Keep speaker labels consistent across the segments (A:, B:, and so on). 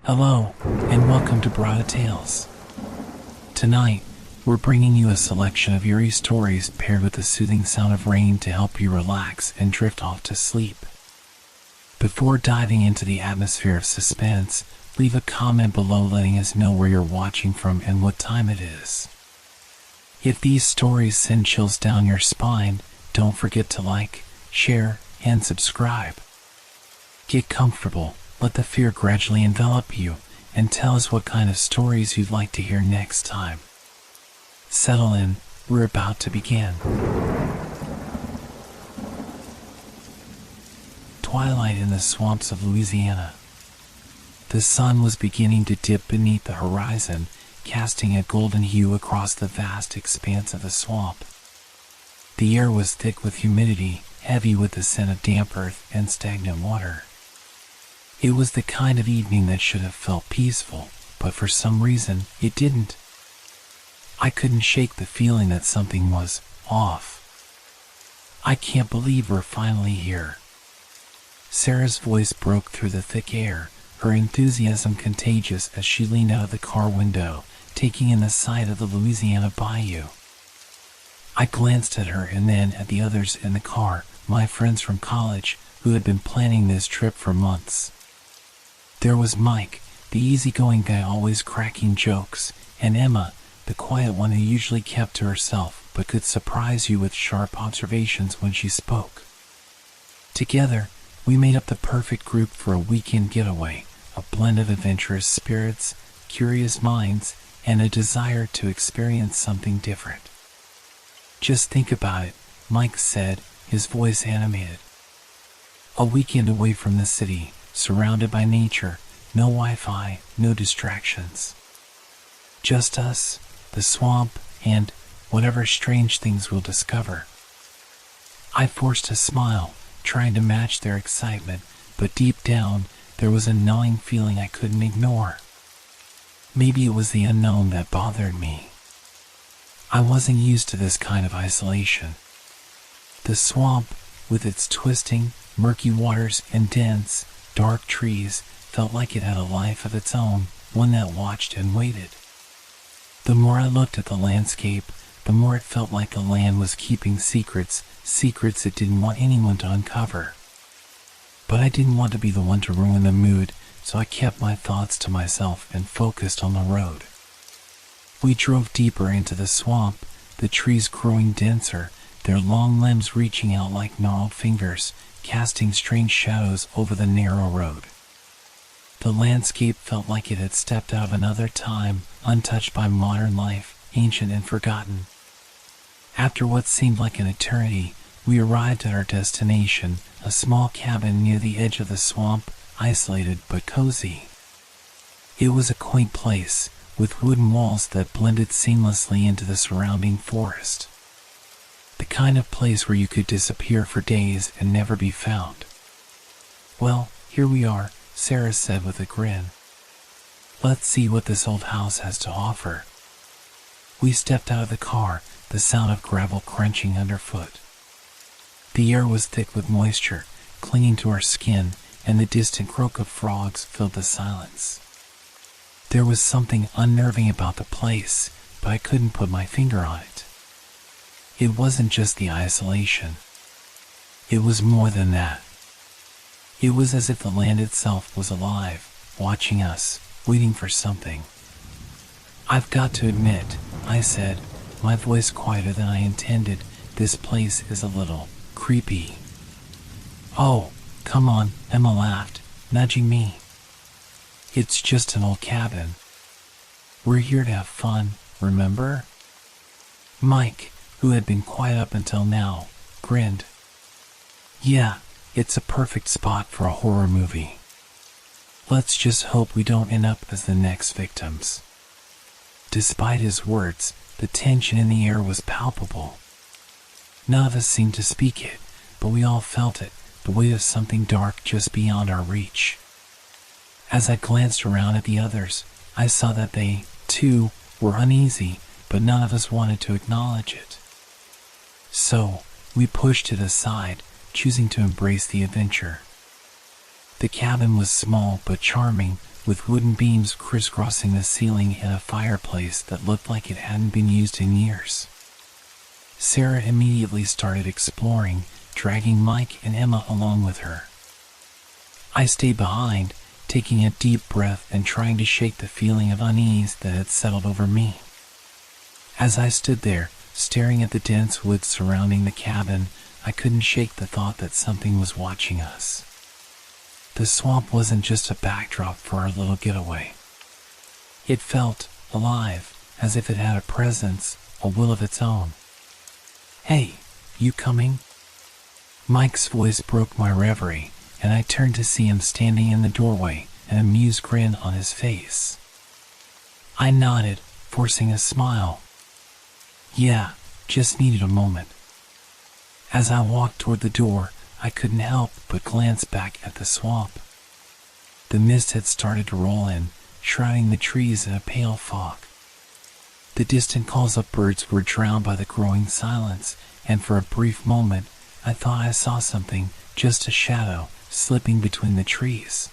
A: Hello, and welcome to Brada Tales. Tonight, we're bringing you a selection of eerie stories paired with the soothing sound of rain to help you relax and drift off to sleep. Before diving into the atmosphere of suspense, leave a comment below letting us know where you're watching from and what time it is. If these stories send chills down your spine, don't forget to like, share, and subscribe. Get comfortable, let the fear gradually envelop you, and tell us what kind of stories you'd like to hear next time. Settle in, we're about to begin. Twilight in the swamps of Louisiana. The sun was beginning to dip beneath the horizon, casting a golden hue across the vast expanse of the swamp. The air was thick with humidity, heavy with the scent of damp earth and stagnant water. It was the kind of evening that should have felt peaceful, but for some reason, it didn't. I couldn't shake the feeling that something was off. I can't believe we're finally here. Sarah's voice broke through the thick air, her enthusiasm contagious as she leaned out of the car window, taking in the sight of the Louisiana bayou. I glanced at her and then at the others in the car, my friends from college, who had been planning this trip for months. There was Mike, the easygoing guy always cracking jokes, and Emma, the quiet one who usually kept to herself but could surprise you with sharp observations when she spoke. Together, we made up the perfect group for a weekend getaway, a blend of adventurous spirits, curious minds, and a desire to experience something different. Just think about it, Mike said, his voice animated. A weekend away from the city, surrounded by nature, no Wi-Fi, no distractions. Just us, the swamp, and whatever strange things we'll discover. I forced a smile, trying to match their excitement, but deep down, there was a gnawing feeling I couldn't ignore. Maybe it was the unknown that bothered me. I wasn't used to this kind of isolation. The swamp, with its twisting, murky waters and dense, dark trees, felt like it had a life of its own, one that watched and waited. The more I looked at the landscape, the more it felt like the land was keeping secrets it didn't want anyone to uncover. But I didn't want to be the one to ruin the mood, so I kept my thoughts to myself and focused on the road. We drove deeper into the swamp, the trees growing denser, their long limbs reaching out like gnarled fingers, casting strange shadows over the narrow road. The landscape felt like it had stepped out of another time, untouched by modern life, ancient and forgotten. After what seemed like an eternity, we arrived at our destination, a small cabin near the edge of the swamp, isolated but cozy. It was a quaint place, with wooden walls that blended seamlessly into the surrounding forest. The kind of place where you could disappear for days and never be found. Well, here we are, Sarah said with a grin. Let's see what this old house has to offer. We stepped out of the car, the sound of gravel crunching underfoot. The air was thick with moisture, clinging to our skin, and the distant croak of frogs filled the silence. There was something unnerving about the place, but I couldn't put my finger on it. It wasn't just the isolation. It was more than that. It was as if the land itself was alive, watching us, waiting for something. I've got to admit, I said, my voice quieter than I intended, this place is a little creepy. Oh, come on, Emma laughed, nudging me. It's just an old cabin. We're here to have fun, remember? Mike, who had been quiet up until now, grinned. Yeah, it's a perfect spot for a horror movie. Let's just hope we don't end up as the next victims. Despite his words, the tension in the air was palpable. None of us seemed to speak it, but we all felt it, the weight of something dark just beyond our reach. As I glanced around at the others, I saw that they, too, were uneasy, but none of us wanted to acknowledge it. So, we pushed it aside, choosing to embrace the adventure. The cabin was small but charming, with wooden beams crisscrossing the ceiling and a fireplace that looked like it hadn't been used in years. Sarah immediately started exploring, dragging Mike and Emma along with her. I stayed behind, taking a deep breath and trying to shake the feeling of unease that had settled over me. As I stood there, staring at the dense woods surrounding the cabin, I couldn't shake the thought that something was watching us. The swamp wasn't just a backdrop for our little getaway. It felt alive, as if it had a presence, a will of its own. "Hey, you coming?" Mike's voice broke my reverie, and I turned to see him standing in the doorway, an amused grin on his face. I nodded, forcing a smile. "Yeah, just needed a moment." As I walked toward the door, I couldn't help but glance back at the swamp. The mist had started to roll in, shrouding the trees in a pale fog. The distant calls of birds were drowned by the growing silence, and for a brief moment, I thought I saw something, just a shadow, slipping between the trees.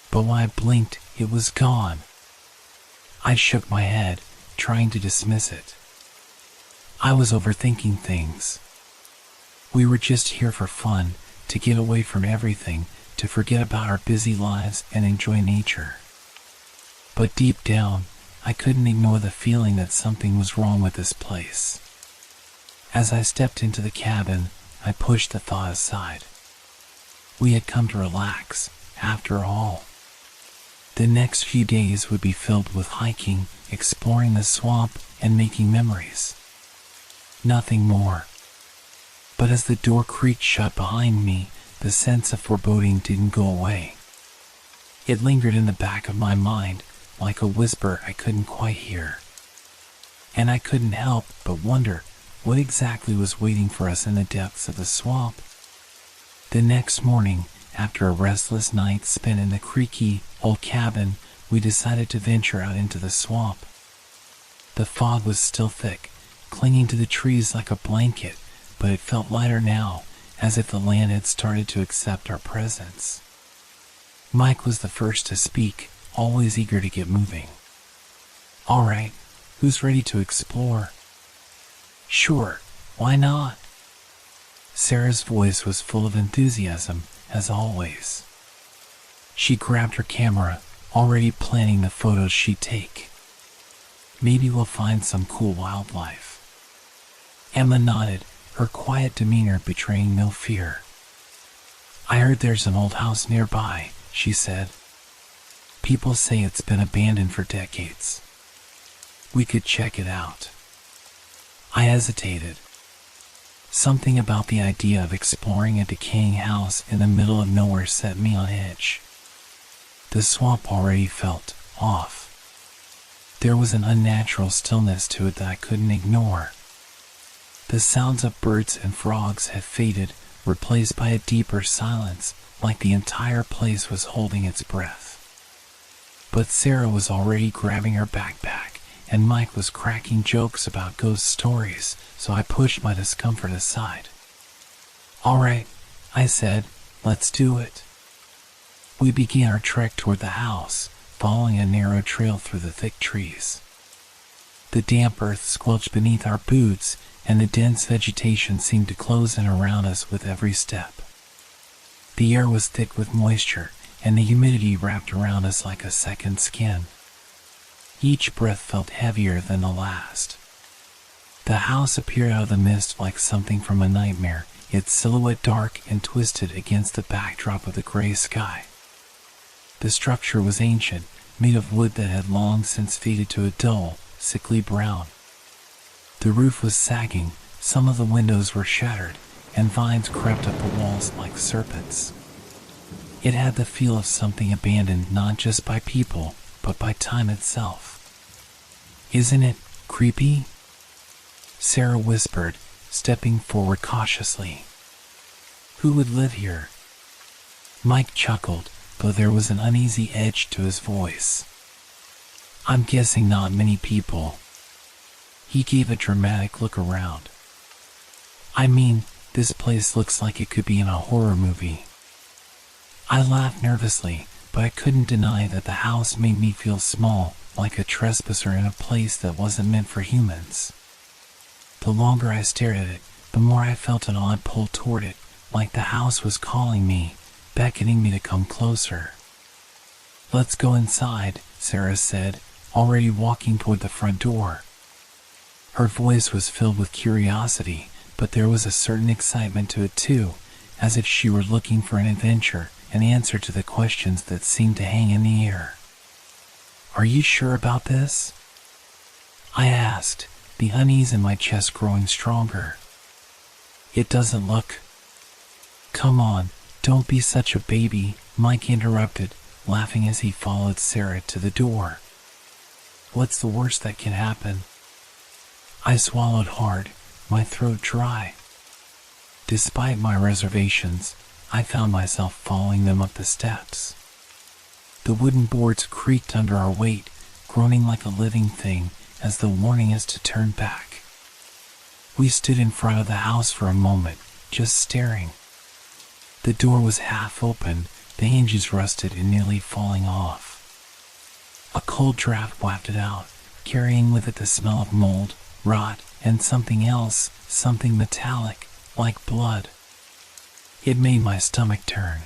A: But when I blinked, it was gone. I shook my head, trying to dismiss it. I was overthinking things. We were just here for fun, to get away from everything, to forget about our busy lives and enjoy nature. But deep down, I couldn't ignore the feeling that something was wrong with this place. As I stepped into the cabin, I pushed the thought aside. We had come to relax, after all. The next few days would be filled with hiking, exploring the swamp, and making memories. Nothing more. But as the door creaked shut behind me, the sense of foreboding didn't go away. It lingered in the back of my mind, like a whisper I couldn't quite hear. And I couldn't help but wonder what exactly was waiting for us in the depths of the swamp. The next morning, after a restless night spent in the creaky, old cabin, we decided to venture out into the swamp. The fog was still thick, clinging to the trees like a blanket, but it felt lighter now, as if the land had started to accept our presence. Mike was the first to speak, always eager to get moving. "All right, who's ready to explore?" "Sure, why not?" Sarah's voice was full of enthusiasm, as always. She grabbed her camera, already planning the photos she'd take. "Maybe we'll find some cool wildlife." Emma nodded, her quiet demeanor betraying no fear. "I heard there's an old house nearby," she said. "People say it's been abandoned for decades. We could check it out." I hesitated. Something about the idea of exploring a decaying house in the middle of nowhere set me on edge. The swamp already felt off. There was an unnatural stillness to it that I couldn't ignore. The sounds of birds and frogs had faded, replaced by a deeper silence, like the entire place was holding its breath. But Sarah was already grabbing her backpack, and Mike was cracking jokes about ghost stories, so I pushed my discomfort aside. "All right," I said, "let's do it." We began our trek toward the house, following a narrow trail through the thick trees. The damp earth squelched beneath our boots, and the dense vegetation seemed to close in around us with every step. The air was thick with moisture, and the humidity wrapped around us like a second skin. Each breath felt heavier than the last. The house appeared out of the mist like something from a nightmare, its silhouette dark and twisted against the backdrop of the gray sky. The structure was ancient, made of wood that had long since faded to a dull, sickly brown. The roof was sagging, some of the windows were shattered, and vines crept up the walls like serpents. It had the feel of something abandoned not just by people, but by time itself. "Isn't it creepy?" Sarah whispered, stepping forward cautiously. "Who would live here?" Mike chuckled, though there was an uneasy edge to his voice. "I'm guessing not many people." He gave a dramatic look around. "I mean, this place looks like it could be in a horror movie." I laughed nervously, but I couldn't deny that the house made me feel small, like a trespasser in a place that wasn't meant for humans. The longer I stared at it, the more I felt an odd pull toward it, like the house was calling me, beckoning me to come closer. "Let's go inside," Sarah said, already walking toward the front door. Her voice was filled with curiosity, but there was a certain excitement to it too, as if she were looking for an adventure, an answer to the questions that seemed to hang in the air. "Are you sure about this?" I asked, the unease in my chest growing stronger. "It doesn't look—" "Come on, don't be such a baby," Mike interrupted, laughing as he followed Sarah to the door. "What's the worst that can happen?" I swallowed hard, my throat dry. Despite my reservations, I found myself following them up the steps. The wooden boards creaked under our weight, groaning like a living thing as though warning us to turn back. We stood in front of the house for a moment, just staring. The door was half open, the hinges rusted and nearly falling off. A cold draft wafted out, carrying with it the smell of mold, rot, and something else, something metallic, like blood. It made my stomach turn.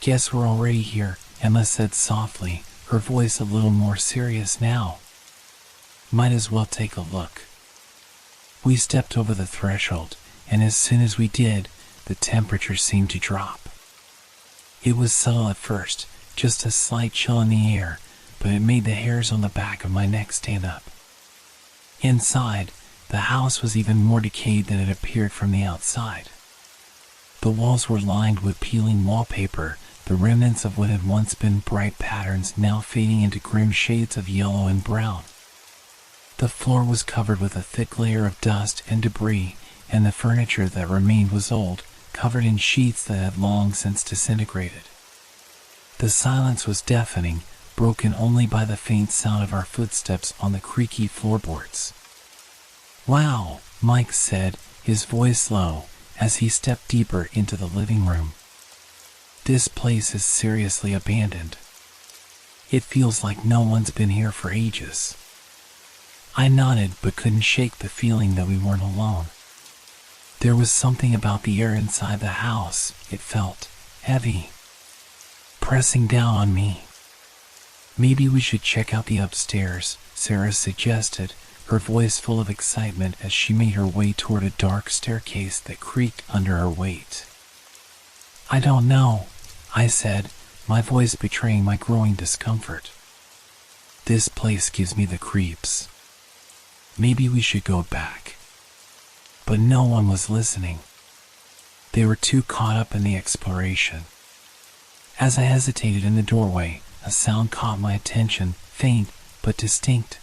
A: "Guess we're already here," Emma said softly, her voice a little more serious now. "Might as well take a look." We stepped over the threshold, and as soon as we did, the temperature seemed to drop. It was subtle at first, just a slight chill in the air, but it made the hairs on the back of my neck stand up. Inside, the house was even more decayed than it appeared from the outside. The walls were lined with peeling wallpaper, the remnants of what had once been bright patterns now fading into grim shades of yellow and brown. The floor was covered with a thick layer of dust and debris, and the furniture that remained was old, covered in sheets that had long since disintegrated. The silence was deafening, broken only by the faint sound of our footsteps on the creaky floorboards. "Wow," Mike said, his voice low, as he stepped deeper into the living room. "This place is seriously abandoned. It feels like no one's been here for ages." I nodded but couldn't shake the feeling that we weren't alone. There was something about the air inside the house, it felt heavy, pressing down on me. "Maybe we should check out the upstairs," Sarah suggested, her voice full of excitement as she made her way toward a dark staircase that creaked under her weight. "I don't know," I said, my voice betraying my growing discomfort. "This place gives me the creeps. Maybe we should go back." But no one was listening. They were too caught up in the exploration. As I hesitated in the doorway, a sound caught my attention, faint but distinct.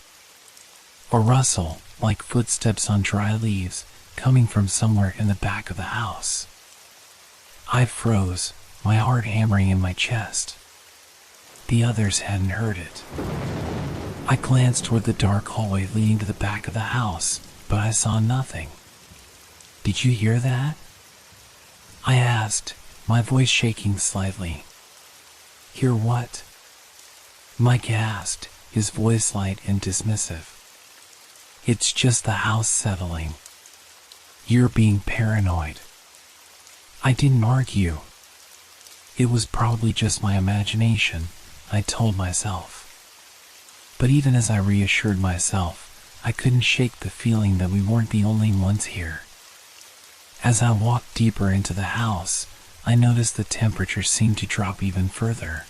A: A rustle, like footsteps on dry leaves, coming from somewhere in the back of the house. I froze, my heart hammering in my chest. The others hadn't heard it. I glanced toward the dark hallway leading to the back of the house, but I saw nothing. "Did you hear that?" I asked, my voice shaking slightly. "Hear what?" Mike asked, his voice light and dismissive. "It's just the house settling. You're being paranoid." I didn't argue. It was probably just my imagination, I told myself. But even as I reassured myself, I couldn't shake the feeling that we weren't the only ones here. As I walked deeper into the house, I noticed the temperature seemed to drop even further.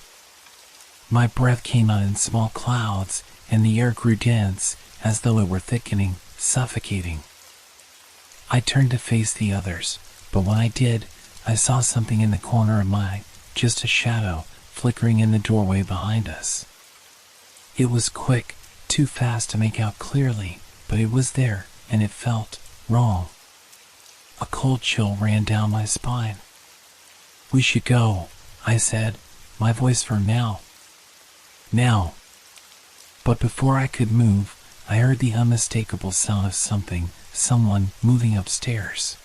A: My breath came out in small clouds, and the air grew dense, as though it were thickening, suffocating. I turned to face the others, but when I did, I saw something in the corner of my, just a shadow, flickering in the doorway behind us. It was quick, too fast to make out clearly, but it was there, and it felt wrong. A cold chill ran down my spine. "We should go," I said, my voice firm now. "Now." But before I could move, I heard the unmistakable sound of someone moving upstairs.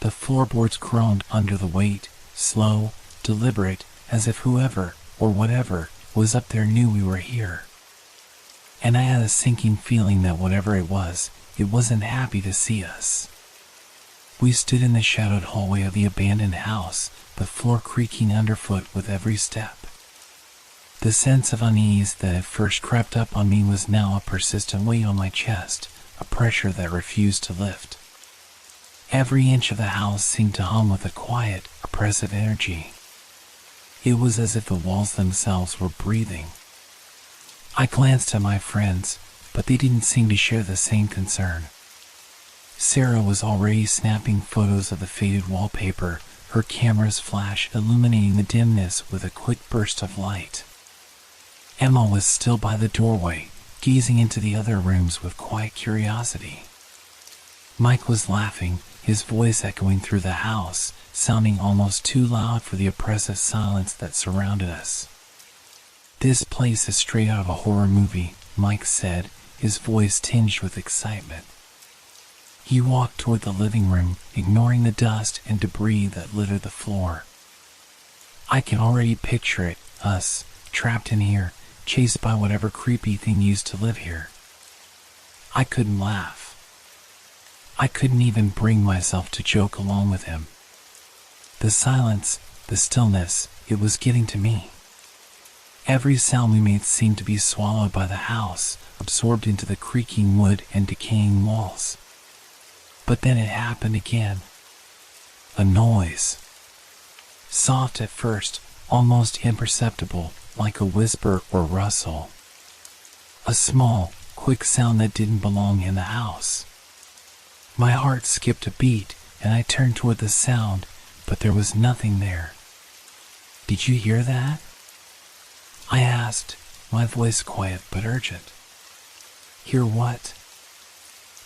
A: The floorboards groaned under the weight, slow, deliberate, as if whoever, or whatever, was up there knew we were here. And I had a sinking feeling that whatever it wasn't happy to see us. We stood in the shadowed hallway of the abandoned house, the floor creaking underfoot with every step. The sense of unease that had first crept up on me was now a persistent weight on my chest, a pressure that refused to lift. Every inch of the house seemed to hum with a quiet, oppressive energy. It was as if the walls themselves were breathing. I glanced at my friends, but they didn't seem to share the same concern. Sarah was already snapping photos of the faded wallpaper, her camera's flash illuminating the dimness with a quick burst of light. Emma was still by the doorway, gazing into the other rooms with quiet curiosity. Mike was laughing, his voice echoing through the house, sounding almost too loud for the oppressive silence that surrounded us. "This place is straight out of a horror movie," Mike said, his voice tinged with excitement. He walked toward the living room, ignoring the dust and debris that littered the floor. "I can already picture it, us, trapped in here, chased by whatever creepy thing used to live here." I couldn't laugh. I couldn't even bring myself to joke along with him. The silence, the stillness, it was getting to me. Every sound we made seemed to be swallowed by the house, absorbed into the creaking wood and decaying walls. But then it happened again. A noise. Soft at first, almost imperceptible, like a whisper or rustle. A small, quick sound that didn't belong in the house. My heart skipped a beat, and I turned toward the sound, but there was nothing there. "Did you hear that?" I asked, my voice quiet but urgent. "Hear what?"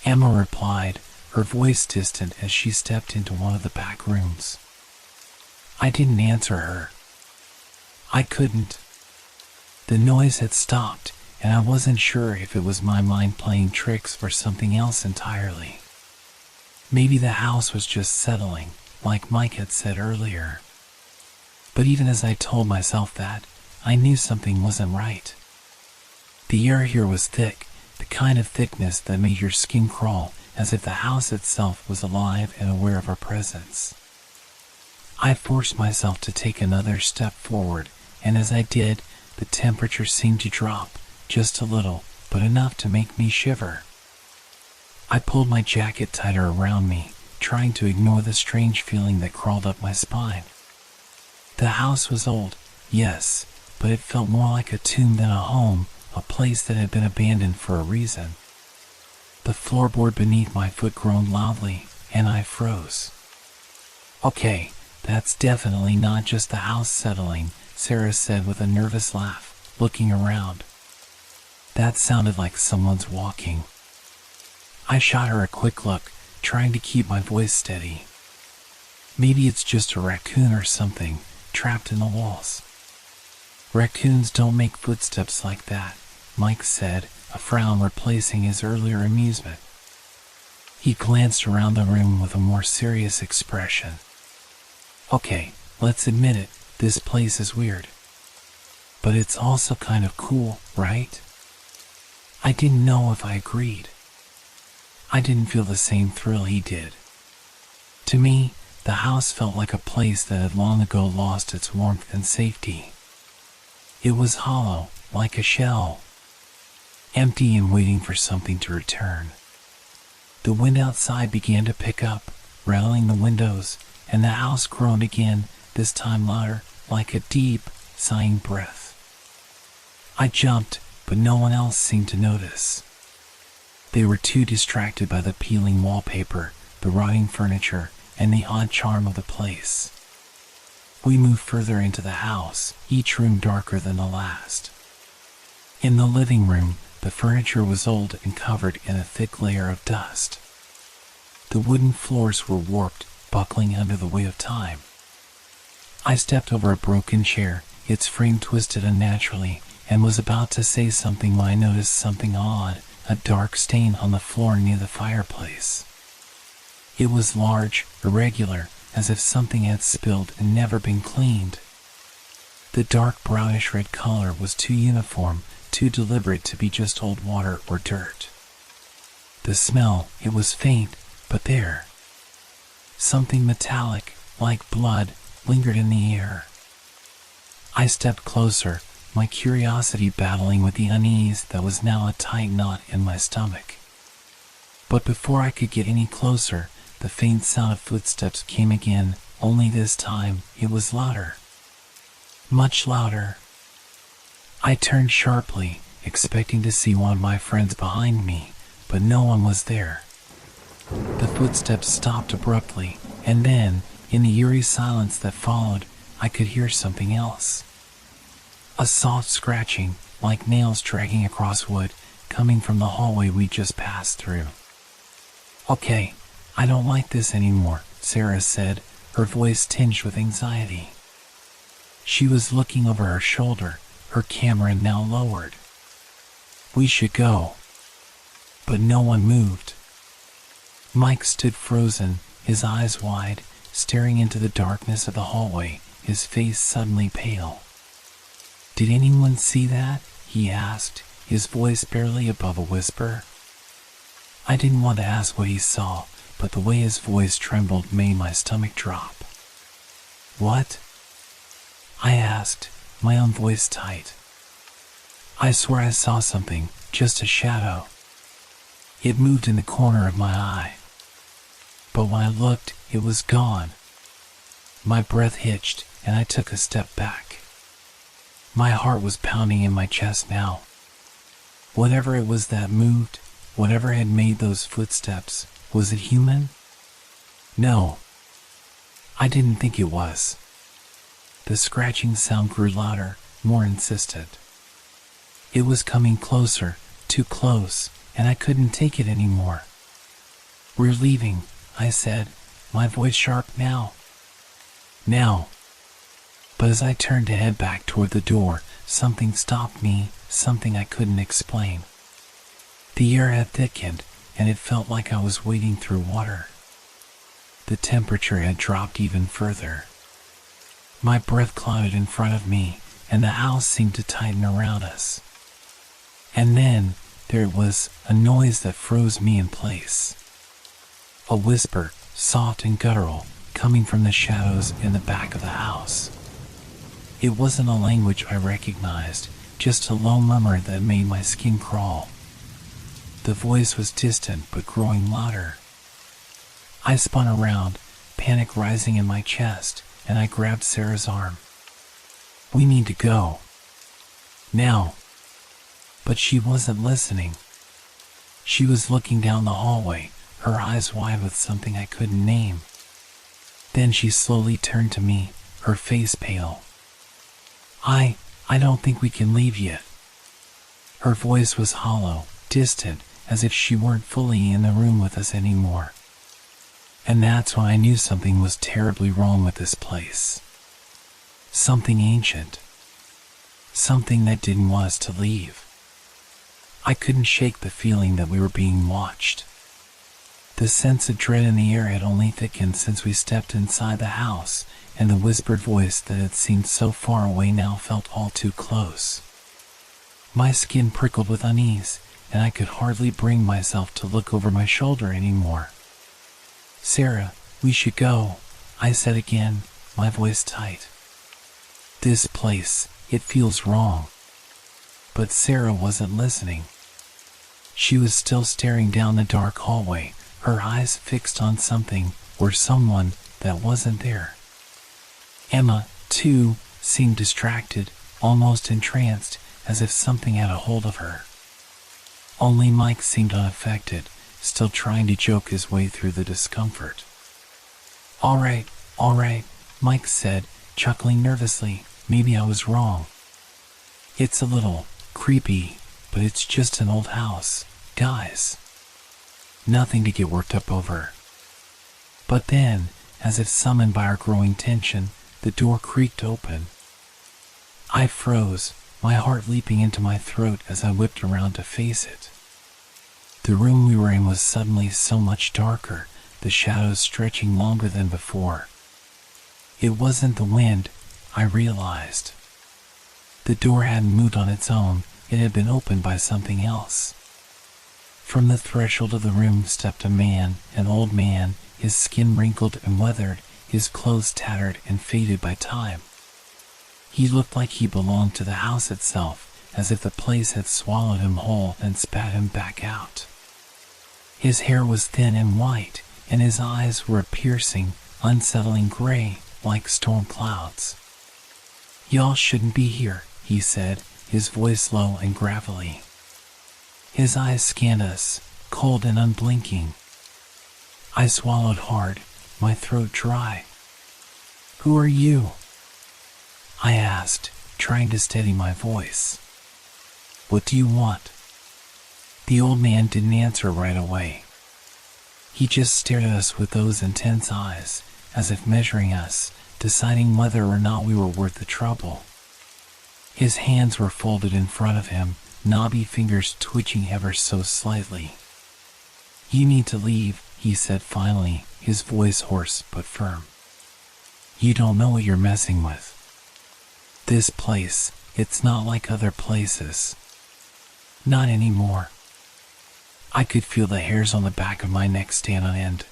A: Emma replied, her voice distant as she stepped into one of the back rooms. I didn't answer her. I couldn't. The noise had stopped, and I wasn't sure if it was my mind playing tricks or something else entirely. Maybe the house was just settling, like Mike had said earlier. But even as I told myself that, I knew something wasn't right. The air here was thick, the kind of thickness that made your skin crawl, as if the house itself was alive and aware of our presence. I forced myself to take another step forward, and as I did, the temperature seemed to drop, just a little, but enough to make me shiver. I pulled my jacket tighter around me, trying to ignore the strange feeling that crawled up my spine. The house was old, yes, but it felt more like a tomb than a home, a place that had been abandoned for a reason. The floorboard beneath my foot groaned loudly, and I froze. "Okay, that's definitely not just the house settling," Sarah said with a nervous laugh, looking around. "That sounded like someone's walking." I shot her a quick look, trying to keep my voice steady. "Maybe it's just a raccoon or something, trapped in the walls." "Raccoons don't make footsteps like that," Mike said, a frown replacing his earlier amusement. He glanced around the room with a more serious expression. "Okay, let's admit it, this place is weird. But it's also kind of cool, right?" I didn't know if I agreed. I didn't feel the same thrill he did. To me, the house felt like a place that had long ago lost its warmth and safety. It was hollow, like a shell, empty and waiting for something to return. The wind outside began to pick up, rattling the windows, and the house groaned again, this time louder, like a deep, sighing breath. I jumped, but no one else seemed to notice. They were too distracted by the peeling wallpaper, the rotting furniture, and the odd charm of the place. We moved further into the house, each room darker than the last. In the living room, the furniture was old and covered in a thick layer of dust. The wooden floors were warped, buckling under the weight of time. I stepped over a broken chair, its frame twisted unnaturally, and was about to say something when I noticed something odd, a dark stain on the floor near the fireplace. It was large, irregular, as if something had spilled and never been cleaned. The dark brownish red color was too uniform, too deliberate to be just old water or dirt. The smell, it was faint, but there. Something metallic, like blood, lingered in the air. I stepped closer, my curiosity battling with the unease that was now a tight knot in my stomach. But before I could get any closer, the faint sound of footsteps came again, only this time it was louder. Much louder. I turned sharply, expecting to see one of my friends behind me, but no one was there. The footsteps stopped abruptly, and then, in the eerie silence that followed, I could hear something else. A soft scratching, like nails dragging across wood, coming from the hallway we just passed through. "Okay, I don't like this anymore," Sarah said, her voice tinged with anxiety. She was looking over her shoulder, her camera now lowered. "We should go." But no one moved. Mike stood frozen, his eyes wide, staring into the darkness of the hallway, his face suddenly pale. "Did anyone see that?" he asked, his voice barely above a whisper. I didn't want to ask what he saw, but the way his voice trembled made my stomach drop. "What?" I asked, my own voice tight. "I swear I saw something, just a shadow. It moved in the corner of my eye. But when I looked, it was gone." My breath hitched, and I took a step back. My heart was pounding in my chest now. Whatever it was that moved, whatever had made those footsteps, was it human? No. I didn't think it was. The scratching sound grew louder, more insistent. It was coming closer, too close, and I couldn't take it anymore. "We're leaving," I said, my voice sharp now. "Now." But as I turned to head back toward the door, something stopped me, something I couldn't explain. The air had thickened, and it felt like I was wading through water. The temperature had dropped even further. My breath clouded in front of me, and the house seemed to tighten around us. And then, there it was, a noise that froze me in place. A whisper, soft and guttural, coming from the shadows in the back of the house. It wasn't a language I recognized, just a low murmur that made my skin crawl. The voice was distant but growing louder. I spun around, panic rising in my chest, and I grabbed Sarah's arm. "We need to go. Now." But she wasn't listening. She was looking down the hallway, her eyes wide with something I couldn't name. Then she slowly turned to me, her face pale. I don't think we can leave yet." Her voice was hollow, distant, as if she weren't fully in the room with us anymore. And that's when I knew something was terribly wrong with this place. Something ancient. Something that didn't want us to leave. I couldn't shake the feeling that we were being watched. The sense of dread in the air had only thickened since we stepped inside the house, and the whispered voice that had seemed so far away now felt all too close. My skin prickled with unease, and I could hardly bring myself to look over my shoulder anymore. "Sarah, we should go," I said again, my voice tight. "This place, it feels wrong." But Sarah wasn't listening. She was still staring down the dark hallway, her eyes fixed on something, or someone, that wasn't there. Emma, too, seemed distracted, almost entranced, as if something had a hold of her. Only Mike seemed unaffected, still trying to joke his way through the discomfort. All right, Mike said, chuckling nervously. "Maybe I was wrong. It's a little creepy, but it's just an old house, guys. Nothing to get worked up over." But then, as if summoned by our growing tension, the door creaked open. I froze, my heart leaping into my throat as I whipped around to face it. The room we were in was suddenly so much darker, the shadows stretching longer than before. It wasn't the wind, I realized. The door hadn't moved on its own, it had been opened by something else. From the threshold of the room stepped a man, an old man, his skin wrinkled and weathered, his clothes tattered and faded by time. He looked like he belonged to the house itself, as if the place had swallowed him whole and spat him back out. His hair was thin and white, and his eyes were a piercing, unsettling gray, like storm clouds. "Y'all shouldn't be here," he said, his voice low and gravelly. His eyes scanned us, cold and unblinking. I swallowed hard, my throat dry. "Who are you?" I asked, trying to steady my voice. "What do you want?" The old man didn't answer right away. He just stared at us with those intense eyes, as if measuring us, deciding whether or not we were worth the trouble. His hands were folded in front of him, knobby fingers twitching ever so slightly. "You need to leave," he said finally, his voice hoarse but firm. "You don't know what you're messing with. This place, it's not like other places. Not anymore." I could feel the hairs on the back of my neck stand on end.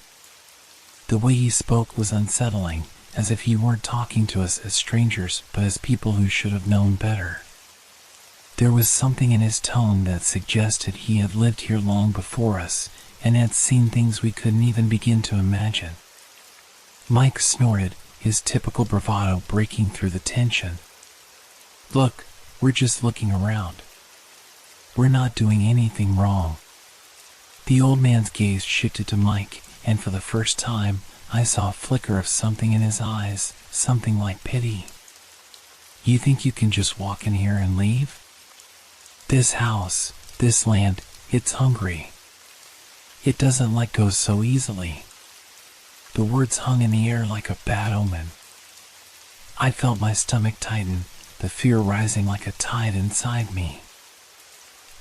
A: The way he spoke was unsettling, as if he weren't talking to us as strangers but as people who should have known better. There was something in his tone that suggested he had lived here long before us and had seen things we couldn't even begin to imagine. Mike snorted, his typical bravado breaking through the tension. "Look, we're just looking around. We're not doing anything wrong." The old man's gaze shifted to Mike, and for the first time, I saw a flicker of something in his eyes, something like pity. "You think you can just walk in here and leave? This house, this land, it's hungry. It doesn't let go so easily." The words hung in the air like a bad omen. I felt my stomach tighten, the fear rising like a tide inside me.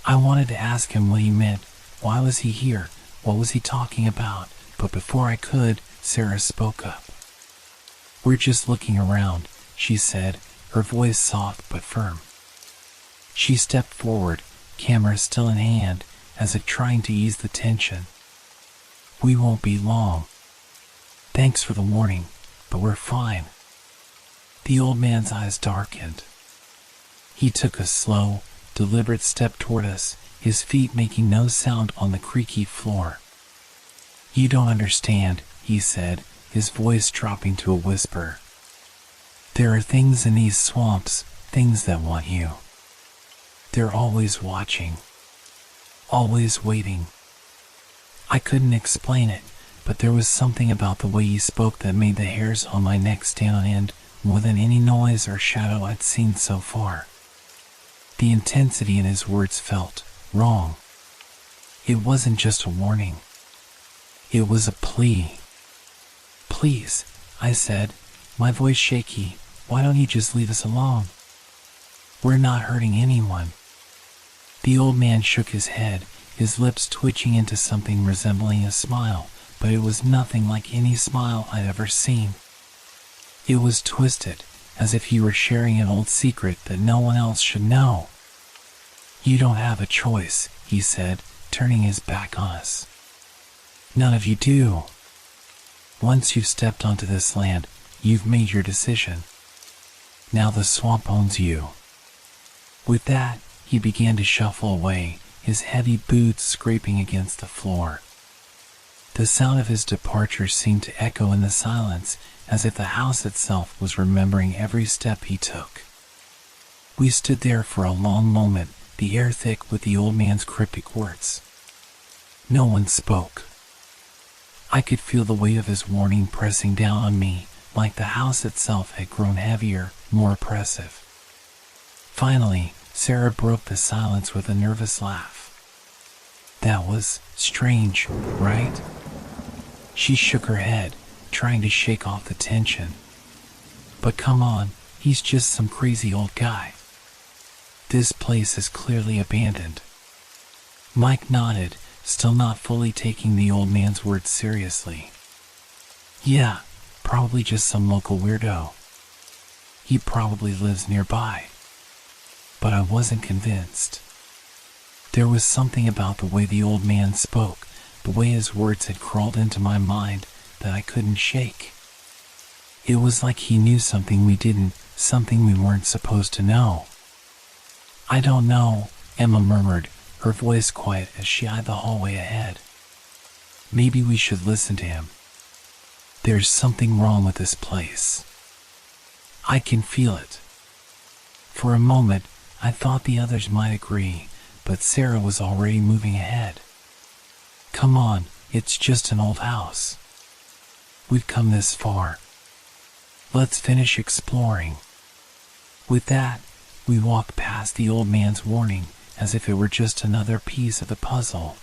A: I wanted to ask him what he meant. Why was he here? What was he talking about? But before I could, Sarah spoke up. "We're just looking around," she said, her voice soft but firm. She stepped forward, camera still in hand, as if trying to ease the tension. "We won't be long. Thanks for the warning, but we're fine." The old man's eyes darkened. He took a slow, deliberate step toward us, his feet making no sound on the creaky floor. "You don't understand," he said, his voice dropping to a whisper. "There are things in these swamps, things that want you. They're always watching, always waiting." I couldn't explain it, but there was something about the way he spoke that made the hairs on my neck stand on end more than any noise or shadow I'd seen so far. The intensity in his words felt wrong. It wasn't just a warning. It was a plea. "Please," I said, my voice shaky, "why don't you just leave us alone? We're not hurting anyone." The old man shook his head, his lips twitching into something resembling a smile, but it was nothing like any smile I'd ever seen. It was twisted, as if he were sharing an old secret that no one else should know. "You don't have a choice," he said, turning his back on us. "None of you do. Once you've stepped onto this land, you've made your decision. Now the swamp owns you." With that, he began to shuffle away, his heavy boots scraping against the floor. The sound of his departure seemed to echo in the silence, as if the house itself was remembering every step he took. We stood there for a long moment, the air thick with the old man's cryptic words. No one spoke. I could feel the weight of his warning pressing down on me, like the house itself had grown heavier, more oppressive. Finally, Sarah broke the silence with a nervous laugh. "That was strange, right?" She shook her head, trying to shake off the tension. "But come on, he's just some crazy old guy. This place is clearly abandoned." Mike nodded, still not fully taking the old man's words seriously. "Yeah, probably just some local weirdo. He probably lives nearby." but I wasn't convinced. There was something about the way the old man spoke, the way his words had crawled into my mind, that I couldn't shake. It was like he knew something we didn't, something we weren't supposed to know. "I don't know," Emma murmured, her voice quiet as she eyed the hallway ahead. "Maybe we should listen to him. There's something wrong with this place. I can feel it." For a moment, I thought the others might agree, but Sarah was already moving ahead. "Come on, it's just an old house. We've come this far. Let's finish exploring." With that, we walked past the old man's warning as if it were just another piece of the puzzle.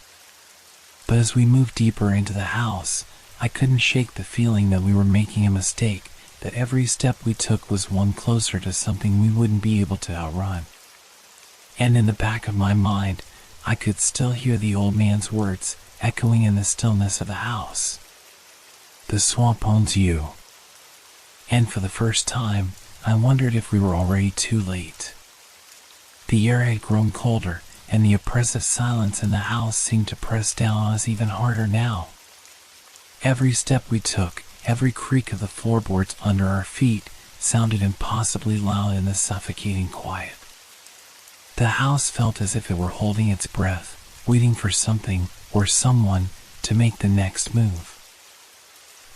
A: But as we moved deeper into the house, I couldn't shake the feeling that we were making a mistake, that every step we took was one closer to something we wouldn't be able to outrun. And in the back of my mind, I could still hear the old man's words echoing in the stillness of the house. "The swamp owns you." And for the first time, I wondered if we were already too late. The air had grown colder, and the oppressive silence in the house seemed to press down on us even harder now. Every step we took, every creak of the floorboards under our feet, sounded impossibly loud in the suffocating quiet. The house felt as if it were holding its breath, waiting for something or someone to make the next move.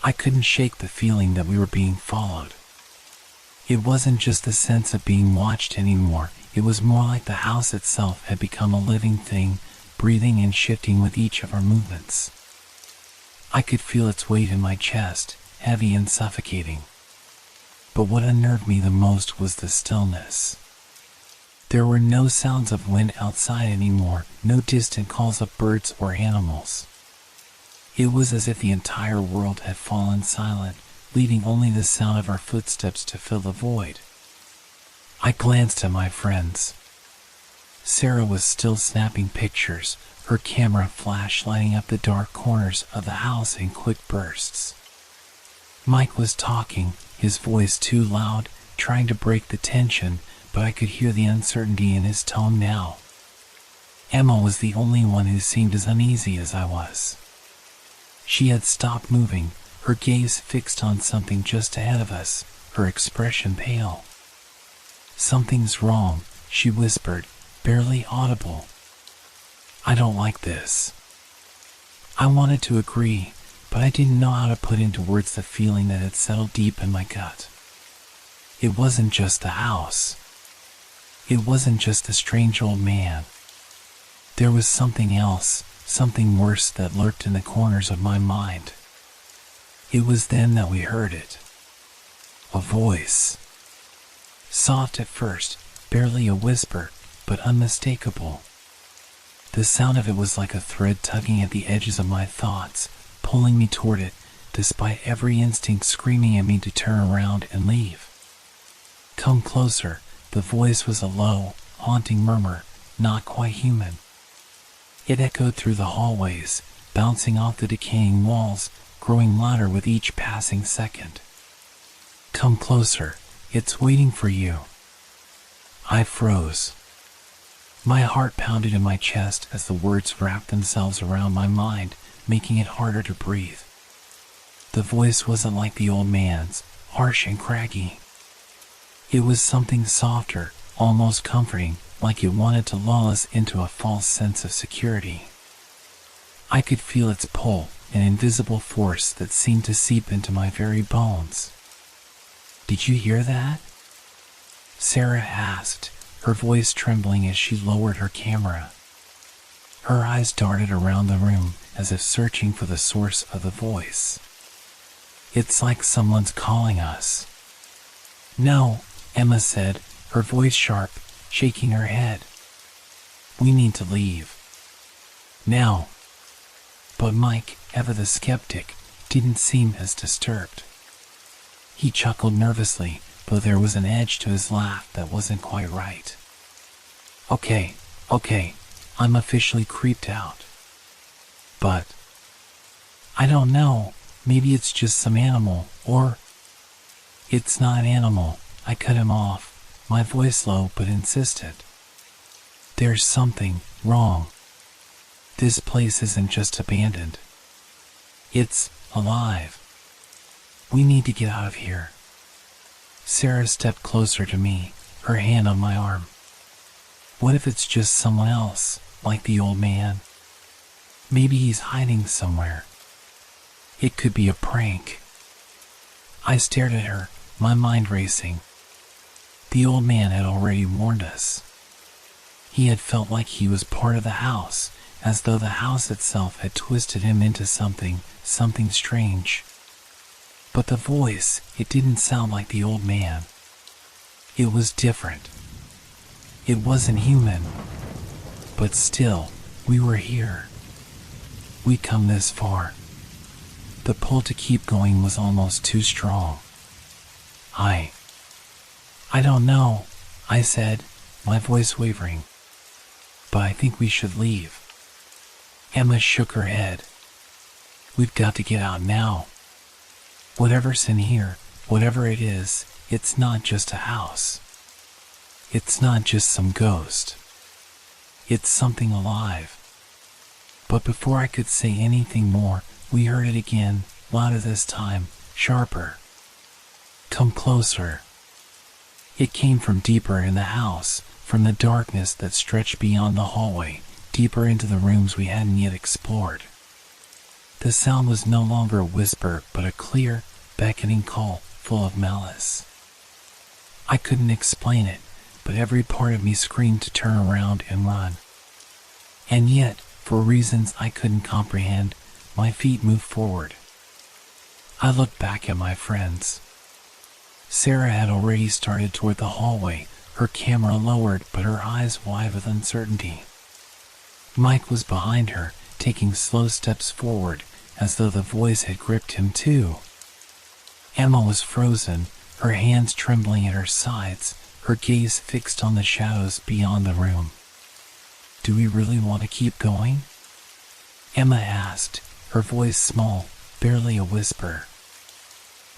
A: I couldn't shake the feeling that we were being followed. It wasn't just the sense of being watched anymore, it was more like the house itself had become a living thing, breathing and shifting with each of our movements. I could feel its weight in my chest, heavy and suffocating. But what unnerved me the most was the stillness. There were no sounds of wind outside anymore, no distant calls of birds or animals. It was as if the entire world had fallen silent, leaving only the sound of our footsteps to fill the void. I glanced at my friends. Sarah was still snapping pictures, her camera flash lighting up the dark corners of the house in quick bursts. Mike was talking, his voice too loud, trying to break the tension, but I could hear the uncertainty in his tone now. Emma was the only one who seemed as uneasy as I was. She had stopped moving, her gaze fixed on something just ahead of us, her expression pale. "Something's wrong," she whispered, barely audible. "I don't like this." I wanted to agree, but I didn't know how to put into words the feeling that had settled deep in my gut. It wasn't just the house. It wasn't just the strange old man. There was something else, something worse that lurked in the corners of my mind. It was then that we heard it. A voice. Soft at first, barely a whisper, but unmistakable. The sound of it was like a thread tugging at the edges of my thoughts, pulling me toward it, despite every instinct screaming at me to turn around and leave. "Come closer." The voice was a low, haunting murmur, not quite human. It echoed through the hallways, bouncing off the decaying walls, growing louder with each passing second. "Come closer, it's waiting for you." I froze. My heart pounded in my chest as the words wrapped themselves around my mind, making it harder to breathe. The voice wasn't like the old man's, harsh and craggy. It was something softer, almost comforting, like it wanted to lull us into a false sense of security. I could feel its pull, an invisible force that seemed to seep into my very bones. "Did you hear that?" Sarah asked, her voice trembling as she lowered her camera. Her eyes darted around the room as if searching for the source of the voice. "It's like someone's calling us." "No," Emma said, her voice sharp, shaking her head. "We need to leave. Now." But Mike, ever the skeptic, didn't seem as disturbed. He chuckled nervously, though there was an edge to his laugh that wasn't quite right. Okay, I'm officially creeped out. But I don't know, maybe it's just some animal, or..." "It's not an animal," I cut him off, my voice low but insistent. There's something wrong. This place isn't just abandoned. It's alive. We need to get out of here. Sarah stepped closer to me, her hand on my arm. What if it's just someone else, like the old man? Maybe he's hiding somewhere. It could be a prank. I stared at her, my mind racing. The old man had already warned us. He had felt like he was part of the house, as though the house itself had twisted him into something strange. But the voice, it didn't sound like the old man. It was different. It wasn't human. But still, we were here. We'd come this far. The pull to keep going was almost too strong. I don't know, I said, my voice wavering. But I think we should leave. Emma shook her head. We've got to get out now. Whatever's in here, whatever it is, it's not just a house. It's not just some ghost. It's something alive. But before I could say anything more, we heard it again, louder this time, sharper. Come closer. It came from deeper in the house, from the darkness that stretched beyond the hallway, deeper into the rooms we hadn't yet explored. The sound was no longer a whisper, but a clear, beckoning call, full of malice. I couldn't explain it, but every part of me screamed to turn around and run. And yet, for reasons I couldn't comprehend, my feet moved forward. I looked back at my friends. Sarah had already started toward the hallway, her camera lowered but her eyes wide with uncertainty. Mike was behind her, taking slow steps forward, as though the voice had gripped him too. Emma was frozen, her hands trembling at her sides, her gaze fixed on the shadows beyond the room. Do we really want to keep going? Emma asked, her voice small, barely a whisper.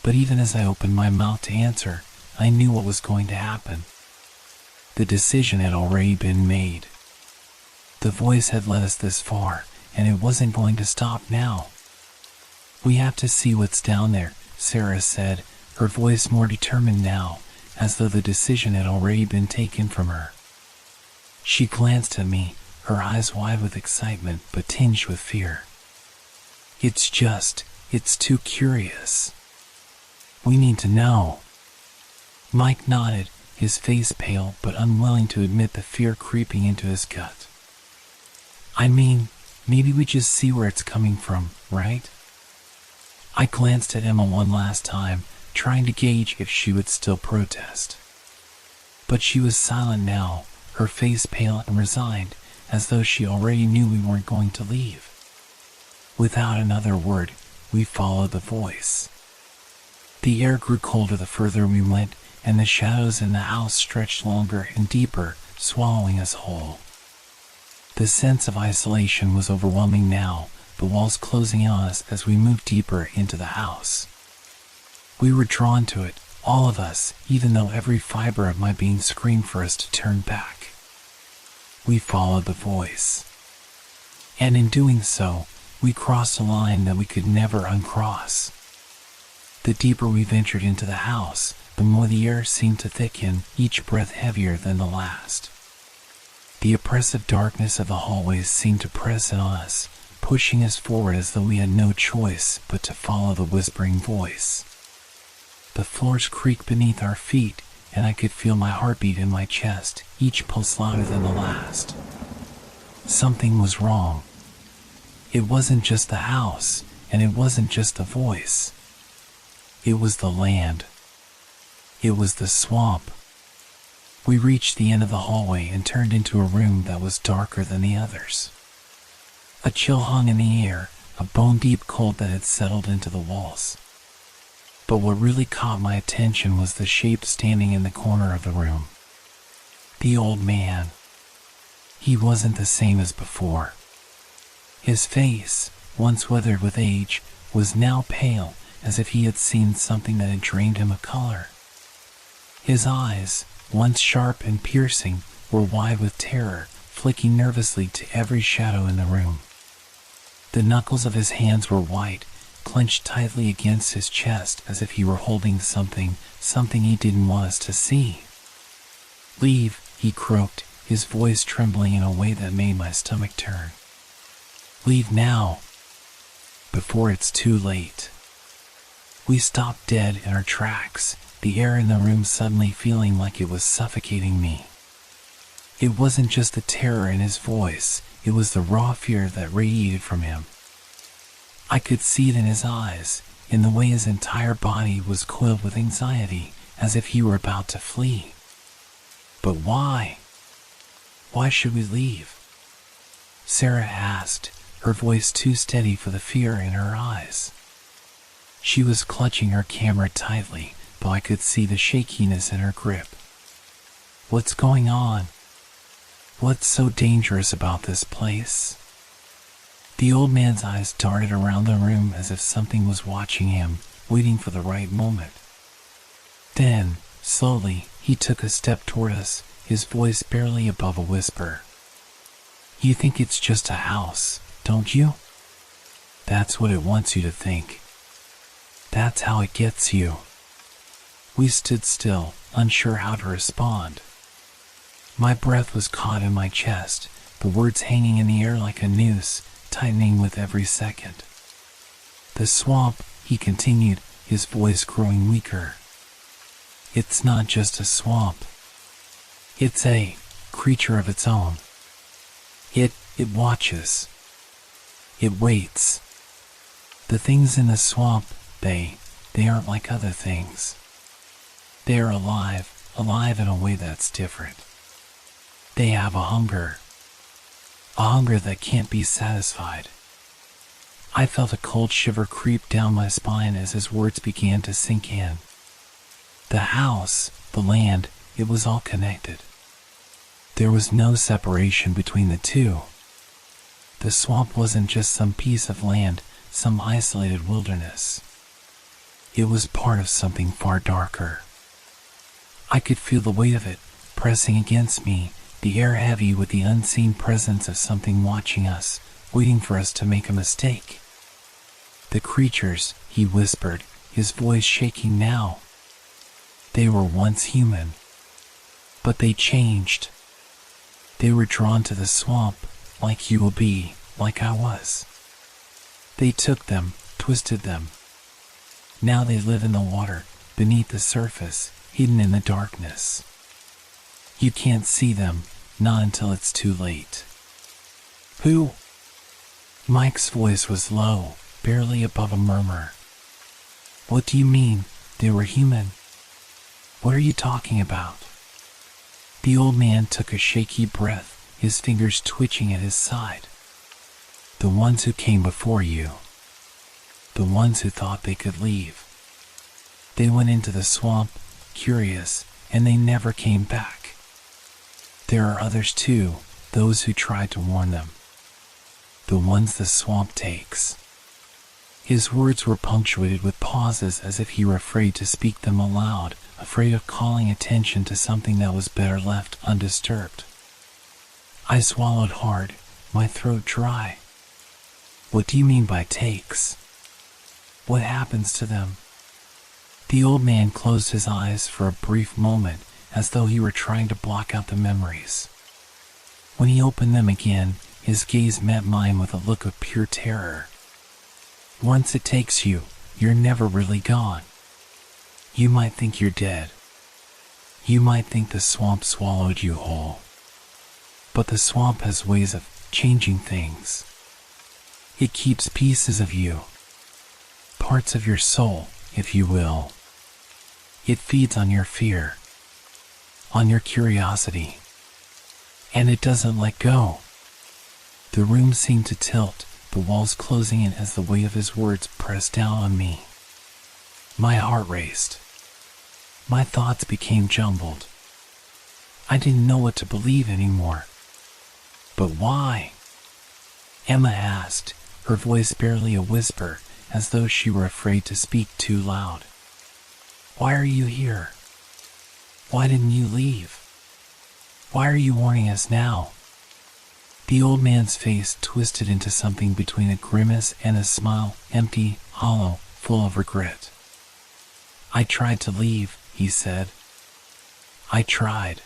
A: But even as I opened my mouth to answer, I knew what was going to happen. The decision had already been made. The voice had led us this far, and it wasn't going to stop now. We have to see what's down there, Sarah said, her voice more determined now, as though the decision had already been taken from her. She glanced at me, her eyes wide with excitement but tinged with fear. It's too curious. We need to know. Mike nodded, his face pale but unwilling to admit the fear creeping into his gut. I mean, maybe we just see where it's coming from, right? I glanced at Emma one last time, trying to gauge if she would still protest. But she was silent now, her face pale and resigned, as though she already knew we weren't going to leave. Without another word, we followed the voice. The air grew colder the further we went, and the shadows in the house stretched longer and deeper, swallowing us whole. The sense of isolation was overwhelming now, the walls closing in on us as we moved deeper into the house. We were drawn to it, all of us, even though every fiber of my being screamed for us to turn back. We followed the voice. And in doing so, we crossed a line that we could never uncross. The deeper we ventured into the house, the more the air seemed to thicken, each breath heavier than the last. The oppressive darkness of the hallways seemed to press in on us, pushing us forward as though we had no choice but to follow the whispering voice. The floors creaked beneath our feet, and I could feel my heartbeat in my chest, each pulse louder than the last. Something was wrong. It wasn't just the house, and it wasn't just the voice. It was the land. It was the swamp. We reached the end of the hallway and turned into a room that was darker than the others. A chill hung in the air, a bone-deep cold that had settled into the walls. But what really caught my attention was the shape standing in the corner of the room. The old man. He wasn't the same as before. His face, once weathered with age, was now pale, as if he had seen something that had drained him of color. His eyes, once sharp and piercing, were wide with terror, flicking nervously to every shadow in the room. The knuckles of his hands were white, clenched tightly against his chest as if he were holding something he didn't want us to see. "Leave," he croaked, his voice trembling in a way that made my stomach turn. "Leave now, before it's too late." We stopped dead in our tracks, the air in the room suddenly feeling like it was suffocating me. It wasn't just the terror in his voice, it was the raw fear that radiated from him. I could see it in his eyes, in the way his entire body was coiled with anxiety, as if he were about to flee. "But why? Why should we leave?" Sarah asked, her voice too steady for the fear in her eyes. She was clutching her camera tightly, though I could see the shakiness in her grip. "What's going on? What's so dangerous about this place?" The old man's eyes darted around the room as if something was watching him, waiting for the right moment. Then, slowly, he took a step toward us, his voice barely above a whisper. "You think it's just a house, don't you? That's what it wants you to think. That's how it gets you." We stood still, unsure how to respond. My breath was caught in my chest, the words hanging in the air like a noose, tightening with every second. "The swamp," he continued, his voice growing weaker. "It's not just a swamp. It's a creature of its own. It watches. It waits. The things in the swamp, they aren't like other things. They are alive in a way that's different. They have a hunger that can't be satisfied." I felt a cold shiver creep down my spine as his words began to sink in. The house, the land, it was all connected. There was no separation between the two. The swamp wasn't just some piece of land, some isolated wilderness. It was part of something far darker. I could feel the weight of it pressing against me, the air heavy with the unseen presence of something watching us, waiting for us to make a mistake. "The creatures," he whispered, his voice shaking now. "They were once human. But they changed. They were drawn to the swamp, like you will be, like I was. They took them, twisted them. Now they live in the water, beneath the surface, hidden in the darkness. You can't see them, not until it's too late." "Who?" Mike's voice was low, barely above a murmur. "What do you mean, they were human? What are you talking about?" The old man took a shaky breath, his fingers twitching at his side. "The ones who came before you. The ones who thought they could leave. They went into the swamp, curious, and they never came back. There are others too, those who tried to warn them. The ones the swamp takes." His words were punctuated with pauses as if he were afraid to speak them aloud, afraid of calling attention to something that was better left undisturbed. I swallowed hard, my throat dry. "What do you mean by takes? What happens to them?" The old man closed his eyes for a brief moment, as though he were trying to block out the memories. When he opened them again, his gaze met mine with a look of pure terror. "Once it takes you, you're never really gone. You might think you're dead. You might think the swamp swallowed you whole. But the swamp has ways of changing things. It keeps pieces of you, parts of your soul, if you will. It feeds on your fear, on your curiosity, and it doesn't let go." The room seemed to tilt, the walls closing in as the weight of his words pressed down on me. My heart raced. My thoughts became jumbled. I didn't know what to believe anymore. "But why?" Emma asked, her voice barely a whisper, as though she were afraid to speak too loud. "Why are you here? Why didn't you leave? Why are you warning us now?" The old man's face twisted into something between a grimace and a smile, empty, hollow, full of regret. "I tried to leave," he said. "I tried.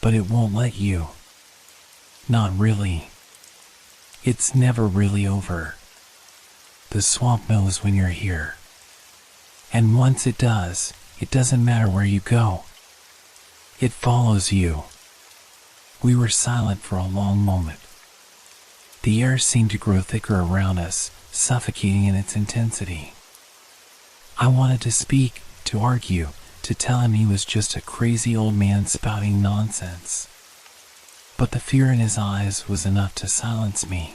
A: But it won't let you. Not really. It's never really over. The swamp knows when you're here. And once it does, it doesn't matter where you go. It follows you." We were silent for a long moment. The air seemed to grow thicker around us, suffocating in its intensity. I wanted to speak, to argue, to tell him he was just a crazy old man spouting nonsense. But the fear in his eyes was enough to silence me.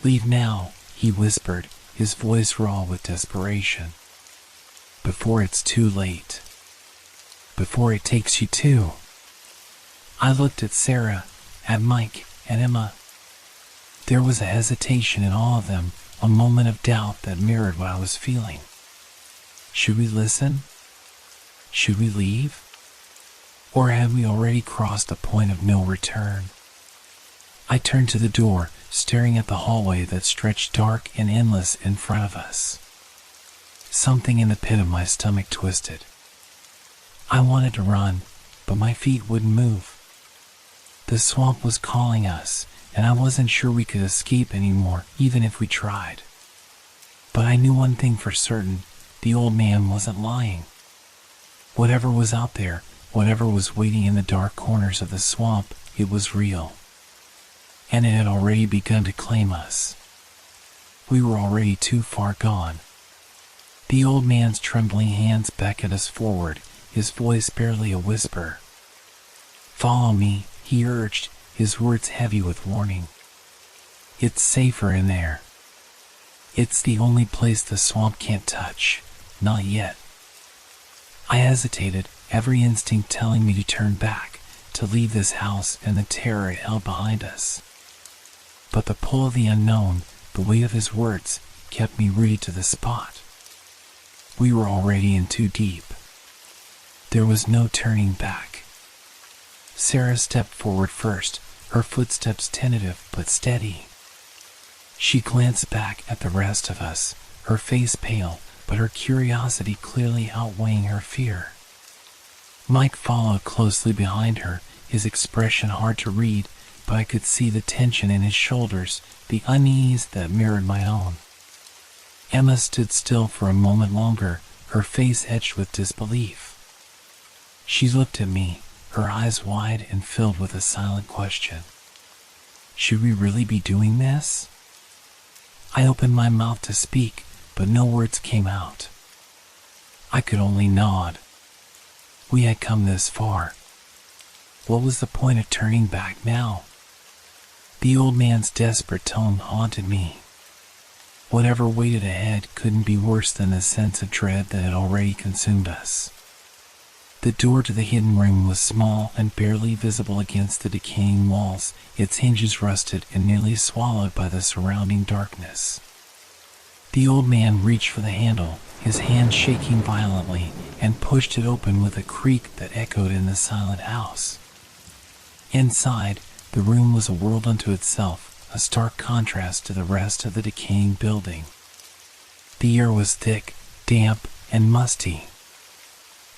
A: "Leave now," he whispered, his voice raw with desperation. "Before it's too late. Before it takes you too." I looked at Sarah, at Mike, and Emma. There was a hesitation in all of them, a moment of doubt that mirrored what I was feeling. Should we listen? Should we leave? Or had we already crossed a point of no return? I turned to the door, staring at the hallway that stretched dark and endless in front of us. Something in the pit of my stomach twisted. I wanted to run, but my feet wouldn't move. The swamp was calling us, and I wasn't sure we could escape anymore, even if we tried. But I knew one thing for certain: the old man wasn't lying. Whatever was out there, whatever was waiting in the dark corners of the swamp, it was real. And it had already begun to claim us. We were already too far gone. The old man's trembling hands beckoned us forward, his voice barely a whisper. "Follow me," he urged, his words heavy with warning. "It's safer in there. It's the only place the swamp can't touch. Not yet." I hesitated, every instinct telling me to turn back, to leave this house and the terror it held behind us. But the pull of the unknown, the weight of his words, kept me rooted to the spot. We were already in too deep. There was no turning back. Sarah stepped forward first, her footsteps tentative but steady. She glanced back at the rest of us, her face pale, but her curiosity clearly outweighing her fear. Mike followed closely behind her, his expression hard to read, but I could see the tension in his shoulders, the unease that mirrored my own. Emma stood still for a moment longer, her face etched with disbelief. She looked at me, her eyes wide and filled with a silent question. Should we really be doing this? I opened my mouth to speak, but no words came out. I could only nod. We had come this far. What was the point of turning back now? The old man's desperate tone haunted me. Whatever waited ahead couldn't be worse than the sense of dread that had already consumed us. The door to the hidden room was small and barely visible against the decaying walls, its hinges rusted and nearly swallowed by the surrounding darkness. The old man reached for the handle, his hand shaking violently, and pushed it open with a creak that echoed in the silent house. Inside, the room was a world unto itself, a stark contrast to the rest of the decaying building. The air was thick, damp, and musty.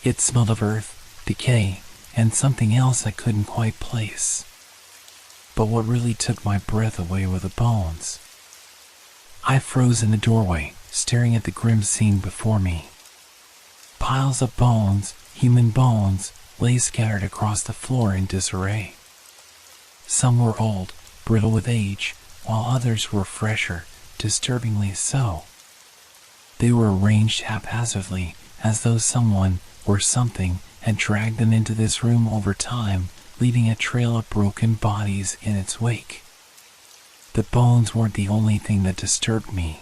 A: It smelled of earth, decay, and something else I couldn't quite place. But what really took my breath away were the bones. I froze in the doorway, staring at the grim scene before me. Piles of bones, human bones, lay scattered across the floor in disarray. Some were old, brittle with age, while others were fresher, disturbingly so. They were arranged haphazardly, as though someone, or something, had dragged them into this room over time, leaving a trail of broken bodies in its wake. The bones weren't the only thing that disturbed me.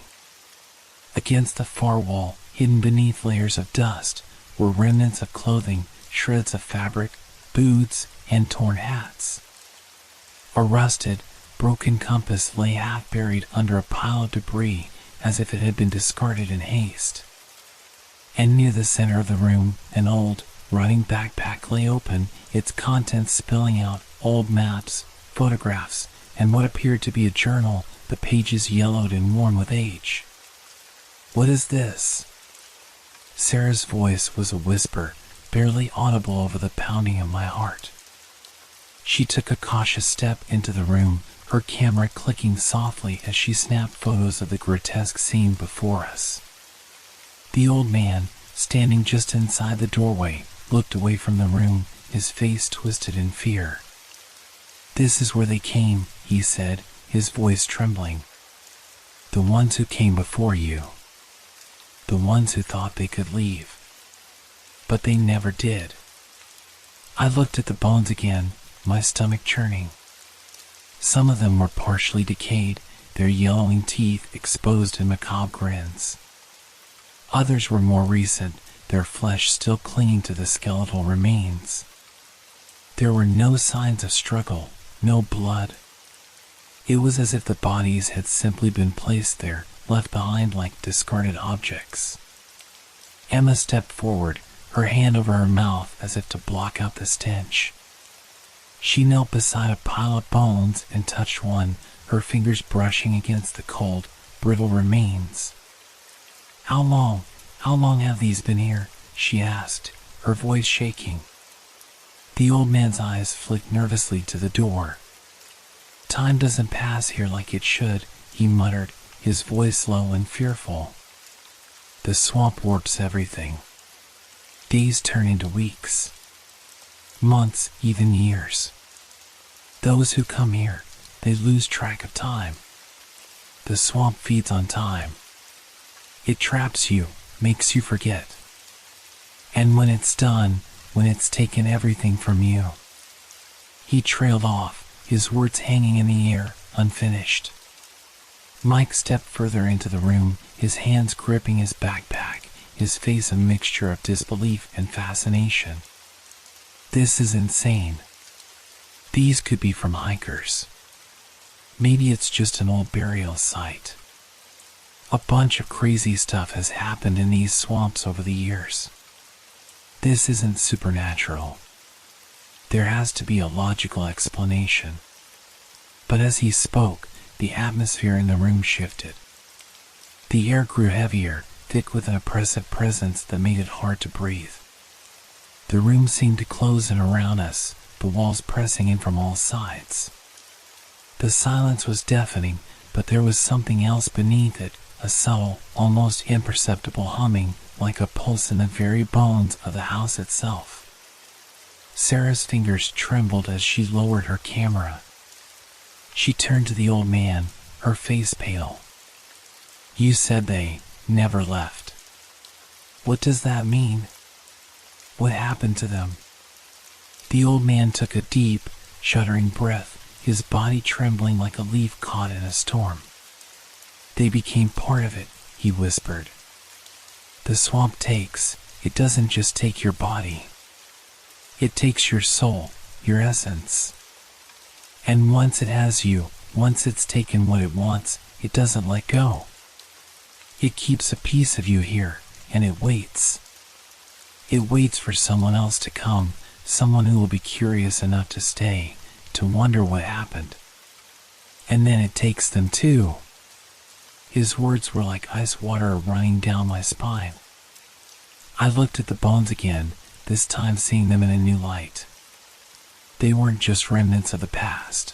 A: Against the far wall, hidden beneath layers of dust, were remnants of clothing, shreds of fabric, boots, and torn hats. A rusted, broken compass lay half buried under a pile of debris, as if it had been discarded in haste. And near the center of the room, an old, rotting backpack lay open, its contents spilling out: old maps, photographs, and what appeared to be a journal, the pages yellowed and worn with age. "What is this?" Sarah's voice was a whisper, barely audible over the pounding of my heart. She took a cautious step into the room, her camera clicking softly as she snapped photos of the grotesque scene before us. The old man, standing just inside the doorway, looked away from the room, his face twisted in fear. "This is where they came," he said, his voice trembling. "The ones who came before you. The ones who thought they could leave. But they never did." I looked at the bones again, my stomach churning. Some of them were partially decayed, their yellowing teeth exposed in macabre grins. Others were more recent, their flesh still clinging to the skeletal remains. There were no signs of struggle, no blood. It was as if the bodies had simply been placed there, left behind like discarded objects. Emma stepped forward, her hand over her mouth as if to block out the stench. She knelt beside a pile of bones and touched one, her fingers brushing against the cold, brittle remains. How long have these been here?" she asked, her voice shaking. The old man's eyes flicked nervously to the door. "Time doesn't pass here like it should," he muttered, his voice low and fearful. "The swamp warps everything. Days turn into weeks. Months, even years. Those who come here, they lose track of time. The swamp feeds on time. It traps you, makes you forget. And when it's done, when it's taken everything from you." He trailed off, his words hanging in the air, unfinished. Mike stepped further into the room, his hands gripping his backpack, his face a mixture of disbelief and fascination. "This is insane. These could be from hikers. Maybe it's just an old burial site. A bunch of crazy stuff has happened in these swamps over the years. This isn't supernatural. There has to be a logical explanation." But as he spoke, the atmosphere in the room shifted. The air grew heavier, thick with an oppressive presence that made it hard to breathe. The room seemed to close in around us, the walls pressing in from all sides. The silence was deafening, but there was something else beneath it, a subtle, almost imperceptible humming, like a pulse in the very bones of the house itself. Sarah's fingers trembled as she lowered her camera. She turned to the old man, her face pale. "You said they never left. What does that mean? What happened to them?" The old man took a deep, shuddering breath, his body trembling like a leaf caught in a storm. "They became part of it," he whispered. "The swamp it doesn't just take your body. It takes your soul, your essence. And once it has you, once it's taken what it wants, it doesn't let go. It keeps a piece of you here, and it waits. It waits for someone else to come, someone who will be curious enough to stay, to wonder what happened. And then it takes them too." His words were like ice water running down my spine. I looked at the bones again, this time seeing them in a new light. They weren't just remnants of the past.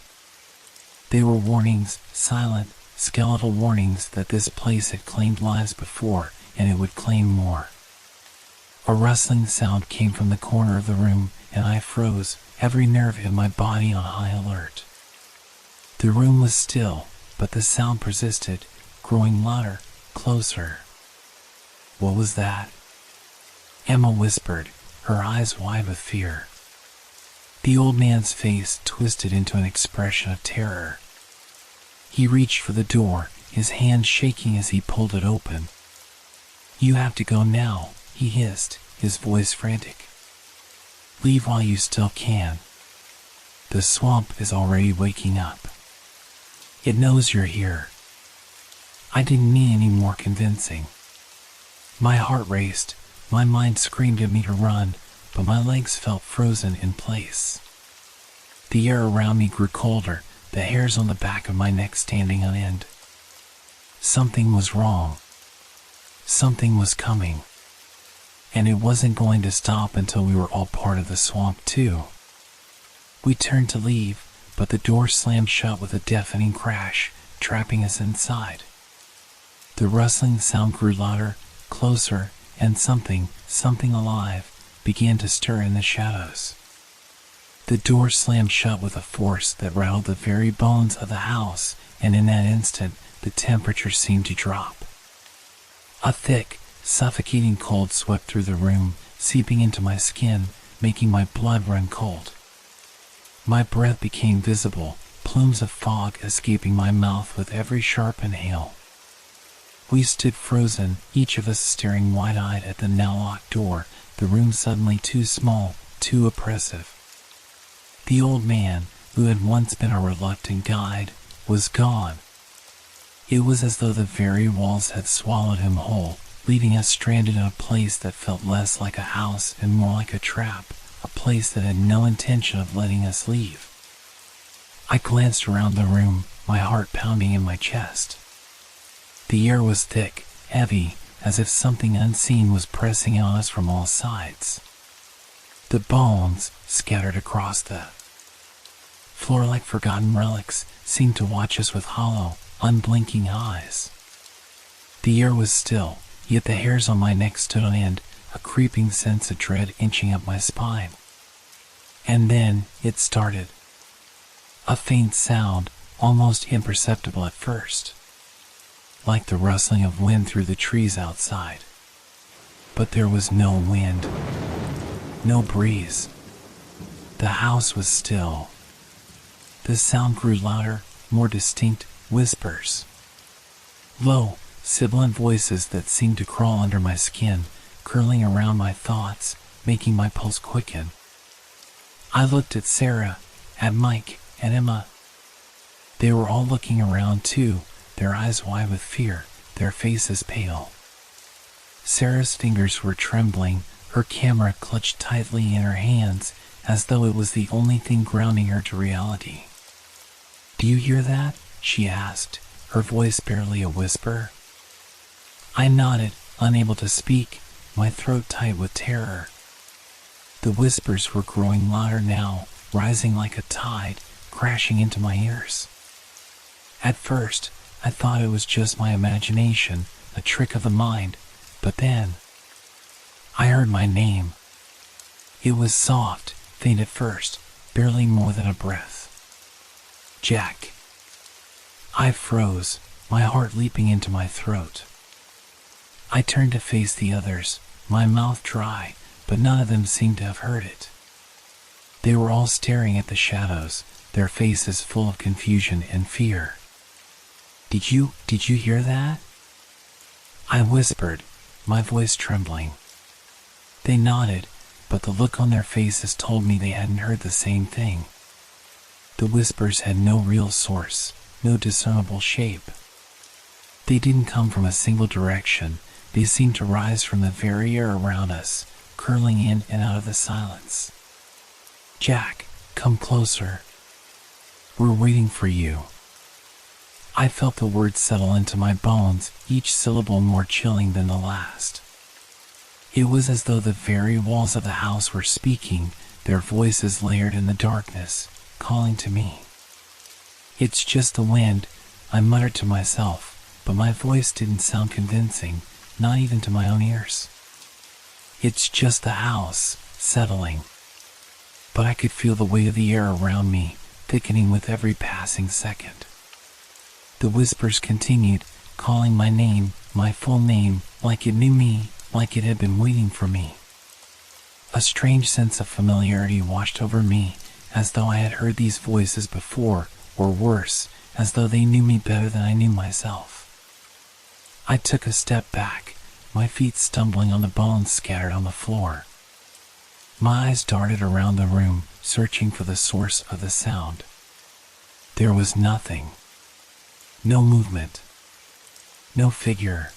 A: They were warnings, silent, skeletal warnings that this place had claimed lives before, and it would claim more. A rustling sound came from the corner of the room, and I froze, every nerve in my body on high alert. The room was still, but the sound persisted, growing louder, closer. "What was that?" Emma whispered, her eyes wide with fear. The old man's face twisted into an expression of terror. He reached for the door, his hand shaking as he pulled it open. "You have to go now," he hissed, his voice frantic. "Leave while you still can. The swamp is already waking up. It knows you're here." I didn't need any more convincing. My heart raced, my mind screamed at me to run, but my legs felt frozen in place. The air around me grew colder, the hairs on the back of my neck standing on end. Something was wrong. Something was coming. And it wasn't going to stop until we were all part of the swamp too. We turned to leave, but the door slammed shut with a deafening crash, trapping us inside. The rustling sound grew louder, closer, and something alive, began to stir in the shadows. The door slammed shut with a force that rattled the very bones of the house, and in that instant, the temperature seemed to drop. A thick, suffocating cold swept through the room, seeping into my skin, making my blood run cold. My breath became visible, plumes of fog escaping my mouth with every sharp inhale. We stood frozen, each of us staring wide-eyed at the now-locked door, the room suddenly too small, too oppressive. The old man, who had once been our reluctant guide, was gone. It was as though the very walls had swallowed him whole, leaving us stranded in a place that felt less like a house and more like a trap, a place that had no intention of letting us leave. I glanced around the room, my heart pounding in my chest. The air was thick, heavy, as if something unseen was pressing on us from all sides. The bones, scattered across the floor like forgotten relics, seemed to watch us with hollow, unblinking eyes. The air was still, yet the hairs on my neck stood on end, a creeping sense of dread inching up my spine. And then it started. A faint sound, almost imperceptible at first, like the rustling of wind through the trees outside. But there was no wind, no breeze. The house was still. The sound grew louder, more distinct, whispers. Low, sibilant voices that seemed to crawl under my skin, curling around my thoughts, making my pulse quicken. I looked at Sarah, at Mike, and Emma. They were all looking around too, their eyes wide with fear, their faces pale. Sarah's fingers were trembling, her camera clutched tightly in her hands, as though it was the only thing grounding her to reality. "Do you hear that?" she asked, her voice barely a whisper. I nodded, unable to speak, my throat tight with terror. The whispers were growing louder now, rising like a tide, crashing into my ears. At first, I thought it was just my imagination, a trick of the mind, but then I heard my name. It was soft, faint at first, barely more than a breath. Jack. I froze, my heart leaping into my throat. I turned to face the others, my mouth dry, but none of them seemed to have heard it. They were all staring at the shadows, their faces full of confusion and fear. Did you hear that?" I whispered, my voice trembling. They nodded, but the look on their faces told me they hadn't heard the same thing. The whispers had no real source, no discernible shape. They didn't come from a single direction, they seemed to rise from the very air around us, curling in and out of the silence. "Jack, come closer. We're waiting for you." I felt the words settle into my bones, each syllable more chilling than the last. It was as though the very walls of the house were speaking, their voices layered in the darkness, calling to me. "It's just the wind," I muttered to myself, but my voice didn't sound convincing, not even to my own ears. "It's just the house, settling." But I could feel the weight of the air around me, thickening with every passing second. The whispers continued, calling my name, my full name, like it knew me, like it had been waiting for me. A strange sense of familiarity washed over me, as though I had heard these voices before, or worse, as though they knew me better than I knew myself. I took a step back, my feet stumbling on the bones scattered on the floor. My eyes darted around the room, searching for the source of the sound. There was nothing. No movement. No figure.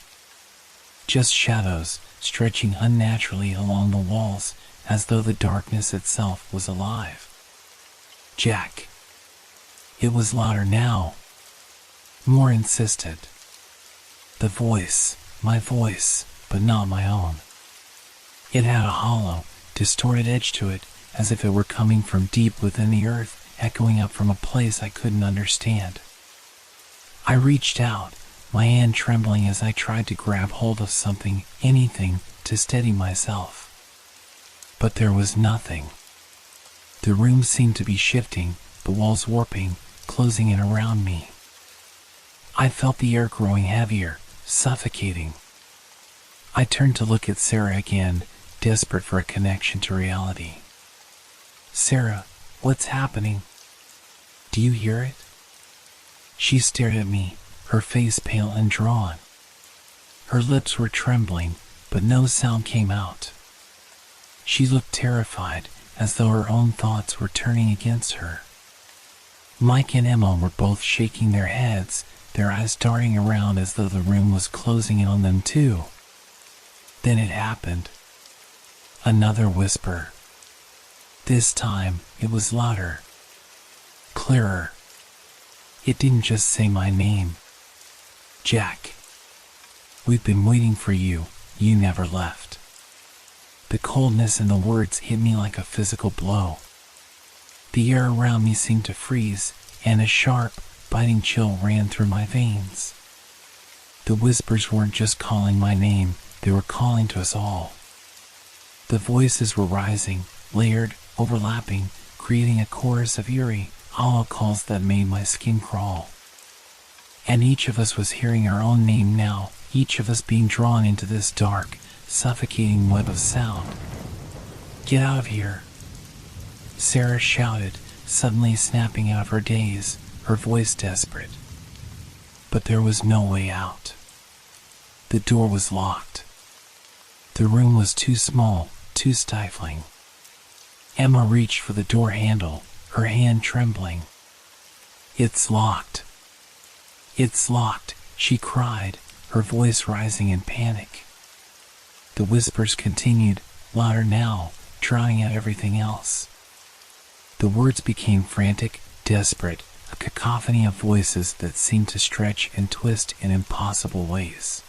A: Just shadows, stretching unnaturally along the walls, as though the darkness itself was alive. Jack. It was louder now, more insistent. The voice, my voice, but not my own. It had a hollow, distorted edge to it, as if it were coming from deep within the earth, echoing up from a place I couldn't understand. I reached out, my hand trembling as I tried to grab hold of something, anything, to steady myself. But there was nothing. The room seemed to be shifting, the walls warping, closing in around me. I felt the air growing heavier, suffocating. I turned to look at Sarah again, desperate for a connection to reality. Sarah, what's happening? Do you hear it? She stared at me, her face pale and drawn. Her lips were trembling, but no sound came out. She looked terrified, as though her own thoughts were turning against her. Mike and Emma were both shaking their heads, their eyes darting around as though the room was closing in on them too. Then it happened. Another whisper. This time, it was louder, clearer. It didn't just say my name. Jack. We've been waiting for you, you never left. The coldness in the words hit me like a physical blow. The air around me seemed to freeze, and a sharp, biting chill ran through my veins. The whispers weren't just calling my name, they were calling to us all. The voices were rising, layered, overlapping, creating a chorus of eerie, hollow calls that made my skin crawl. And each of us was hearing our own name now, each of us being drawn into this dark, suffocating web of sound. Get out of here! Sarah shouted, suddenly snapping out of her daze, her voice desperate. But there was no way out. The door was locked. The room was too small, too stifling. Emma reached for the door handle, her hand trembling. It's locked. It's locked, she cried, her voice rising in panic. The whispers continued, louder now, drowning out everything else. The words became frantic, desperate, a cacophony of voices that seemed to stretch and twist in impossible ways.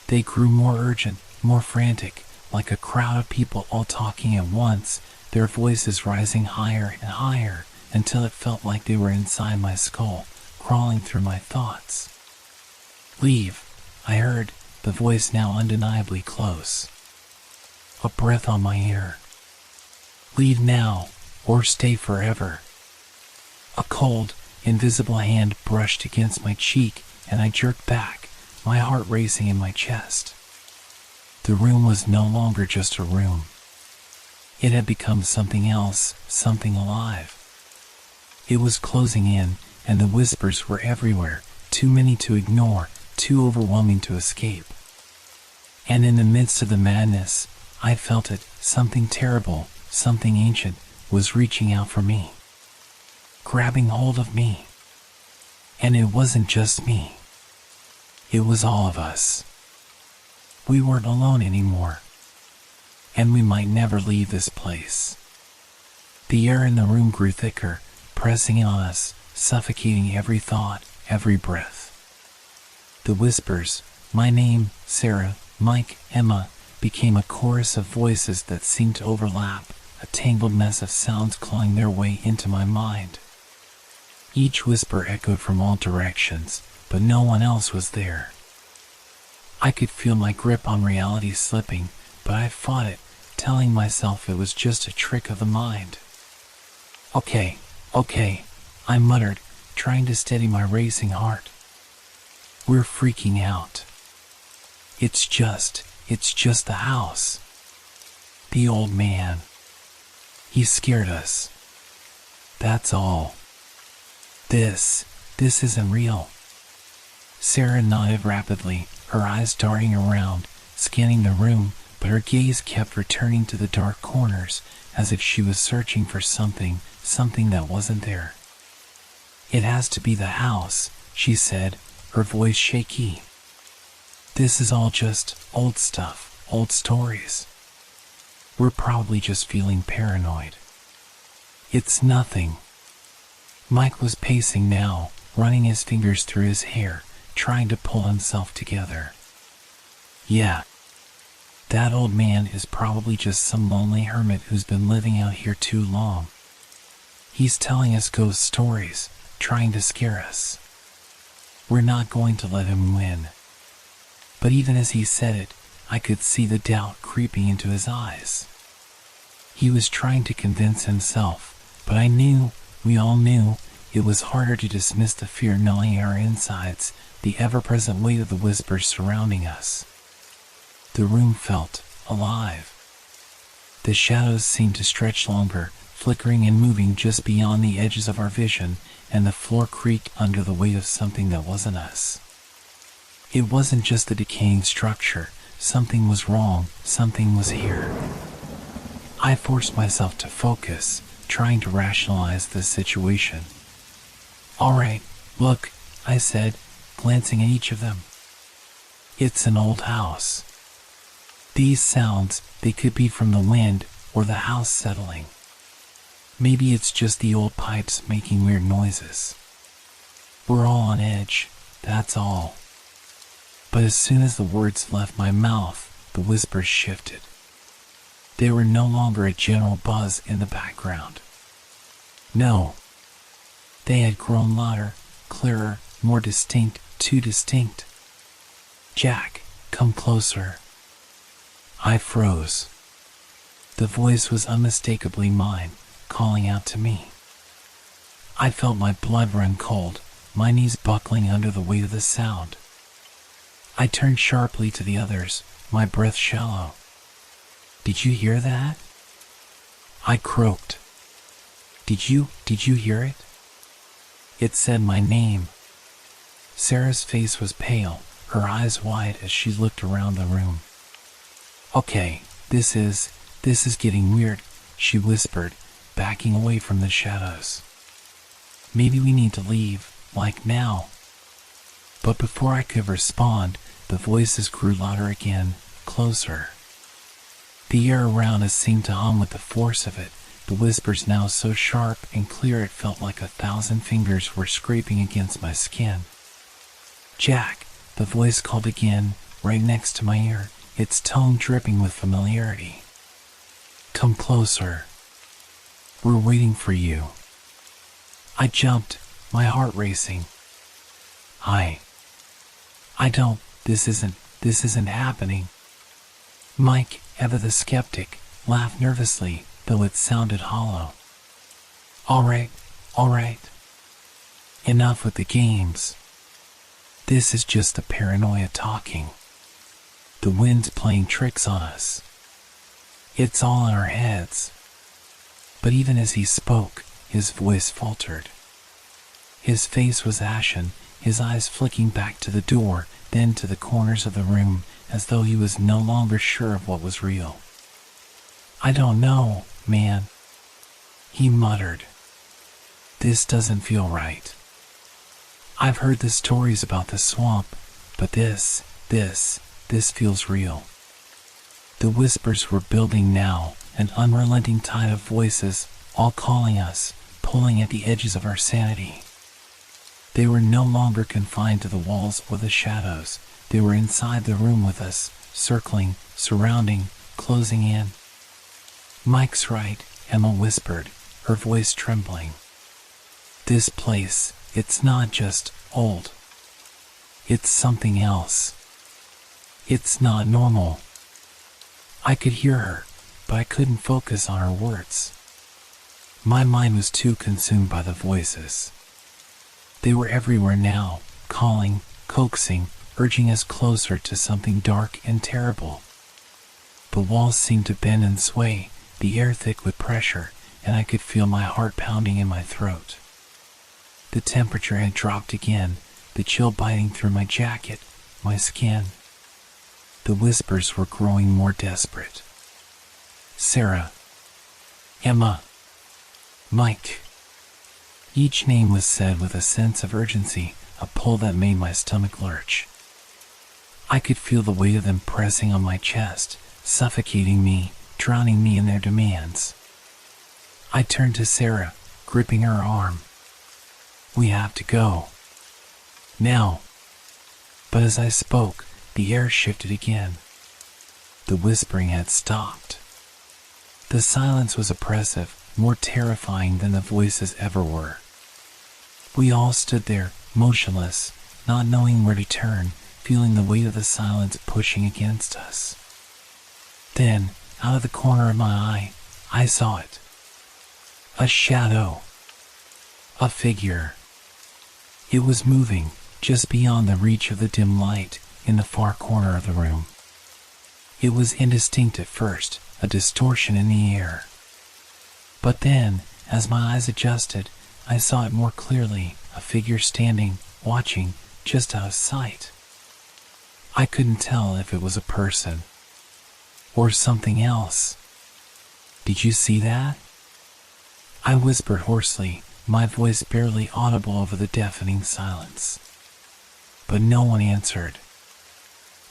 A: They grew more urgent, more frantic, like a crowd of people all talking at once, their voices rising higher and higher, until it felt like they were inside my skull, crawling through my thoughts. Leave, I heard, the voice now undeniably close. A breath on my ear. Leave now, or stay forever. A cold, invisible hand brushed against my cheek, and I jerked back, my heart racing in my chest. The room was no longer just a room. It had become something else, something alive. It was closing in, and the whispers were everywhere, too many to ignore, too overwhelming to escape. And in the midst of the madness, I felt it, something terrible, something ancient, was reaching out for me, grabbing hold of me. And it wasn't just me. It was all of us. We weren't alone anymore. And we might never leave this place. The air in the room grew thicker, pressing in on us, suffocating every thought, every breath. The whispers, my name, Sarah, Mike, Emma, became a chorus of voices that seemed to overlap, a tangled mess of sounds clawing their way into my mind. Each whisper echoed from all directions, but no one else was there. I could feel my grip on reality slipping, but I fought it, telling myself it was just a trick of the mind. Okay, I muttered, trying to steady my racing heart. We're freaking out. It's just the house. The old man. He scared us. That's all. This isn't real. Sarah nodded rapidly, her eyes darting around, scanning the room, but her gaze kept returning to the dark corners, as if she was searching for something that wasn't there. It has to be the house, she said, her voice shaky. This is all just old stuff, old stories. We're probably just feeling paranoid. It's nothing. Mike was pacing now, running his fingers through his hair, trying to pull himself together. Yeah. That old man is probably just some lonely hermit who's been living out here too long. He's telling us ghost stories, trying to scare us. We're not going to let him win. But even as he said it, I could see the doubt creeping into his eyes. He was trying to convince himself, but I knew, we all knew, it was harder to dismiss the fear gnawing our insides, the ever-present weight of the whispers surrounding us. The room felt alive. The shadows seemed to stretch longer, flickering and moving just beyond the edges of our vision, and the floor creaked under the weight of something that wasn't us. It wasn't just the decaying structure. Something was wrong. Something was here. I forced myself to focus, trying to rationalize the situation. "All right, look," I said, glancing at each of them. "It's an old house. These sounds, they could be from the wind or the house settling. Maybe it's just the old pipes making weird noises. We're all on edge, that's all." But as soon as the words left my mouth, the whispers shifted. They were no longer a general buzz in the background. No. They had grown louder, clearer, more distinct, too distinct. "Jack, come closer." I froze. The voice was unmistakably mine, calling out to me. I felt my blood run cold, my knees buckling under the weight of the sound. I turned sharply to the others, my breath shallow. "Did you hear that?" I croaked. Did you hear it?" It said my name. Sarah's face was pale, her eyes wide as she looked around the room. "Okay, this is getting weird," she whispered, backing away from the shadows. "Maybe we need to leave, like now." But before I could respond, the voices grew louder again, closer. The air around us seemed to hum with the force of it, the whispers now so sharp and clear it felt like 1,000 fingers were scraping against my skin. "Jack," the voice called again, right next to my ear, its tone dripping with familiarity. "Come closer. We're waiting for you." I jumped, my heart racing. I don't, this isn't happening." Mike, ever the skeptic, laughed nervously, though it sounded hollow. All right. Enough with the games. This is just the paranoia talking. The wind's playing tricks on us. It's all in our heads." But even as he spoke, his voice faltered. His face was ashen, his eyes flicking back to the door, then to the corners of the room, as though he was no longer sure of what was real. "I don't know, man," he muttered. "This doesn't feel right. I've heard the stories about the swamp, but this feels real." The whispers were building now, an unrelenting tide of voices, all calling us, pulling at the edges of our sanity. They were no longer confined to the walls or the shadows. They were inside the room with us, circling, surrounding, closing in. "Mike's right," Emma whispered, her voice trembling. "This place, it's not just old. It's something else. It's not normal." I could hear her, but I couldn't focus on her words. My mind was too consumed by the voices. They were everywhere now, calling, coaxing, urging us closer to something dark and terrible. The walls seemed to bend and sway, the air thick with pressure, and I could feel my heart pounding in my throat. The temperature had dropped again, the chill biting through my jacket, my skin. The whispers were growing more desperate. "Sarah. Emma. Mike." Each name was said with a sense of urgency, a pull that made my stomach lurch. I could feel the weight of them pressing on my chest, suffocating me, drowning me in their demands. I turned to Sarah, gripping her arm. "We have to go. Now." But as I spoke, the air shifted again. The whispering had stopped. The silence was oppressive, more terrifying than the voices ever were. We all stood there, motionless, not knowing where to turn, feeling the weight of the silence pushing against us. Then, out of the corner of my eye, I saw it. A shadow. A figure. It was moving, just beyond the reach of the dim light, in the far corner of the room. It was indistinct at first, a distortion in the air. But then, as my eyes adjusted, I saw it more clearly, a figure standing, watching, just out of sight. I couldn't tell if it was a person or something else. "Did you see that?" I whispered hoarsely, my voice barely audible over the deafening silence. But no one answered.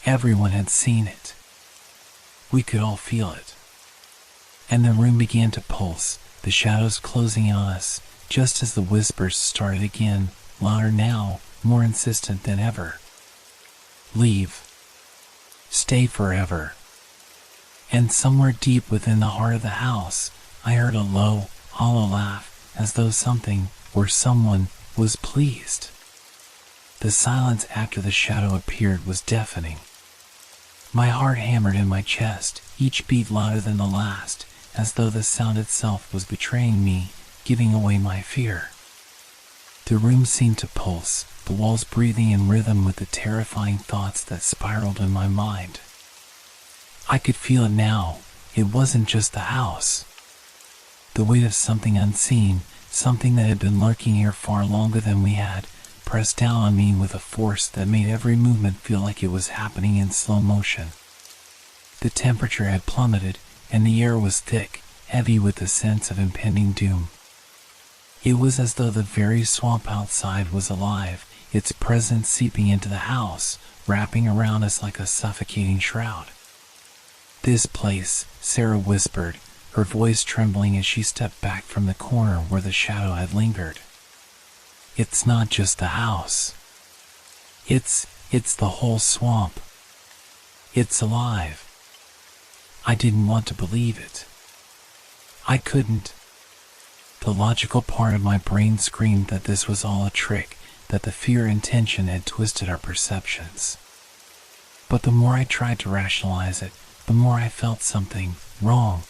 A: Everyone had seen it. We could all feel it. And the room began to pulse, the shadows closing in on us, just as the whispers started again, louder now, more insistent than ever. "Leave. Stay forever." And somewhere deep within the heart of the house, I heard a low, hollow laugh, as though something, or someone, was pleased. The silence after the shadow appeared was deafening. My heart hammered in my chest, each beat louder than the last, as though the sound itself was betraying me, giving away my fear. The room seemed to pulse, the walls breathing in rhythm with the terrifying thoughts that spiraled in my mind. I could feel it now. It wasn't just the house. The weight of something unseen, something that had been lurking here far longer than we had, pressed down on me with a force that made every movement feel like it was happening in slow motion. The temperature had plummeted, and the air was thick, heavy with the sense of impending doom. It was as though the very swamp outside was alive, its presence seeping into the house, wrapping around us like a suffocating shroud. "This place," Sarah whispered, her voice trembling as she stepped back from the corner where the shadow had lingered. "It's not just the house. It's the whole swamp. It's alive." I didn't want to believe it. I couldn't. The logical part of my brain screamed that this was all a trick, that the fear and tension had twisted our perceptions. But the more I tried to rationalize it, the more I felt something wrong.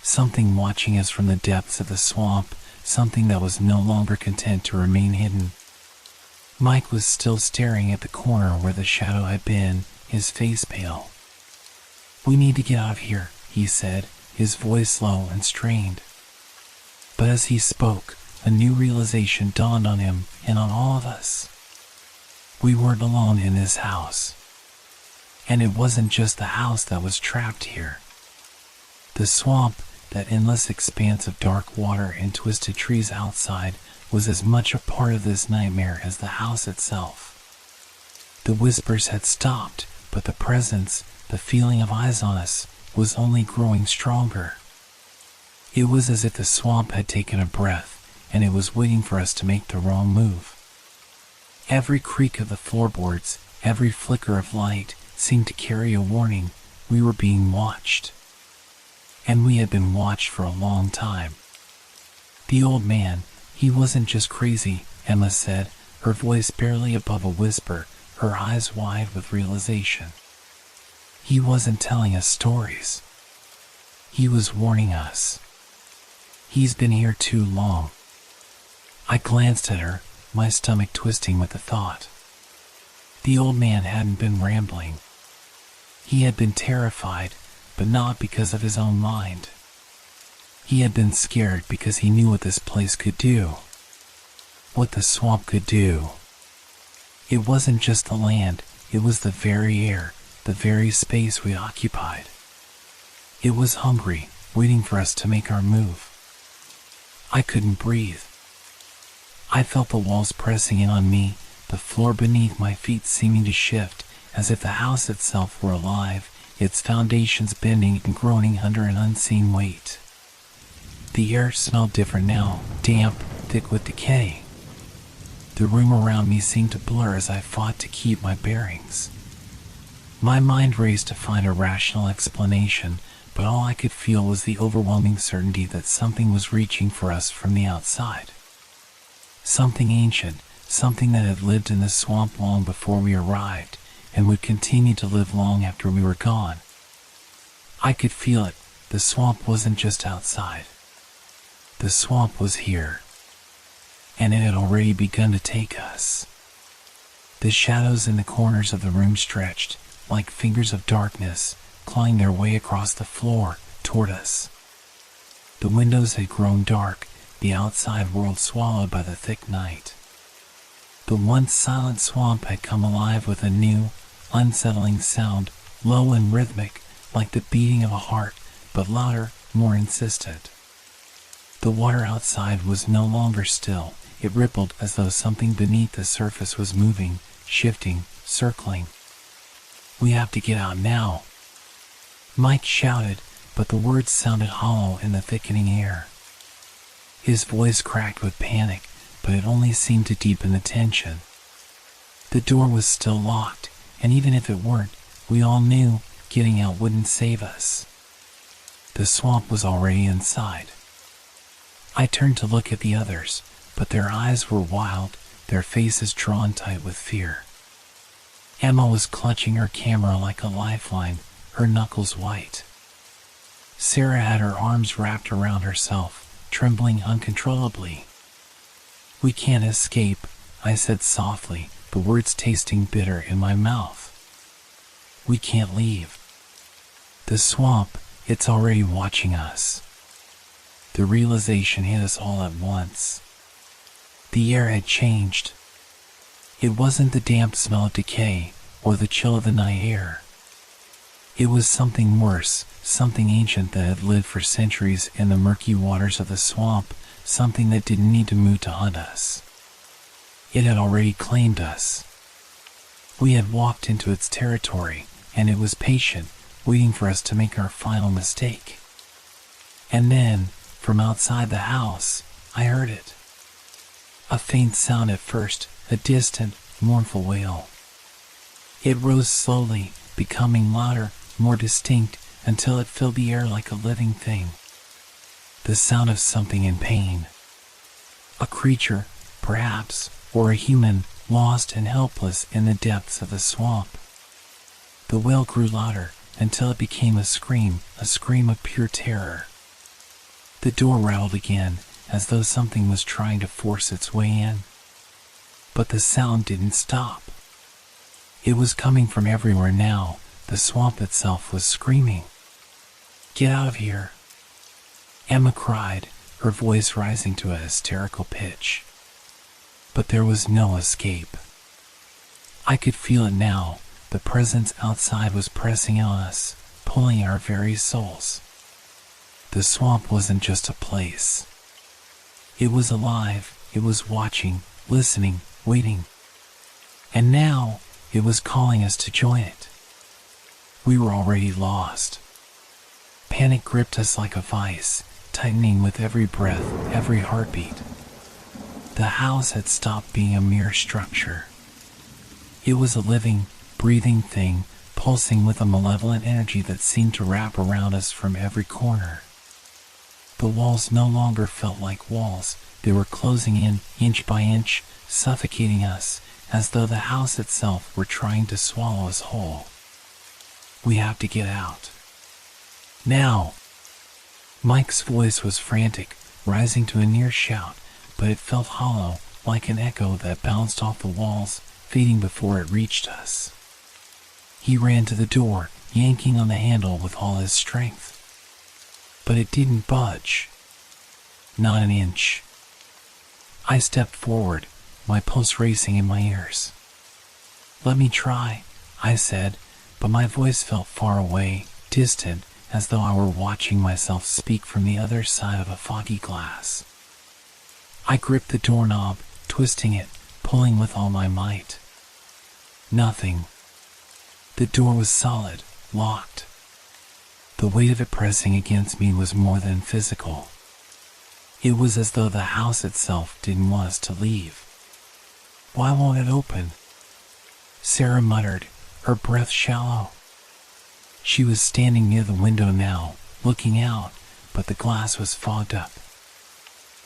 A: Something watching us from the depths of the swamp, something that was no longer content to remain hidden. Mike was still staring at the corner where the shadow had been, his face pale. "We need to get out of here," he said, his voice low and strained. But as he spoke, a new realization dawned on him and on all of us. We weren't alone in this house. And it wasn't just the house that was trapped here. The swamp, that endless expanse of dark water and twisted trees outside, was as much a part of this nightmare as the house itself. The whispers had stopped, but the presence, the feeling of eyes on us, was only growing stronger. It was as if the swamp had taken a breath, and it was waiting for us to make the wrong move. Every creak of the floorboards, every flicker of light, seemed to carry a warning. We were being watched. And we had been watched for a long time. The old man, he wasn't just crazy, Emma said, her voice barely above a whisper, her eyes wide with realization. He wasn't telling us stories. He was warning us. He's been here too long. I glanced at her, my stomach twisting with the thought. The old man hadn't been rambling. He had been terrified, but not because of his own mind. He had been scared because he knew what this place could do. What the swamp could do. It wasn't just the land, it was the very air, the very space we occupied. It was hungry, waiting for us to make our move. I couldn't breathe. I felt the walls pressing in on me, the floor beneath my feet seeming to shift, as if the house itself were alive, its foundations bending and groaning under an unseen weight. The air smelled different now, damp, thick with decay. The room around me seemed to blur as I fought to keep my bearings. My mind raced to find a rational explanation, but all I could feel was the overwhelming certainty that something was reaching for us from the outside. Something ancient, something that had lived in the swamp long before we arrived, and would continue to live long after we were gone. I could feel it. The swamp wasn't just outside. The swamp was here, and it had already begun to take us. The shadows in the corners of the room stretched, like fingers of darkness, clawing their way across the floor toward us. The windows had grown dark, the outside world swallowed by the thick night. The once silent swamp had come alive with a new, unsettling sound, low and rhythmic, like the beating of a heart, but louder, more insistent. The water outside was no longer still. It rippled as though something beneath the surface was moving, shifting, circling. "We have to get out now," Mike shouted, but the words sounded hollow in the thickening air. His voice cracked with panic, but it only seemed to deepen the tension. The door was still locked, and even if it weren't, we all knew getting out wouldn't save us. The swamp was already inside. I turned to look at the others, but their eyes were wild, their faces drawn tight with fear. Emma was clutching her camera like a lifeline, her knuckles white. Sarah had her arms wrapped around herself, trembling uncontrollably. "We can't escape," I said softly, the words tasting bitter in my mouth. "We can't leave. The swamp, it's already watching us." The realization hit us all at once. The air had changed. It wasn't the damp smell of decay or the chill of the night air. It was something worse, something ancient that had lived for centuries in the murky waters of the swamp, something that didn't need to move to hunt us. It had already claimed us. We had walked into its territory, and it was patient, waiting for us to make our final mistake. And then, from outside the house, I heard it. A faint sound at first, a distant, mournful wail. It rose slowly, becoming louder, more distinct, until it filled the air like a living thing. The sound of something in pain. A creature, perhaps, or a human, lost and helpless in the depths of the swamp. The wail grew louder, until it became a scream of pure terror. The door rattled again, as though something was trying to force its way in. But the sound didn't stop. It was coming from everywhere now. The swamp itself was screaming. "Get out of here!" Emma cried, her voice rising to a hysterical pitch. But there was no escape. I could feel it now. The presence outside was pressing on us, pulling our very souls. The swamp wasn't just a place. It was alive, it was watching, listening, waiting. And now, it was calling us to join it. We were already lost. Panic gripped us like a vice, tightening with every breath, every heartbeat. The house had stopped being a mere structure. It was a living, breathing thing, pulsing with a malevolent energy that seemed to wrap around us from every corner. The walls no longer felt like walls. They were closing in, inch by inch, suffocating us, as though the house itself were trying to swallow us whole. "We have to get out. Now!" Mike's voice was frantic, rising to a near shout, but it felt hollow, like an echo that bounced off the walls, fading before it reached us. He ran to the door, yanking on the handle with all his strength. But it didn't budge. Not an inch. I stepped forward, my pulse racing in my ears. "Let me try," I said, but my voice felt far away, distant, as though I were watching myself speak from the other side of a foggy glass. I gripped the doorknob, twisting it, pulling with all my might. Nothing. The door was solid, locked. The weight of it pressing against me was more than physical. It was as though the house itself didn't want us to leave. "Why won't it open?" Sarah muttered, her breath shallow. She was standing near the window now, looking out, but the glass was fogged up.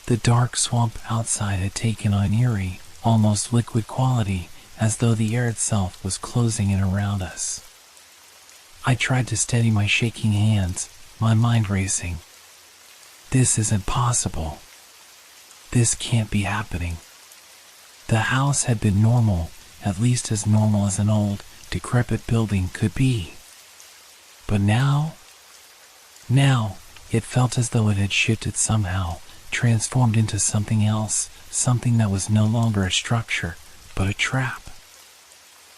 A: The dark swamp outside had taken on eerie, almost liquid quality, as though the air itself was closing in around us. I tried to steady my shaking hands, my mind racing. This isn't possible. This can't be happening. The house had been normal, at least as normal as an old, decrepit building could be. But now, it felt as though it had shifted somehow, transformed into something else, something that was no longer a structure, but a trap.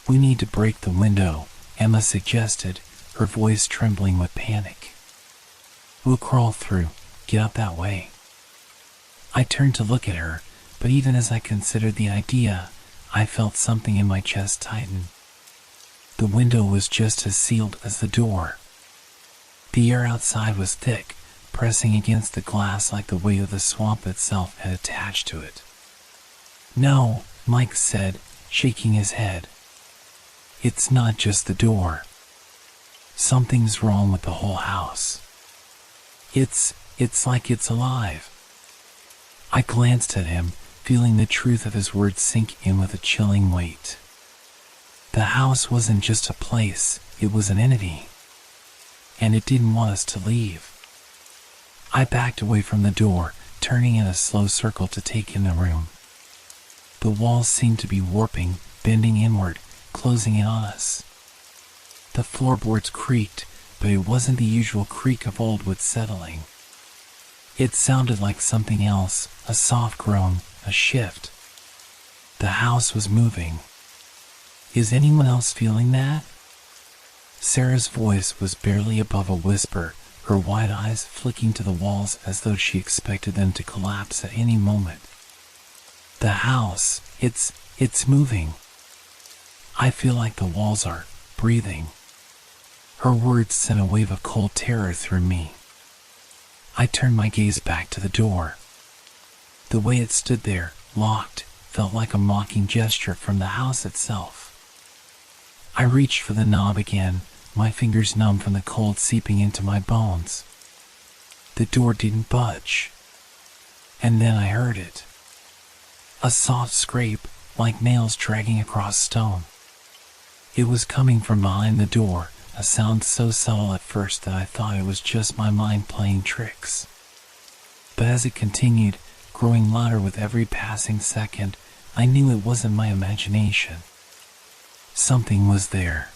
A: "We need to break the window," Emma suggested, her voice trembling with panic. "We'll crawl through, get out that way." I turned to look at her, but even as I considered the idea, I felt something in my chest tighten. The window was just as sealed as the door. The air outside was thick, pressing against the glass like the weight of the swamp itself had attached to it. "No," Mike said, shaking his head. "It's not just the door. Something's wrong with the whole house. It's like it's alive." I glanced at him, feeling the truth of his words sink in with a chilling weight. The house wasn't just a place, it was an entity. And it didn't want us to leave. I backed away from the door, turning in a slow circle to take in the room. The walls seemed to be warping, bending inward, closing in on us. The floorboards creaked, but it wasn't the usual creak of old wood settling. It sounded like something else, a soft groan, a shift. The house was moving. "Is anyone else feeling that?" Sarah's voice was barely above a whisper, her wide eyes flicking to the walls as though she expected them to collapse at any moment. "The house, it's moving. I feel like the walls are breathing." Her words sent a wave of cold terror through me. I turned my gaze back to the door. The way it stood there, locked, felt like a mocking gesture from the house itself. I reached for the knob again, my fingers numb from the cold seeping into my bones. The door didn't budge. And then I heard it. A soft scrape, like nails dragging across stone. It was coming from behind the door, a sound so subtle at first that I thought it was just my mind playing tricks. But as it continued, growing louder with every passing second, I knew it wasn't my imagination. Something was there.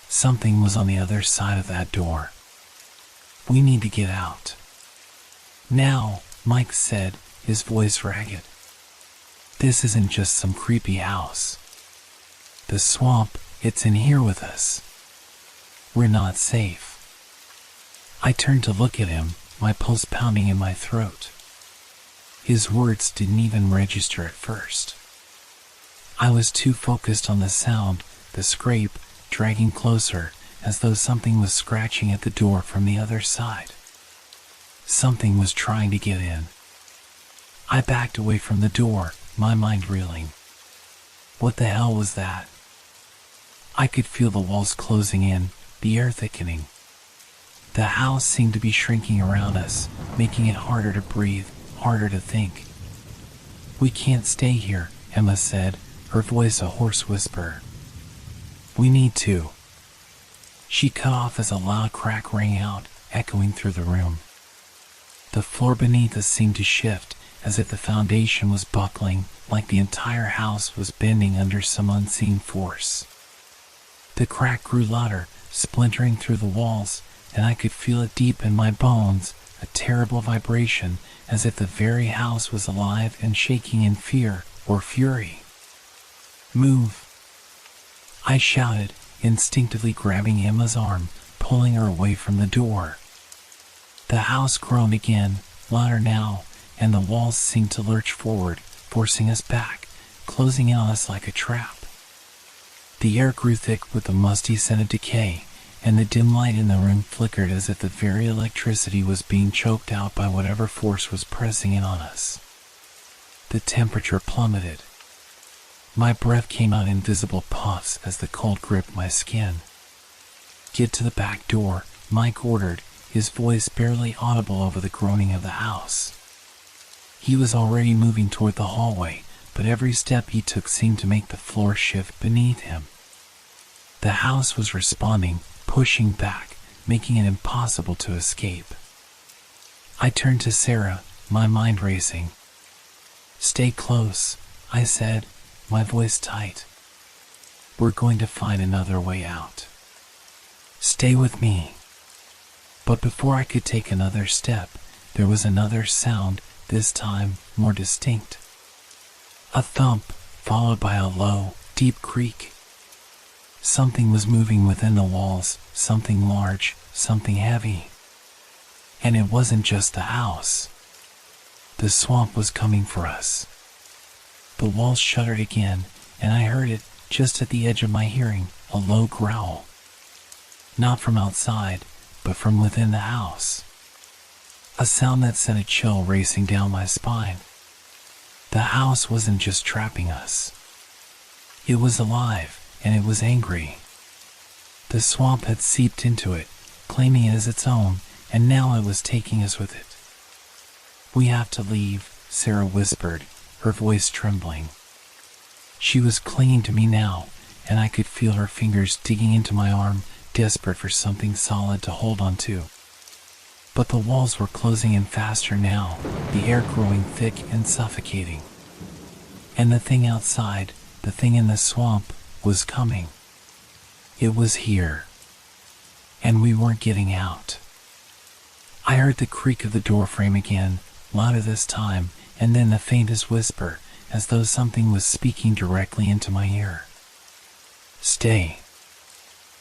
A: Something was on the other side of that door. "We need to get out." "Now," Mike said, his voice ragged. "This isn't just some creepy house. The swamp, it's in here with us. We're not safe." I turned to look at him, my pulse pounding in my throat. His words didn't even register at first. I was too focused on the sound, the scrape, dragging closer, as though something was scratching at the door from the other side. Something was trying to get in. I backed away from the door, my mind reeling. What the hell was that? I could feel the walls closing in, the air thickening. The house seemed to be shrinking around us, making it harder to breathe, harder to think. "We can't stay here," Emma said, her voice a hoarse whisper. "We need to." She cut off as a loud crack rang out, echoing through the room. The floor beneath us seemed to shift, as if the foundation was buckling, like the entire house was bending under some unseen force. The crack grew louder, splintering through the walls, and I could feel it deep in my bones, a terrible vibration, as if the very house was alive and shaking in fear or fury. "Move!" I shouted, instinctively grabbing Emma's arm, pulling her away from the door. The house groaned again, louder now, and the walls seemed to lurch forward, forcing us back, closing in on us like a trap. The air grew thick with the musty scent of decay, and the dim light in the room flickered as if the very electricity was being choked out by whatever force was pressing in on us. The temperature plummeted. My breath came out in visible puffs as the cold gripped my skin. "Get to the back door," Mike ordered, his voice barely audible over the groaning of the house. He was already moving toward the hallway, but every step he took seemed to make the floor shift beneath him. The house was responding, pushing back, making it impossible to escape. I turned to Sarah, my mind racing. "Stay close," I said, my voice tight. "We're going to find another way out. Stay with me." But before I could take another step, there was another sound, this time more distinct. A thump, followed by a low, deep creak. Something was moving within the walls, something large, something heavy. And it wasn't just the house. The swamp was coming for us. The walls shuddered again, and I heard it, just at the edge of my hearing, a low growl. Not from outside, but from within the house. A sound that sent a chill racing down my spine. The house wasn't just trapping us. It was alive, and it was angry. The swamp had seeped into it, claiming it as its own, and now it was taking us with it. "We have to leave," Sarah whispered, her voice trembling. She was clinging to me now, and I could feel her fingers digging into my arm, desperate for something solid to hold on to. But the walls were closing in faster now, the air growing thick and suffocating. And the thing outside, the thing in the swamp, was coming. It was here. And we weren't getting out. I heard the creak of the doorframe again, louder this time, and then the faintest whisper, as though something was speaking directly into my ear. "Stay."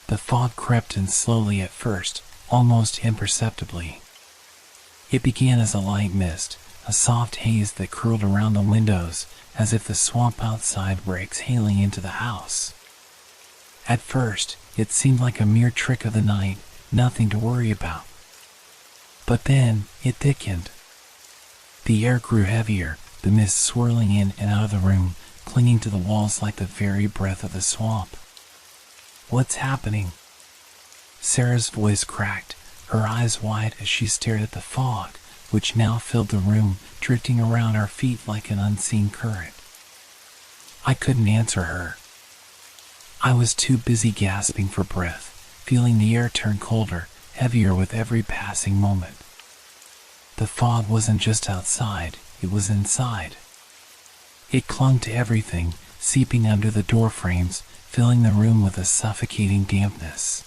A: The fog crept in slowly at first, almost imperceptibly. It began as a light mist, a soft haze that curled around the windows, as if the swamp outside were exhaling into the house. At first, it seemed like a mere trick of the night, nothing to worry about. But then, it thickened. The air grew heavier, the mist swirling in and out of the room, clinging to the walls like the very breath of the swamp. "What's happening?" Sarah's voice cracked, her eyes wide as she stared at the fog, which now filled the room, drifting around our feet like an unseen current. I couldn't answer her. I was too busy gasping for breath, feeling the air turn colder, heavier with every passing moment. The fog wasn't just outside, it was inside. It clung to everything, seeping under the door frames, filling the room with a suffocating dampness.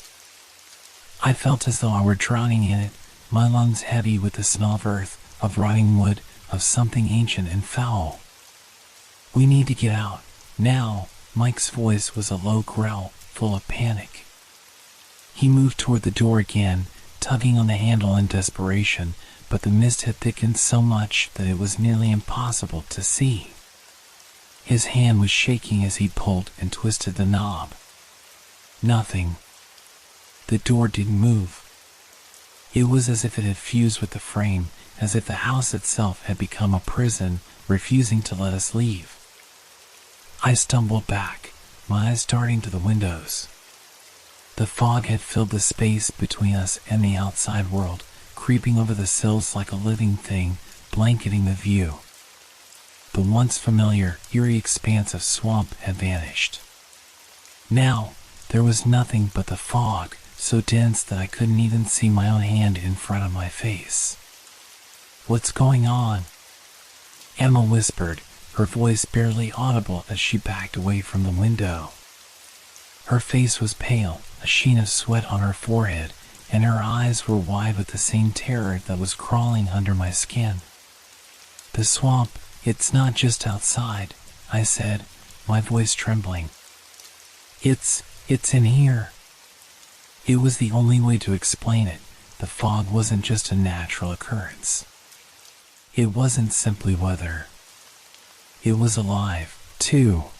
A: I felt as though I were drowning in it, my lungs heavy with the smell of earth, of rotting wood, of something ancient and foul. "We need to get out, now." Mike's voice was a low growl, full of panic. He moved toward the door again, tugging on the handle in desperation, but the mist had thickened so much that it was nearly impossible to see. His hand was shaking as he pulled and twisted the knob. Nothing. The door didn't move. It was as if it had fused with the frame, as if the house itself had become a prison, refusing to let us leave. I stumbled back, my eyes darting to the windows. The fog had filled the space between us and the outside world, creeping over the sills like a living thing, blanketing the view. The once familiar, eerie expanse of swamp had vanished. Now, there was nothing but the fog, so dense that I couldn't even see my own hand in front of my face. "What's going on?" Emma whispered, her voice barely audible as she backed away from the window. Her face was pale, a sheen of sweat on her forehead, and her eyes were wide with the same terror that was crawling under my skin. "The swamp, it's not just outside," I said, my voice trembling. It's in here." It was the only way to explain it. The fog wasn't just a natural occurrence. It wasn't simply weather. It was alive, too.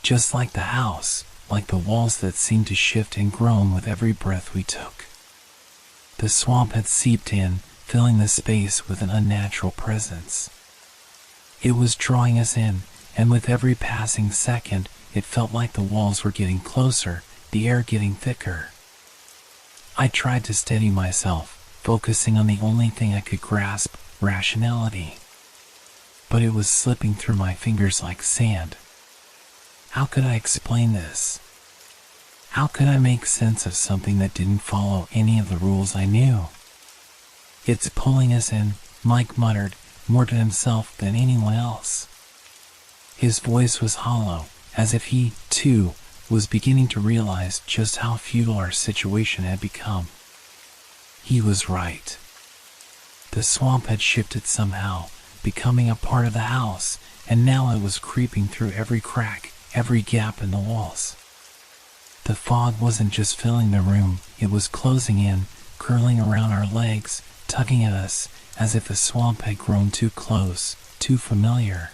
A: Just like the house, like the walls that seemed to shift and groan with every breath we took. The swamp had seeped in, filling the space with an unnatural presence. It was drawing us in, and with every passing second, it felt like the walls were getting closer, the air getting thicker. I tried to steady myself, focusing on the only thing I could grasp, rationality. But it was slipping through my fingers like sand. How could I explain this? How could I make sense of something that didn't follow any of the rules I knew? "It's pulling us in," Mike muttered, more to himself than anyone else. His voice was hollow, as if he, too, was beginning to realize just how futile our situation had become. He was right. The swamp had shifted somehow, becoming a part of the house, and now it was creeping through every crack, every gap in the walls. The fog wasn't just filling the room, it was closing in, curling around our legs, tugging at us, as if the swamp had grown too close, too familiar.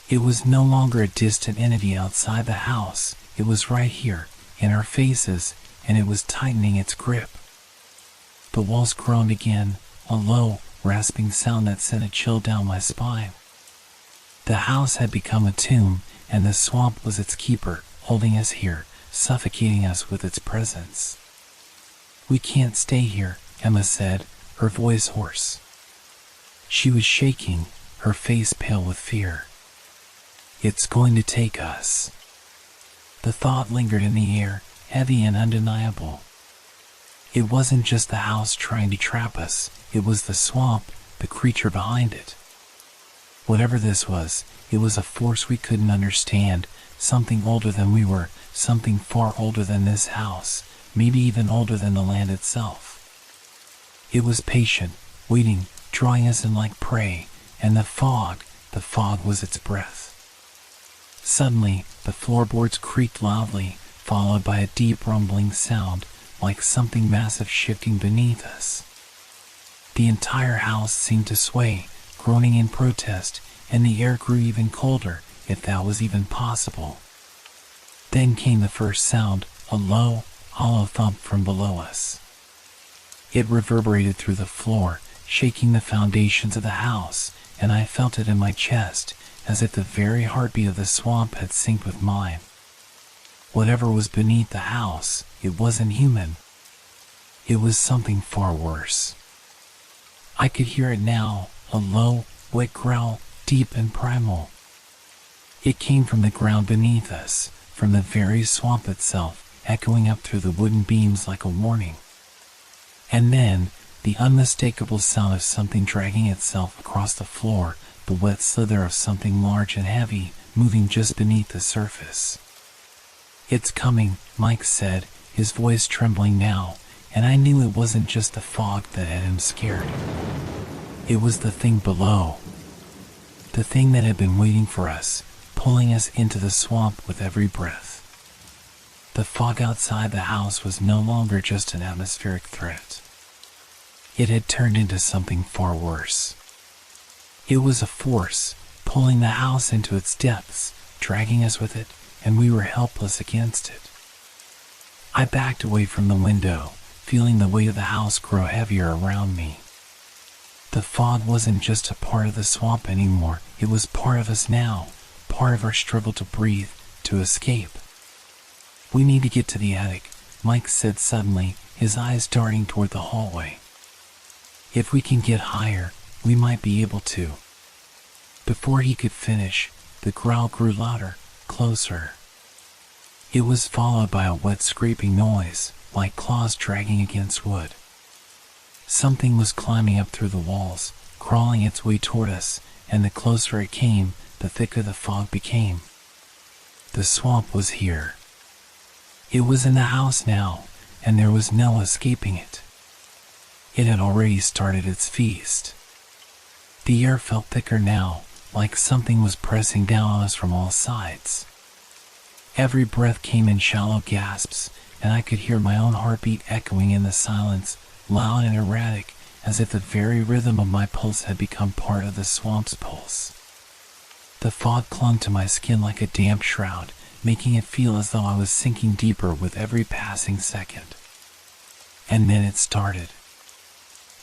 A: It was no longer a distant entity outside the house, it was right here, in our faces, and it was tightening its grip. The walls groaned again, a low, rasping sound that sent a chill down my spine. The house had become a tomb, and the swamp was its keeper, holding us here, suffocating us with its presence. "We can't stay here," Emma said, her voice hoarse. She was shaking, her face pale with fear. "It's going to take us." The thought lingered in the air, heavy and undeniable. It wasn't just the house trying to trap us, it was the swamp, the creature behind it. Whatever this was, it was a force we couldn't understand, something older than we were, something far older than this house, maybe even older than the land itself. It was patient, waiting, drawing us in like prey, and the fog was its breath. Suddenly, the floorboards creaked loudly, followed by a deep rumbling sound, like something massive shifting beneath us. The entire house seemed to sway, groaning in protest, and the air grew even colder, if that was even possible. Then came the first sound, a low, hollow thump from below us. It reverberated through the floor, shaking the foundations of the house, and I felt it in my chest, as if the very heartbeat of the swamp had synced with mine. Whatever was beneath the house, it wasn't human. It was something far worse. I could hear it now, a low, wet growl, deep and primal. It came from the ground beneath us, from the very swamp itself, echoing up through the wooden beams like a warning. And then, the unmistakable sound of something dragging itself across the floor, the wet slither of something large and heavy, moving just beneath the surface. "It's coming," Mike said, his voice trembling now, and I knew it wasn't just the fog that had him scared. It was the thing below. The thing that had been waiting for us, pulling us into the swamp with every breath. The fog outside the house was no longer just an atmospheric threat. It had turned into something far worse. It was a force, pulling the house into its depths, dragging us with it, and we were helpless against it. I backed away from the window, feeling the weight of the house grow heavier around me. The fog wasn't just a part of the swamp anymore, it was part of us now, part of our struggle to breathe, to escape. "We need to get to the attic," Mike said suddenly, his eyes darting toward the hallway. "If we can get higher, we might be able to." Before he could finish, the growl grew louder, closer. It was followed by a wet scraping noise, like claws dragging against wood. Something was climbing up through the walls, crawling its way toward us, and the closer it came, the thicker the fog became. The swamp was here. It was in the house now, and there was no escaping it. It had already started its feast. The air felt thicker now, like something was pressing down on us from all sides. Every breath came in shallow gasps, and I could hear my own heartbeat echoing in the silence, loud and erratic, as if the very rhythm of my pulse had become part of the swamp's pulse. The fog clung to my skin like a damp shroud, making it feel as though I was sinking deeper with every passing second. And then it started.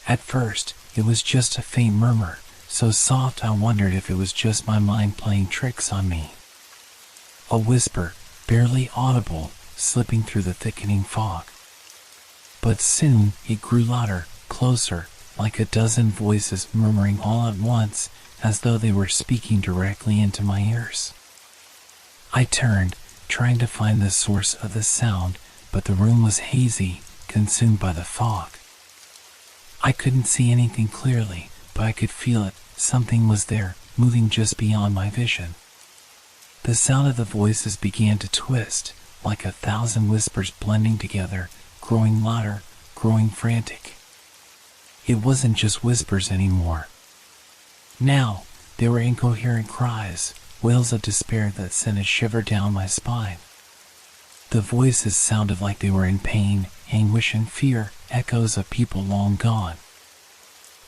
A: At first, it was just a faint murmur, so soft I wondered if it was just my mind playing tricks on me. A whisper, barely audible, slipping through the thickening fog. But soon it grew louder, closer, like a dozen voices murmuring all at once, as though they were speaking directly into my ears. I turned, trying to find the source of the sound, but the room was hazy, consumed by the fog. I couldn't see anything clearly, but I could feel it. Something was there, moving just beyond my vision. The sound of the voices began to twist, like 1,000 whispers blending together, growing louder, growing frantic. It wasn't just whispers anymore. Now, they were incoherent cries, wails of despair that sent a shiver down my spine. The voices sounded like they were in pain, anguish, and fear, echoes of people long gone.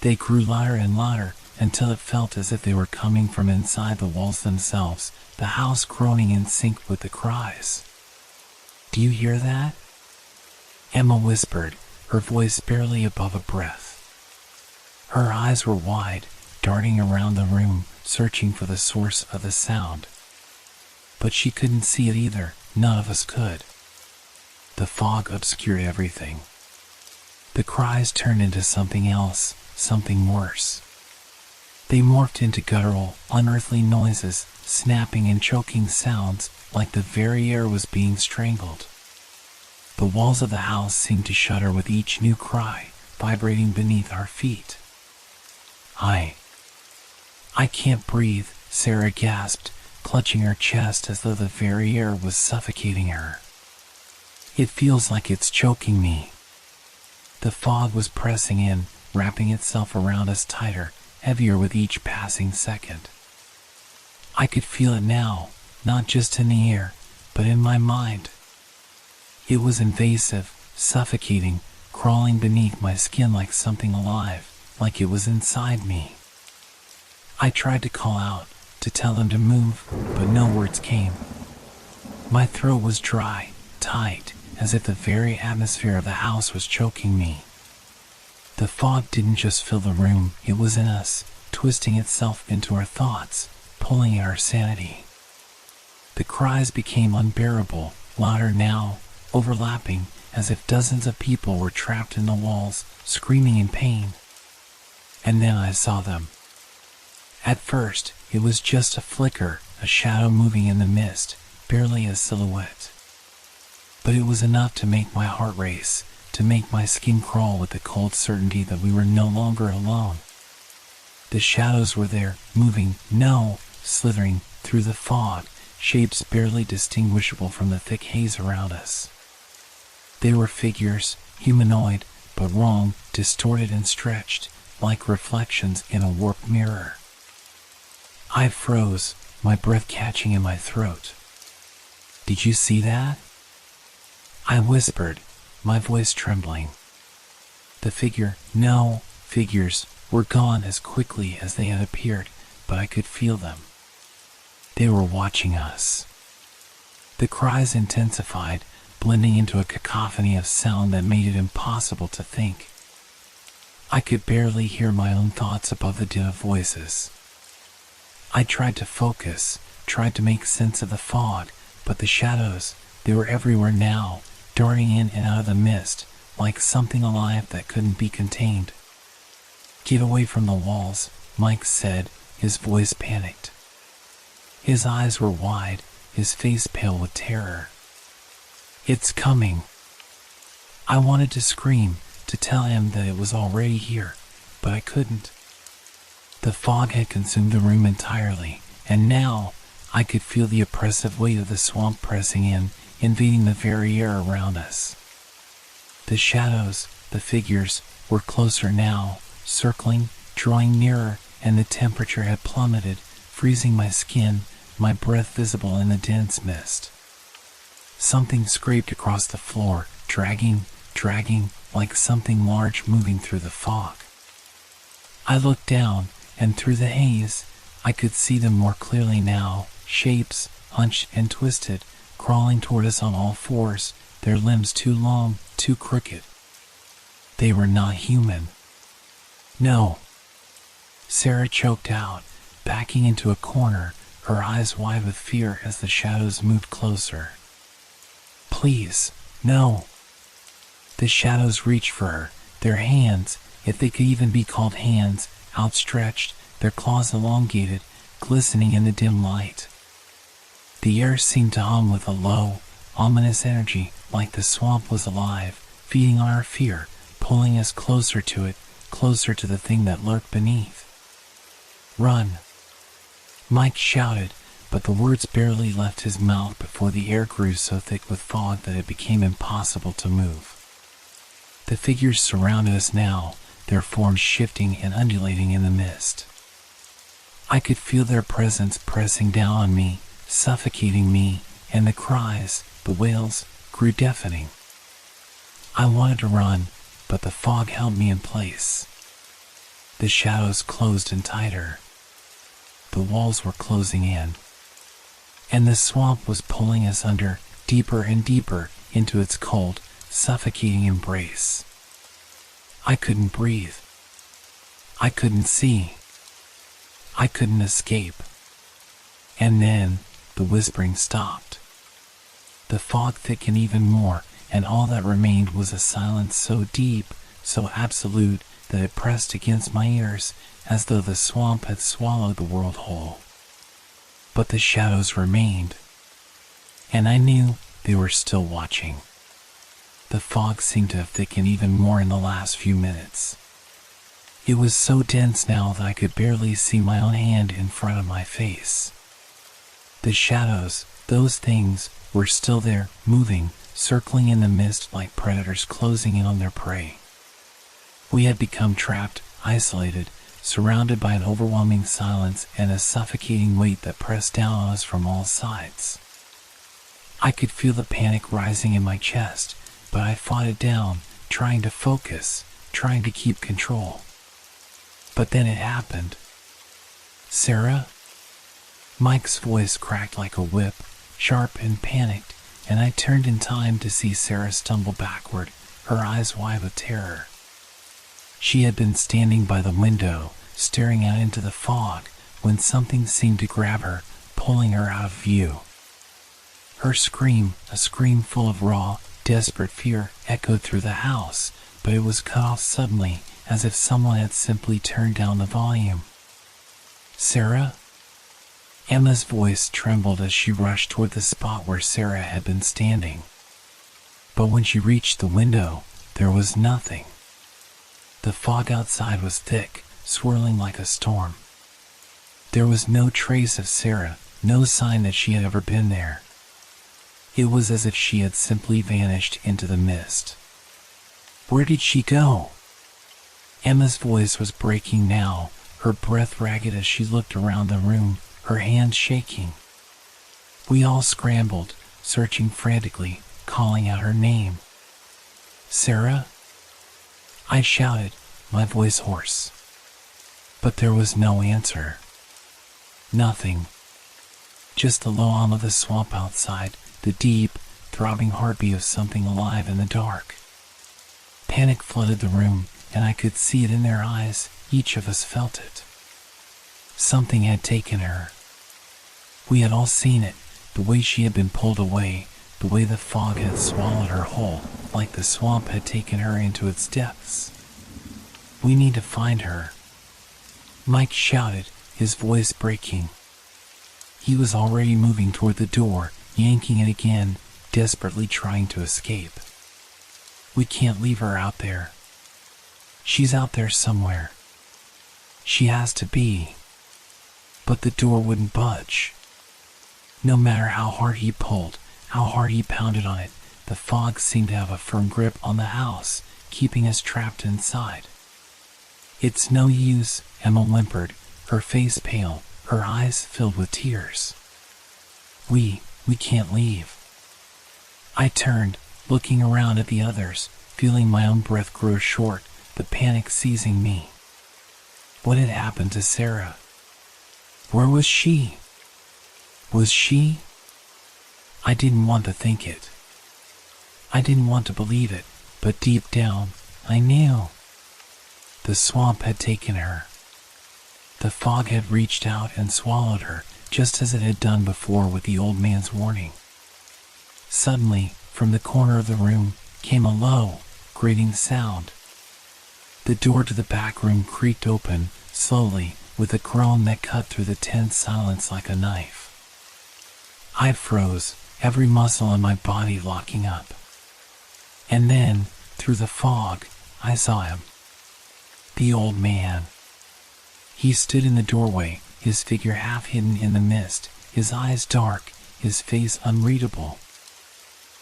A: They grew louder and louder, until it felt as if they were coming from inside the walls themselves, the house groaning in sync with the cries. "Do you hear that?" Emma whispered, her voice barely above a breath. Her eyes were wide, darting around the room, searching for the source of the sound. But she couldn't see it either, none of us could. The fog obscured everything. The cries turned into something else, something worse. They morphed into guttural, unearthly noises, snapping and choking sounds, like the very air was being strangled. The walls of the house seemed to shudder with each new cry, vibrating beneath our feet. I can't breathe," Sarah gasped, clutching her chest as though the very air was suffocating her. "It feels like it's choking me." The fog was pressing in, wrapping itself around us tighter, heavier with each passing second. I could feel it now, not just in the air, but in my mind. It was invasive, suffocating, crawling beneath my skin like something alive, like it was inside me. I tried to call out, to tell them to move, but no words came. My throat was dry, tight, as if the very atmosphere of the house was choking me. The fog didn't just fill the room, it was in us, twisting itself into our thoughts, pulling at our sanity. The cries became unbearable, louder now, overlapping, as if dozens of people were trapped in the walls, screaming in pain. And then I saw them. At first, it was just a flicker, a shadow moving in the mist, barely a silhouette. But it was enough to make my heart race, to make my skin crawl with the cold certainty that we were no longer alone. The shadows were there, moving, slithering through the fog, shapes barely distinguishable from the thick haze around us. They were figures, humanoid, but wrong, distorted and stretched, like reflections in a warped mirror. I froze, my breath catching in my throat. "Did you see that?" I whispered, my voice trembling. The figures were gone as quickly as they had appeared, but I could feel them. They were watching us. The cries intensified, blending into a cacophony of sound that made it impossible to think. I could barely hear my own thoughts above the din of voices. I tried to focus, tried to make sense of the fog, but the shadows, they were everywhere now, darting in and out of the mist, like something alive that couldn't be contained. "Get away from the walls," Mike said, his voice panicked. His eyes were wide, his face pale with terror. "It's coming." I wanted to scream, to tell him that it was already here, but I couldn't. The fog had consumed the room entirely, and now I could feel the oppressive weight of the swamp pressing in, invading the very air around us. The shadows, the figures, were closer now, circling, drawing nearer, and the temperature had plummeted, freezing my skin, my breath visible in the dense mist. Something scraped across the floor, dragging, like something large moving through the fog. I looked down, and through the haze, I could see them more clearly now, shapes, hunched and twisted, crawling toward us on all fours, their limbs too long, too crooked. They were not human. No. Sarah choked out, backing into a corner, her eyes wide with fear as the shadows moved closer. Please, no. The shadows reached for her, their hands, if they could even be called hands, outstretched, their claws elongated, glistening in the dim light. The air seemed to hum with a low, ominous energy, like the swamp was alive, feeding on our fear, pulling us closer to it, closer to the thing that lurked beneath. Run! Mike shouted, but the words barely left his mouth before the air grew so thick with fog that it became impossible to move. The figures surrounded us now, their forms shifting and undulating in the mist. I could feel their presence pressing down on me, suffocating me, and the cries, the wails, grew deafening. I wanted to run, but the fog held me in place. The shadows closed in tighter. The walls were closing in. And the swamp was pulling us under, deeper and deeper, into its cold, suffocating embrace. I couldn't breathe. I couldn't see. I couldn't escape. And then, the whispering stopped. The fog thickened even more, and all that remained was a silence so deep, so absolute, that it pressed against my ears, as though the swamp had swallowed the world whole. But the shadows remained, and I knew they were still watching. The fog seemed to have thickened even more in the last few minutes. It was so dense now that I could barely see my own hand in front of my face. The shadows, those things, were still there, moving, circling in the mist like predators closing in on their prey. We had become trapped, isolated, surrounded by an overwhelming silence and a suffocating weight that pressed down on us from all sides. I could feel the panic rising in my chest, but I fought it down, trying to focus, trying to keep control. But then it happened. Sarah? Mike's voice cracked like a whip, sharp and panicked, and I turned in time to see Sarah stumble backward, her eyes wide with terror. She had been standing by the window, staring out into the fog, when something seemed to grab her, pulling her out of view. Her scream, a scream full of raw, desperate fear, echoed through the house, but it was cut off suddenly, as if someone had simply turned down the volume. Sarah? Emma's voice trembled as she rushed toward the spot where Sarah had been standing. But when she reached the window, there was nothing. The fog outside was thick, swirling like a storm. There was no trace of Sarah, no sign that she had ever been there. It was as if she had simply vanished into the mist. Where did she go? Emma's voice was breaking now, her breath ragged as she looked around the room, her hands shaking. We all scrambled, searching frantically, calling out her name. Sarah? I shouted, my voice hoarse. But there was no answer. Nothing. Just the low hum of the swamp outside, the deep, throbbing heartbeat of something alive in the dark. Panic flooded the room, and I could see it in their eyes. Each of us felt it. Something had taken her. We had all seen it, the way she had been pulled away, the way the fog had swallowed her whole, like the swamp had taken her into its depths. We need to find her. Mike shouted, his voice breaking. He was already moving toward the door, yanking it again, desperately trying to escape. We can't leave her out there. She's out there somewhere. She has to be. But the door wouldn't budge. No matter how hard he pulled, how hard he pounded on it, the fog seemed to have a firm grip on the house, keeping us trapped inside. It's no use, Emma whimpered, her face pale, her eyes filled with tears. We can't leave. I turned, looking around at the others, feeling my own breath grow short, the panic seizing me. What had happened to Sarah? Where was she? Was she? I didn't want to think it. I didn't want to believe it, but deep down, I knew. The swamp had taken her. The fog had reached out and swallowed her, just as it had done before with the old man's warning. Suddenly, from the corner of the room, came a low, grating sound. The door to the back room creaked open, slowly, with a groan that cut through the tense silence like a knife. I froze, every muscle in my body locking up. And then, through the fog, I saw him. The old man. He stood in the doorway, his figure half hidden in the mist, his eyes dark, his face unreadable.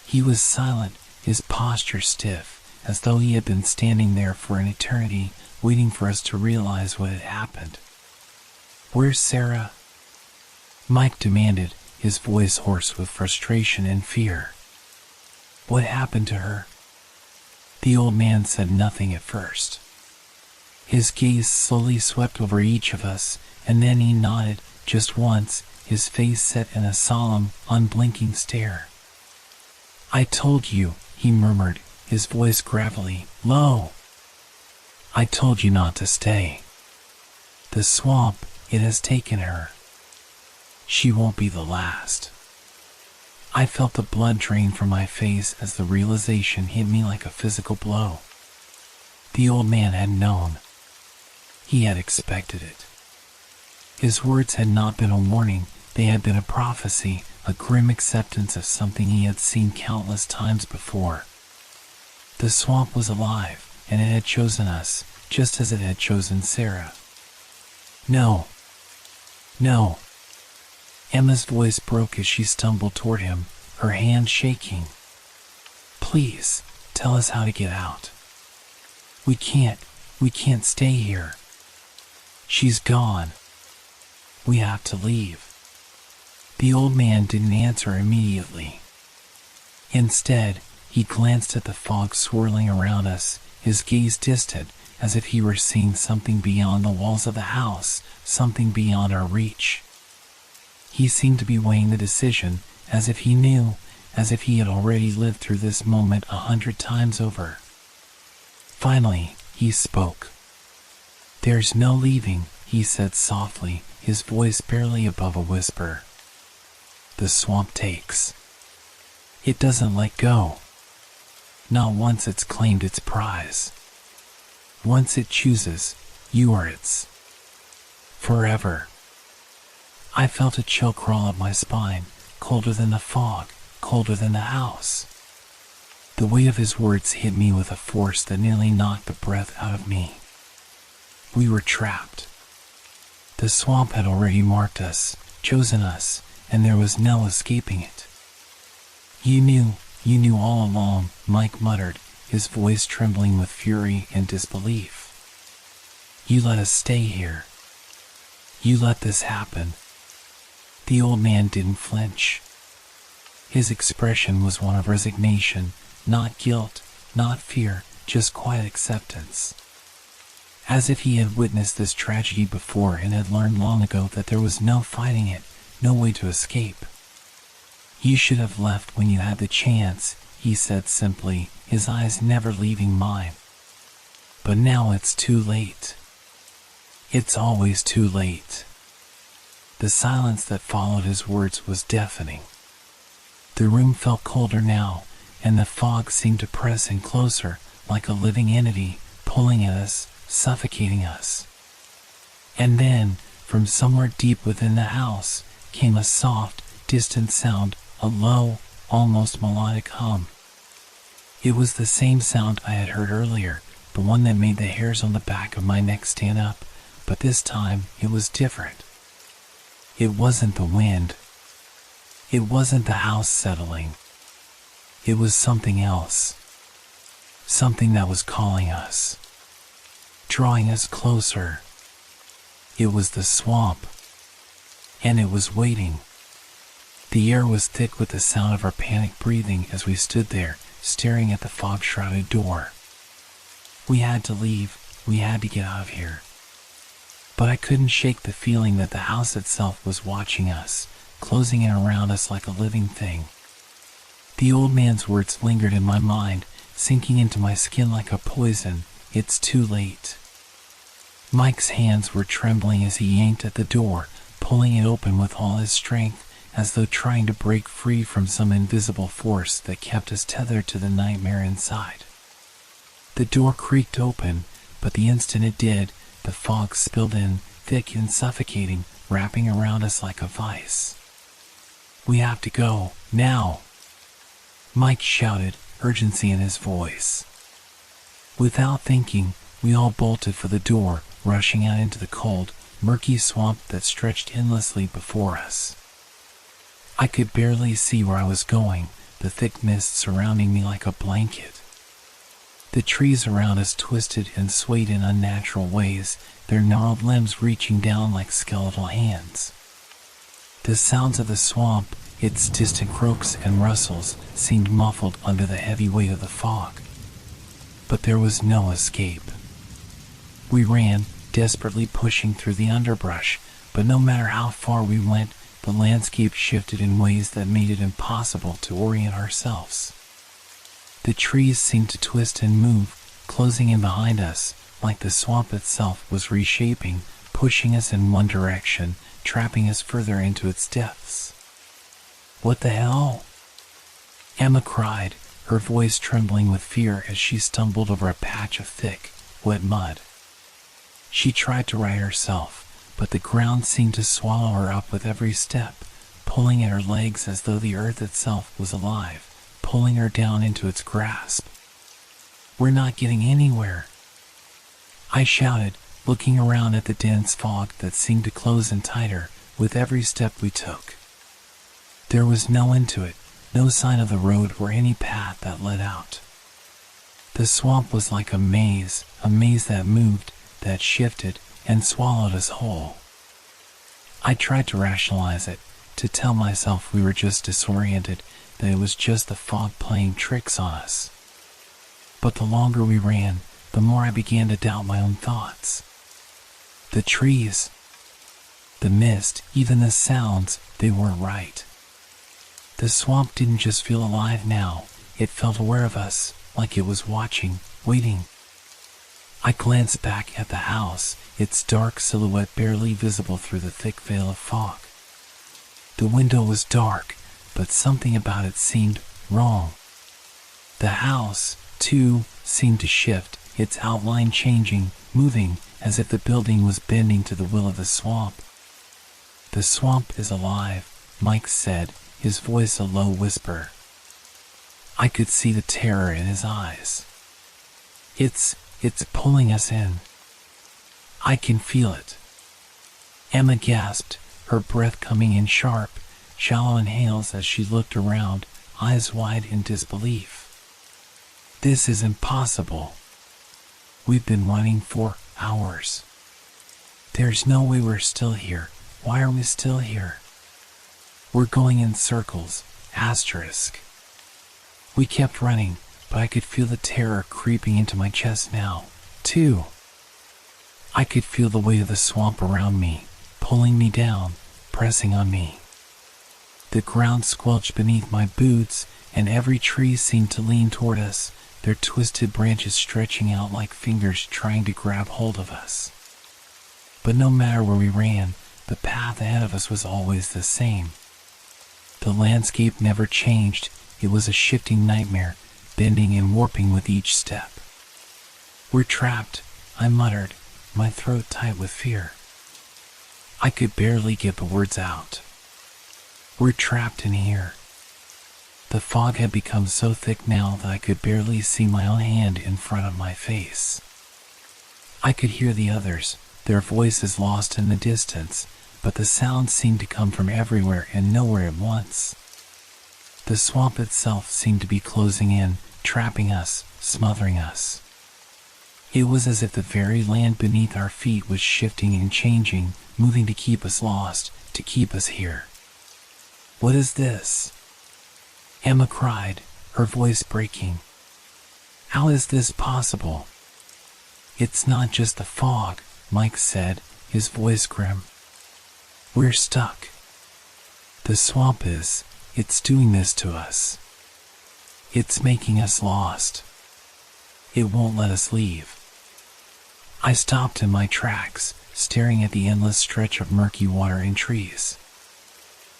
A: He was silent, his posture stiff, as though he had been standing there for an eternity, waiting for us to realize what had happened. "Where's Sarah?" Mike demanded, his voice hoarse with frustration and fear. "What happened to her?" The old man said nothing at first. His gaze slowly swept over each of us, and then he nodded, just once, his face set in a solemn, unblinking stare. "I told you," he murmured, his voice gravelly, low. "I told you not to stay. The swamp, it has taken her. She won't be the last." I felt the blood drain from my face as the realization hit me like a physical blow. The old man had known. He had expected it. His words had not been a warning, they had been a prophecy, a grim acceptance of something he had seen countless times before. The swamp was alive, and it had chosen us, just as it had chosen Sarah. "No. No." Emma's voice broke as she stumbled toward him, her hand shaking. "Please, tell us how to get out. We can't stay here. She's gone. We have to leave." The old man didn't answer immediately. Instead, he glanced at the fog swirling around us, his gaze distant, as if he were seeing something beyond the walls of the house, something beyond our reach. He seemed to be weighing the decision, as if he knew, as if he had already lived through this moment 100 times over. Finally, he spoke. "There's no leaving," he said softly, his voice barely above a whisper. "The swamp takes. It doesn't let go. Not once it's claimed its prize. Once it chooses, you are its. Forever." I felt a chill crawl up my spine, colder than the fog, colder than the house. The weight of his words hit me with a force that nearly knocked the breath out of me. We were trapped. The swamp had already marked us, chosen us, and there was no escaping it. You knew all along," Mike muttered, his voice trembling with fury and disbelief. "You let us stay here. You let this happen." The old man didn't flinch. His expression was one of resignation, not guilt, not fear, just quiet acceptance. As if he had witnessed this tragedy before and had learned long ago that there was no fighting it, no way to escape. "You should have left when you had the chance," he said simply, his eyes never leaving mine. "But now it's too late. It's always too late." The silence that followed his words was deafening. The room felt colder now, and the fog seemed to press in closer, like a living entity, pulling at us, suffocating us. And then, from somewhere deep within the house, came a soft, distant sound, a low, almost melodic hum. It was the same sound I had heard earlier, the one that made the hairs on the back of my neck stand up, but this time it was different. It wasn't the wind. It wasn't the house settling. It was something else. Something that was calling us, drawing us closer. It was the swamp. And it was waiting. The air was thick with the sound of our panicked breathing as we stood there, staring at the fog-shrouded door. We had to leave. We had to get out of here. But I couldn't shake the feeling that the house itself was watching us, closing in around us like a living thing. The old man's words lingered in my mind, sinking into my skin like a poison. It's too late. Mike's hands were trembling as he yanked at the door, pulling it open with all his strength, as though trying to break free from some invisible force that kept us tethered to the nightmare inside. The door creaked open, but the instant it did, the fog spilled in, thick and suffocating, wrapping around us like a vice. "We have to go, now!" Mike shouted, urgency in his voice. Without thinking, we all bolted for the door, rushing out into the cold, murky swamp that stretched endlessly before us. I could barely see where I was going, the thick mist surrounding me like a blanket. The trees around us twisted and swayed in unnatural ways, their gnarled limbs reaching down like skeletal hands. The sounds of the swamp, its distant croaks and rustles, seemed muffled under the heavy weight of the fog. But there was no escape. We ran, desperately pushing through the underbrush, but no matter how far we went, the landscape shifted in ways that made it impossible to orient ourselves. The trees seemed to twist and move, closing in behind us, like the swamp itself was reshaping, pushing us in one direction, trapping us further into its depths. "What the hell?" Emma cried, her voice trembling with fear as she stumbled over a patch of thick, wet mud. She tried to right herself, but the ground seemed to swallow her up with every step, pulling at her legs as though the earth itself was alive, pulling her down into its grasp. "We're not getting anywhere," I shouted, looking around at the dense fog that seemed to close in tighter with every step we took. There was no end to it, no sign of the road or any path that led out. The swamp was like a maze that moved, that shifted, and swallowed us whole. I tried to rationalize it, to tell myself we were just disoriented, that it was just the fog playing tricks on us. But the longer we ran, the more I began to doubt my own thoughts. The trees, the mist, even the sounds, they weren't right. The swamp didn't just feel alive now, it felt aware of us, like it was watching, waiting. I glanced back at the house, its dark silhouette barely visible through the thick veil of fog. The window was dark, but something about it seemed wrong. The house, too, seemed to shift, its outline changing, moving, as if the building was bending to the will of the swamp. "The swamp is alive," Mike said, his voice a low whisper. I could see the terror in his eyes. It's pulling us in. I can feel it." Emma gasped, her breath coming in sharp, shallow inhales as she looked around, eyes wide in disbelief. "This is impossible. We've been running for hours. There's no way we're still here. Why are we still here? We're going in circles, asterisk." We kept running, but I could feel the terror creeping into my chest now, too. I could feel the weight of the swamp around me, pulling me down, pressing on me. The ground squelched beneath my boots, and every tree seemed to lean toward us, their twisted branches stretching out like fingers trying to grab hold of us. But no matter where we ran, the path ahead of us was always the same. The landscape never changed, it was a shifting nightmare, bending and warping with each step. "We're trapped," I muttered, my throat tight with fear. I could barely get the words out. "We're trapped in here." The fog had become so thick now that I could barely see my own hand in front of my face. I could hear the others, their voices lost in the distance, but the sounds seemed to come from everywhere and nowhere at once. The swamp itself seemed to be closing in, trapping us, smothering us. It was as if the very land beneath our feet was shifting and changing, moving to keep us lost, to keep us here. "What is this?" Emma cried, her voice breaking. "How is this possible?" "It's not just the fog," Mike said, his voice grim. "We're stuck. The swamp is, it's doing this to us." It's making us lost. It won't let us leave. I stopped in my tracks, staring at the endless stretch of murky water and trees.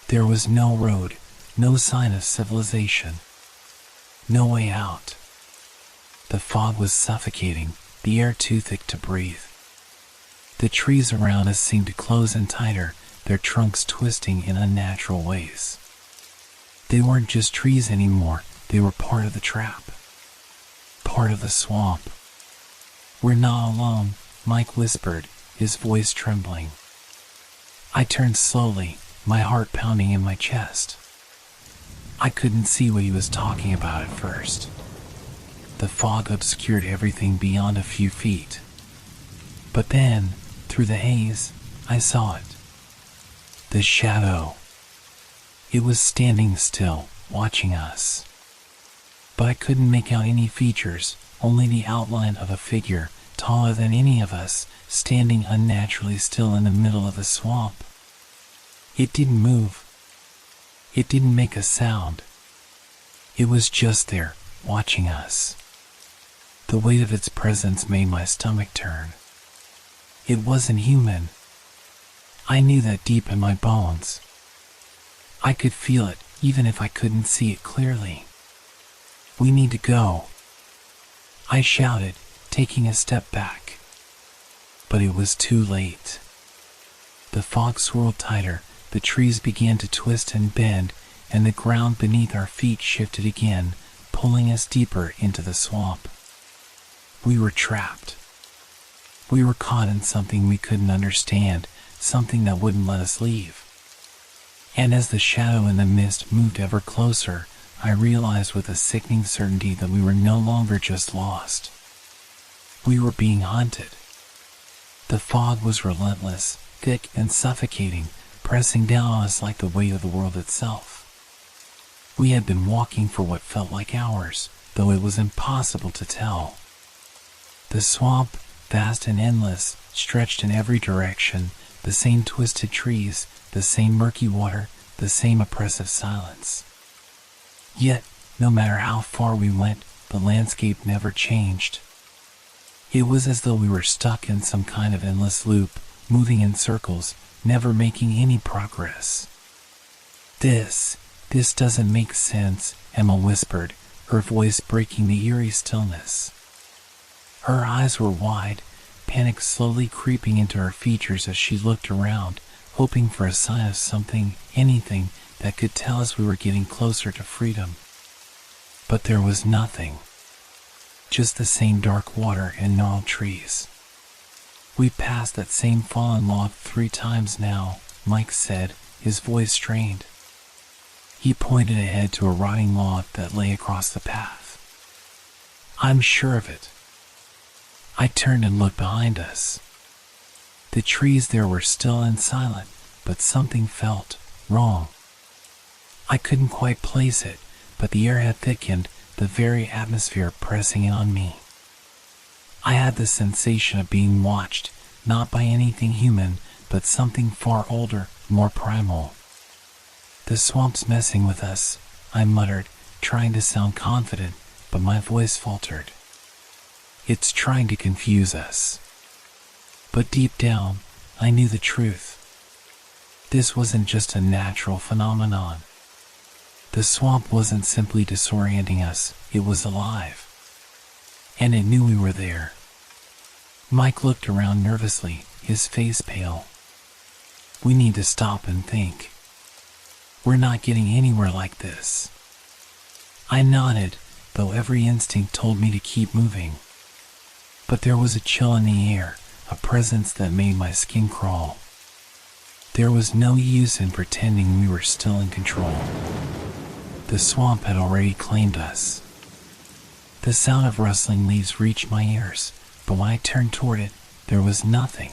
A: There was no road, no sign of civilization, no way out. The fog was suffocating, the air too thick to breathe. The trees around us seemed to close in tighter, their trunks twisting in unnatural ways. They weren't just trees anymore, they were part of the trap. Part of the swamp. "We're not alone," Mike whispered, his voice trembling. I turned slowly, my heart pounding in my chest. I couldn't see what he was talking about at first. The fog obscured everything beyond a few feet. But then, through the haze, I saw it. The shadow. It was standing still, watching us. But I couldn't make out any features, only the outline of a figure, taller than any of us, standing unnaturally still in the middle of the swamp. It didn't move. It didn't make a sound. It was just there, watching us. The weight of its presence made my stomach turn. It wasn't human. I knew that deep in my bones. I could feel it, even if I couldn't see it clearly. "We need to go," I shouted, taking a step back. But it was too late. The fog swirled tighter, the trees began to twist and bend, and the ground beneath our feet shifted again, pulling us deeper into the swamp. We were trapped. We were caught in something we couldn't understand, something that wouldn't let us leave. And as the shadow in the mist moved ever closer, I realized with a sickening certainty that we were no longer just lost. We were being hunted. The fog was relentless, thick and suffocating, pressing down on us like the weight of the world itself. We had been walking for what felt like hours, though it was impossible to tell. The swamp, vast and endless, stretched in every direction, the same twisted trees, the same murky water, the same oppressive silence. Yet, no matter how far we went, the landscape never changed. It was as though we were stuck in some kind of endless loop, moving in circles, never making any progress. This doesn't make sense," Emma whispered, her voice breaking the eerie stillness. Her eyes were wide, panic slowly creeping into her features as she looked around, hoping for a sign of something, anything, that could tell us we were getting closer to freedom. But there was nothing. Just the same dark water and gnarled trees. "We passed that same fallen log 3 times now," Mike said, his voice strained. He pointed ahead to a rotting log that lay across the path. "I'm sure of it." I turned and looked behind us. The trees there were still and silent, but something felt wrong. I couldn't quite place it, but the air had thickened, the very atmosphere pressing in on me. I had the sensation of being watched, not by anything human, but something far older, more primal. "The swamp's messing with us," I muttered, trying to sound confident, but my voice faltered. "It's trying to confuse us." But deep down, I knew the truth. This wasn't just a natural phenomenon. The swamp wasn't simply disorienting us, it was alive. And it knew we were there. Mike looked around nervously, his face pale. "We need to stop and think. We're not getting anywhere like this." I nodded, though every instinct told me to keep moving. But there was a chill in the air, a presence that made my skin crawl. There was no use in pretending we were still in control. The swamp had already claimed us. The sound of rustling leaves reached my ears, but when I turned toward it, there was nothing.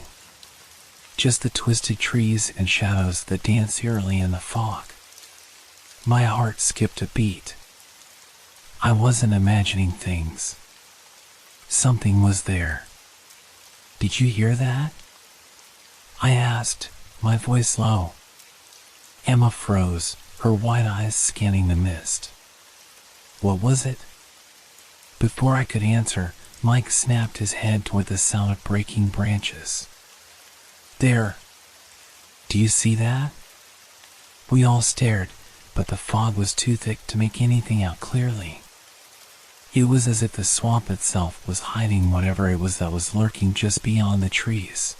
A: Just the twisted trees and shadows that danced eerily in the fog. My heart skipped a beat. I wasn't imagining things. Something was there. "Did you hear that?" I asked, my voice low. Emma froze, her wide eyes scanning the mist. What was it? Before I could answer, Mike snapped his head toward the sound of breaking branches. There. Do you see that? We all stared, but the fog was too thick to make anything out clearly. It was as if the swamp itself was hiding whatever it was that was lurking just beyond the trees.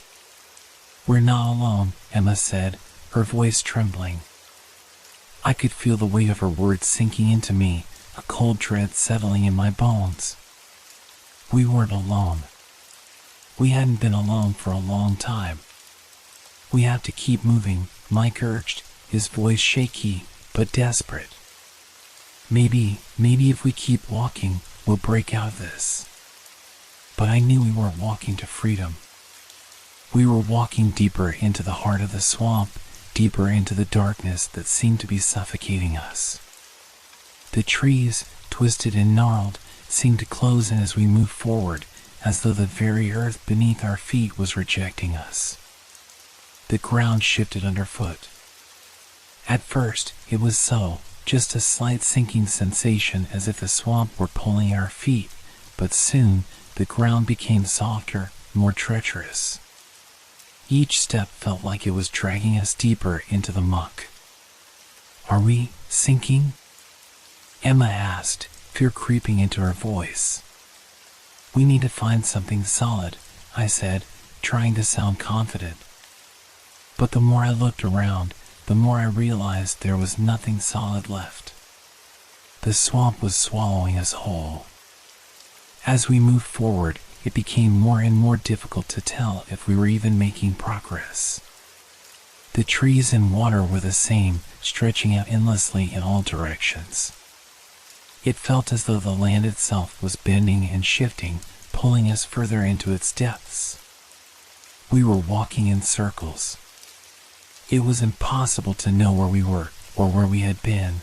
A: We're not alone, Emma said, her voice trembling. I could feel the weight of her words sinking into me, a cold dread settling in my bones. We weren't alone. We hadn't been alone for a long time. We have to keep moving, Mike urged, his voice shaky but desperate. Maybe if we keep walking, we'll break out of this. But I knew we weren't walking to freedom. We were walking deeper into the heart of the swamp, deeper into the darkness that seemed to be suffocating us. The trees, twisted and gnarled, seemed to close in as we moved forward, as though the very earth beneath our feet was rejecting us. The ground shifted underfoot. At first, it was subtle, just a slight sinking sensation as if the swamp were pulling our feet, but soon the ground became softer, more treacherous. Each step felt like it was dragging us deeper into the muck. Are we sinking? Emma asked, fear creeping into her voice. We need to find something solid, I said, trying to sound confident. But the more I looked around, the more I realized there was nothing solid left. The swamp was swallowing us whole. As we moved forward, it became more and more difficult to tell if we were even making progress. The trees and water were the same, stretching out endlessly in all directions. It felt as though the land itself was bending and shifting, pulling us further into its depths. We were walking in circles. It was impossible to know where we were or where we had been.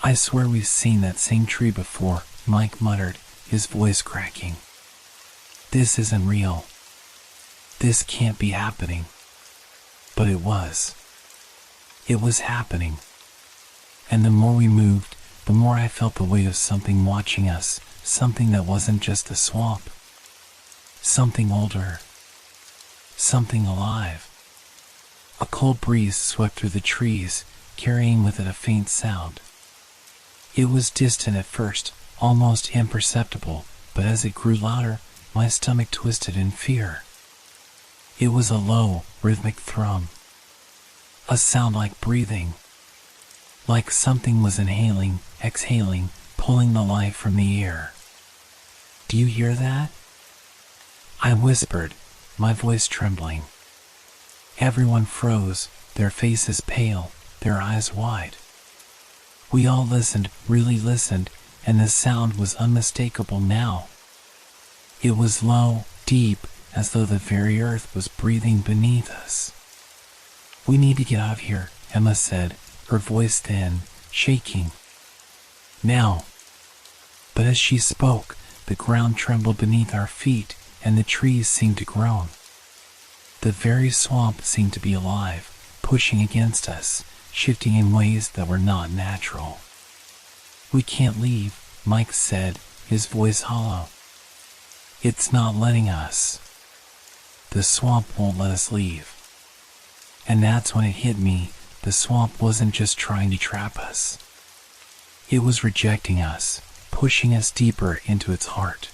A: I swear we've seen that same tree before, Mike muttered, his voice cracking. This isn't real. This can't be happening. But it was. It was happening. And the more we moved, the more I felt the weight of something watching us, something that wasn't just the swamp. Something older. Something alive. A cold breeze swept through the trees, carrying with it a faint sound. It was distant at first, almost imperceptible, but as it grew louder, my stomach twisted in fear. It was a low, rhythmic thrum. A sound like breathing. Like something was inhaling, exhaling, pulling the life from the air. Do you hear that? I whispered, my voice trembling. Everyone froze, their faces pale, their eyes wide. We all listened, really listened, and the sound was unmistakable now. It was low, deep, as though the very earth was breathing beneath us. We need to get out of here, Emma said, her voice thin, shaking. Now. But as she spoke, the ground trembled beneath our feet, and the trees seemed to groan. The very swamp seemed to be alive, pushing against us, shifting in ways that were not natural. We can't leave, Mike said, his voice hollow. It's not letting us. The swamp won't let us leave. And that's when it hit me, the swamp wasn't just trying to trap us. It was rejecting us, pushing us deeper into its heart.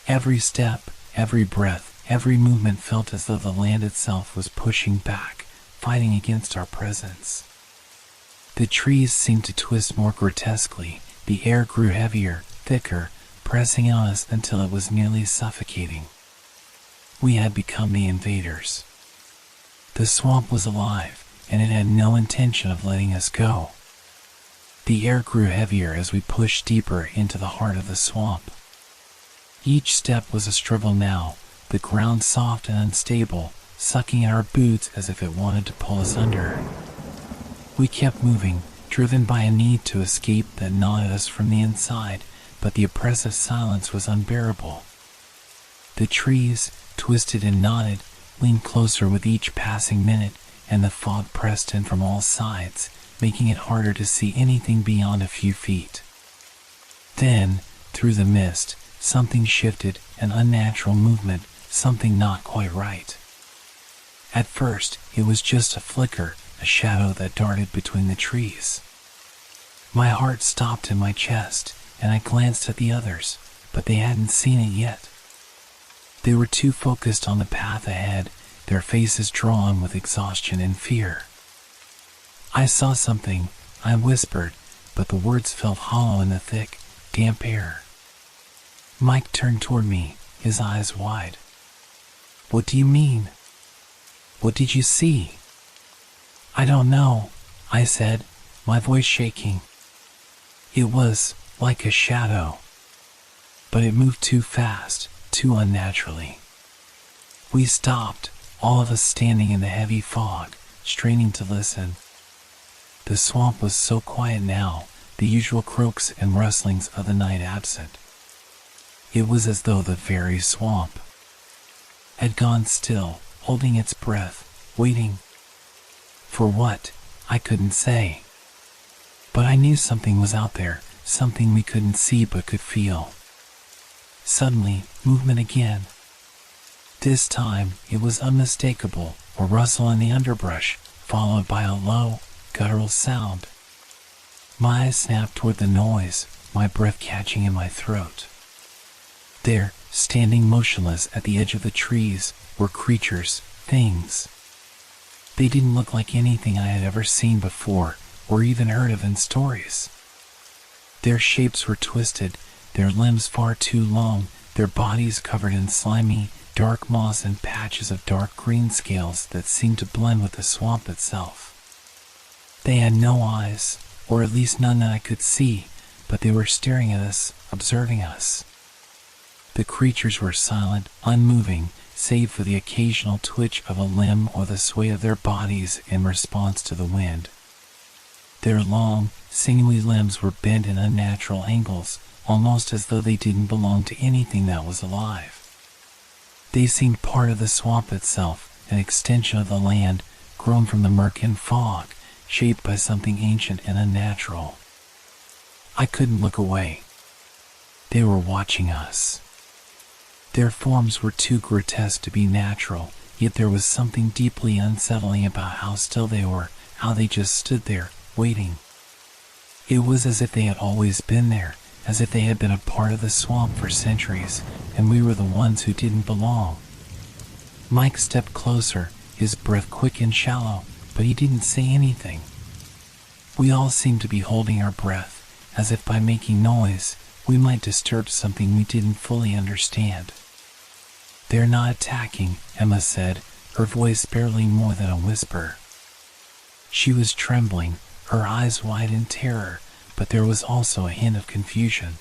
A: Every step, every breath, every movement felt as though the land itself was pushing back, fighting against our presence. The trees seemed to twist more grotesquely, the air grew heavier, thicker, pressing on us until it was nearly suffocating. We had become the invaders. The swamp was alive, and it had no intention of letting us go. The air grew heavier as we pushed deeper into the heart of the swamp. Each step was a struggle now, the ground soft and unstable, sucking at our boots as if it wanted to pull us under. We kept moving, driven by a need to escape that gnawed at us from the inside, but the oppressive silence was unbearable. The trees, twisted and knotted, leaned closer with each passing minute, and the fog pressed in from all sides, making it harder to see anything beyond a few feet. Then, through the mist, something shifted, an unnatural movement, something not quite right. At first, it was just a flicker, a shadow that darted between the trees. My heart stopped in my chest, and I glanced at the others, but they hadn't seen it yet. They were too focused on the path ahead, their faces drawn with exhaustion and fear. "I saw something," I whispered, but the words felt hollow in the thick, damp air. Mike turned toward me, his eyes wide. "What do you mean? What did you see?" "I don't know," I said, my voice shaking. "It was like a shadow, but it moved too fast, too unnaturally." We stopped, all of us standing in the heavy fog, straining to listen. The swamp was so quiet now, the usual croaks and rustlings of the night absent. It was as though the very swamp had gone still, holding its breath, waiting. For what, I couldn't say. But I knew something was out there, something we couldn't see but could feel. Suddenly, movement again. This time, it was unmistakable, a rustle in the underbrush, followed by a low, guttural sound. My eyes snapped toward the noise, my breath catching in my throat. There, standing motionless at the edge of the trees, were creatures, things. They didn't look like anything I had ever seen before, or even heard of in stories. Their shapes were twisted, their limbs far too long, their bodies covered in slimy, dark moss and patches of dark green scales that seemed to blend with the swamp itself. They had no eyes, or at least none that I could see, but they were staring at us, observing us. The creatures were silent, unmoving, save for the occasional twitch of a limb or the sway of their bodies in response to the wind. Their long, sinewy limbs were bent in unnatural angles, almost as though they didn't belong to anything that was alive. They seemed part of the swamp itself, an extension of the land, grown from the murk and fog, shaped by something ancient and unnatural. I couldn't look away. They were watching us. Their forms were too grotesque to be natural, yet there was something deeply unsettling about how still they were, how they just stood there, waiting. It was as if they had always been there, as if they had been a part of the swamp for centuries, and we were the ones who didn't belong. Mike stepped closer, his breath quick and shallow, but he didn't say anything. We all seemed to be holding our breath, as if by making noise, we might disturb something we didn't fully understand. "They're not attacking," Emma said, her voice barely more than a whisper. She was trembling, her eyes wide in terror, but there was also a hint of confusion.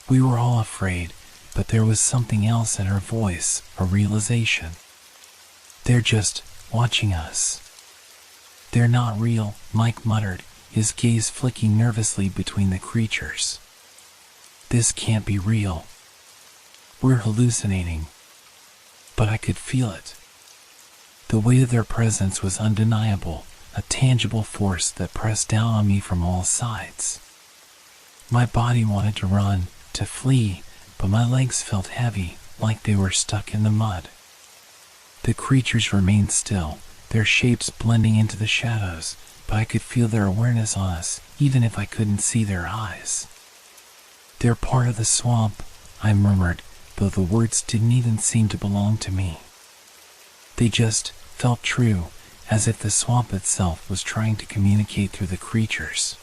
A: We were all afraid, but there was something else in her voice, a realization. "They're just watching us." "They're not real," Mike muttered, his gaze flicking nervously between the creatures. "This can't be real. We're hallucinating." But I could feel it. The weight of their presence was undeniable, a tangible force that pressed down on me from all sides. My body wanted to run, to flee, but my legs felt heavy, like they were stuck in the mud. The creatures remained still, their shapes blending into the shadows, but I could feel their awareness on us, even if I couldn't see their eyes. "They're part of the swamp," I murmured, though the words didn't even seem to belong to me. They just felt true, as if the swamp itself was trying to communicate through the creatures.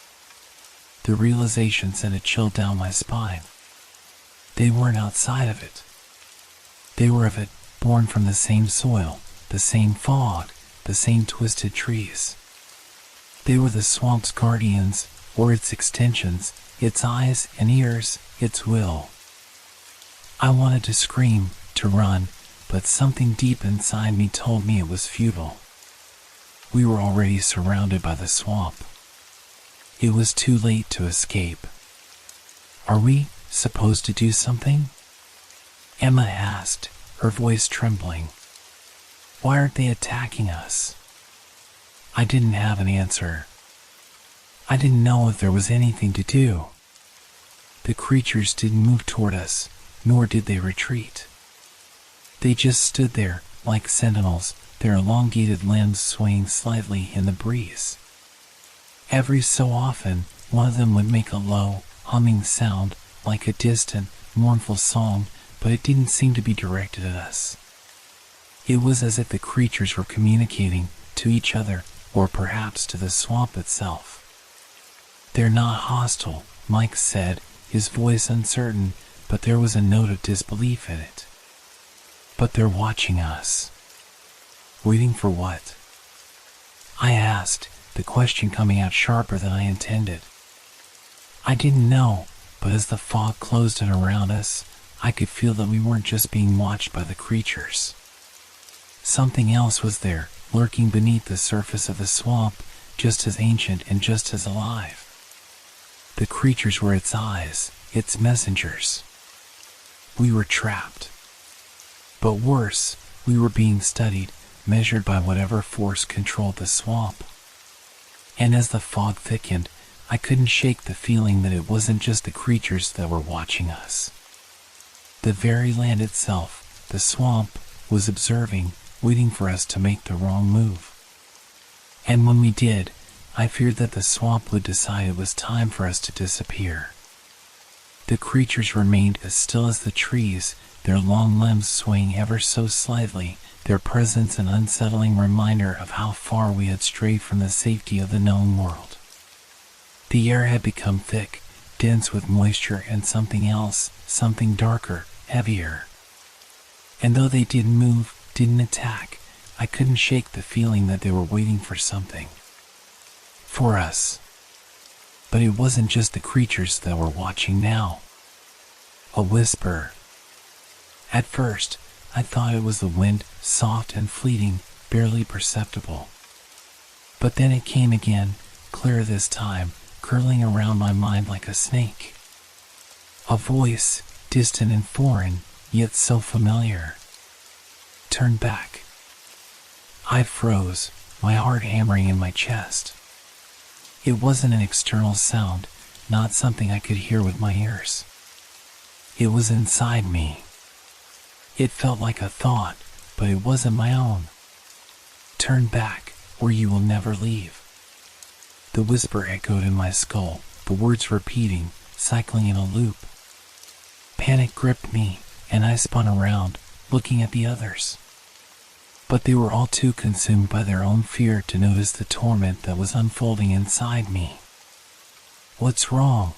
A: The realization sent a chill down my spine. They weren't outside of it. They were of it, born from the same soil, the same fog, the same twisted trees. They were the swamp's guardians, or its extensions, its eyes and ears, its will. I wanted to scream, to run, but something deep inside me told me it was futile. We were already surrounded by the swamp. It was too late to escape. "Are we supposed to do something?" Emma asked, her voice trembling. "Why aren't they attacking us?" I didn't have an answer. I didn't know if there was anything to do. The creatures didn't move toward us, nor did they retreat. They just stood there, like sentinels, their elongated limbs swaying slightly in the breeze. Every so often, one of them would make a low, humming sound, like a distant, mournful song, but it didn't seem to be directed at us. It was as if the creatures were communicating to each other, or perhaps to the swamp itself. "They're not hostile," Mike said, his voice uncertain, but there was a note of disbelief in it. "But they're watching us." "Waiting for what?" I asked, the question coming out sharper than I intended. I didn't know, but as the fog closed in around us, I could feel that we weren't just being watched by the creatures. Something else was there, lurking beneath the surface of the swamp, just as ancient and just as alive. The creatures were its eyes, its messengers. We were trapped. But worse, we were being studied, measured by whatever force controlled the swamp. And as the fog thickened, I couldn't shake the feeling that it wasn't just the creatures that were watching us. The very land itself, the swamp, was observing, waiting for us to make the wrong move. And when we did, I feared that the swamp would decide it was time for us to disappear. The creatures remained as still as the trees, their long limbs swaying ever so slightly, their presence an unsettling reminder of how far we had strayed from the safety of the known world. The air had become thick, dense with moisture and something else, something darker, heavier. And though they didn't move, didn't attack, I couldn't shake the feeling that they were waiting for something. For us. But it wasn't just the creatures that were watching now. A whisper. At first, I thought it was the wind, soft and fleeting, barely perceptible. But then it came again, clearer this time, curling around my mind like a snake. A voice, distant and foreign, yet so familiar. "Turn back." I froze, my heart hammering in my chest. It wasn't an external sound, not something I could hear with my ears. It was inside me. It felt like a thought, but it wasn't my own. "Turn back, or you will never leave." The whisper echoed in my skull, the words repeating, cycling in a loop. Panic gripped me, and I spun around, looking at the others. But they were all too consumed by their own fear to notice the torment that was unfolding inside me. "What's wrong?"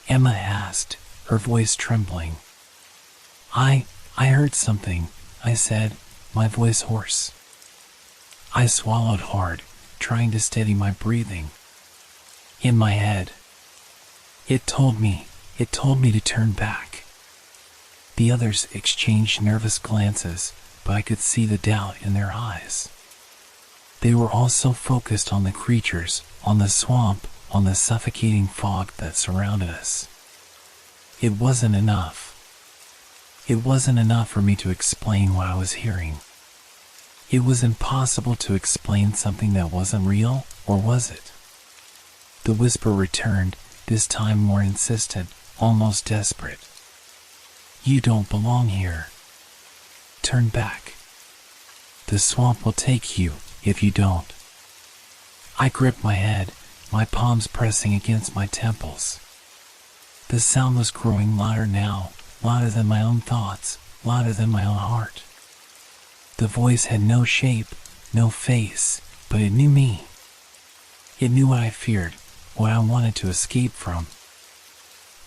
A: Emma asked, her voice trembling. I heard something," I said, my voice hoarse. I swallowed hard, trying to steady my breathing. In my head. It told me to turn back. The others exchanged nervous glances, but I could see the doubt in their eyes. They were all so focused on the creatures, on the swamp, on the suffocating fog that surrounded us. It wasn't enough. It wasn't enough for me to explain what I was hearing. It was impossible to explain something that wasn't real, or was it? The whisper returned, this time more insistent, almost desperate. "You don't belong here. Turn back. The swamp will take you if you don't." I gripped my head, my palms pressing against my temples. The sound was growing louder now, louder than my own thoughts, louder than my own heart. The voice had no shape, no face, but it knew me. It knew what I feared, what I wanted to escape from.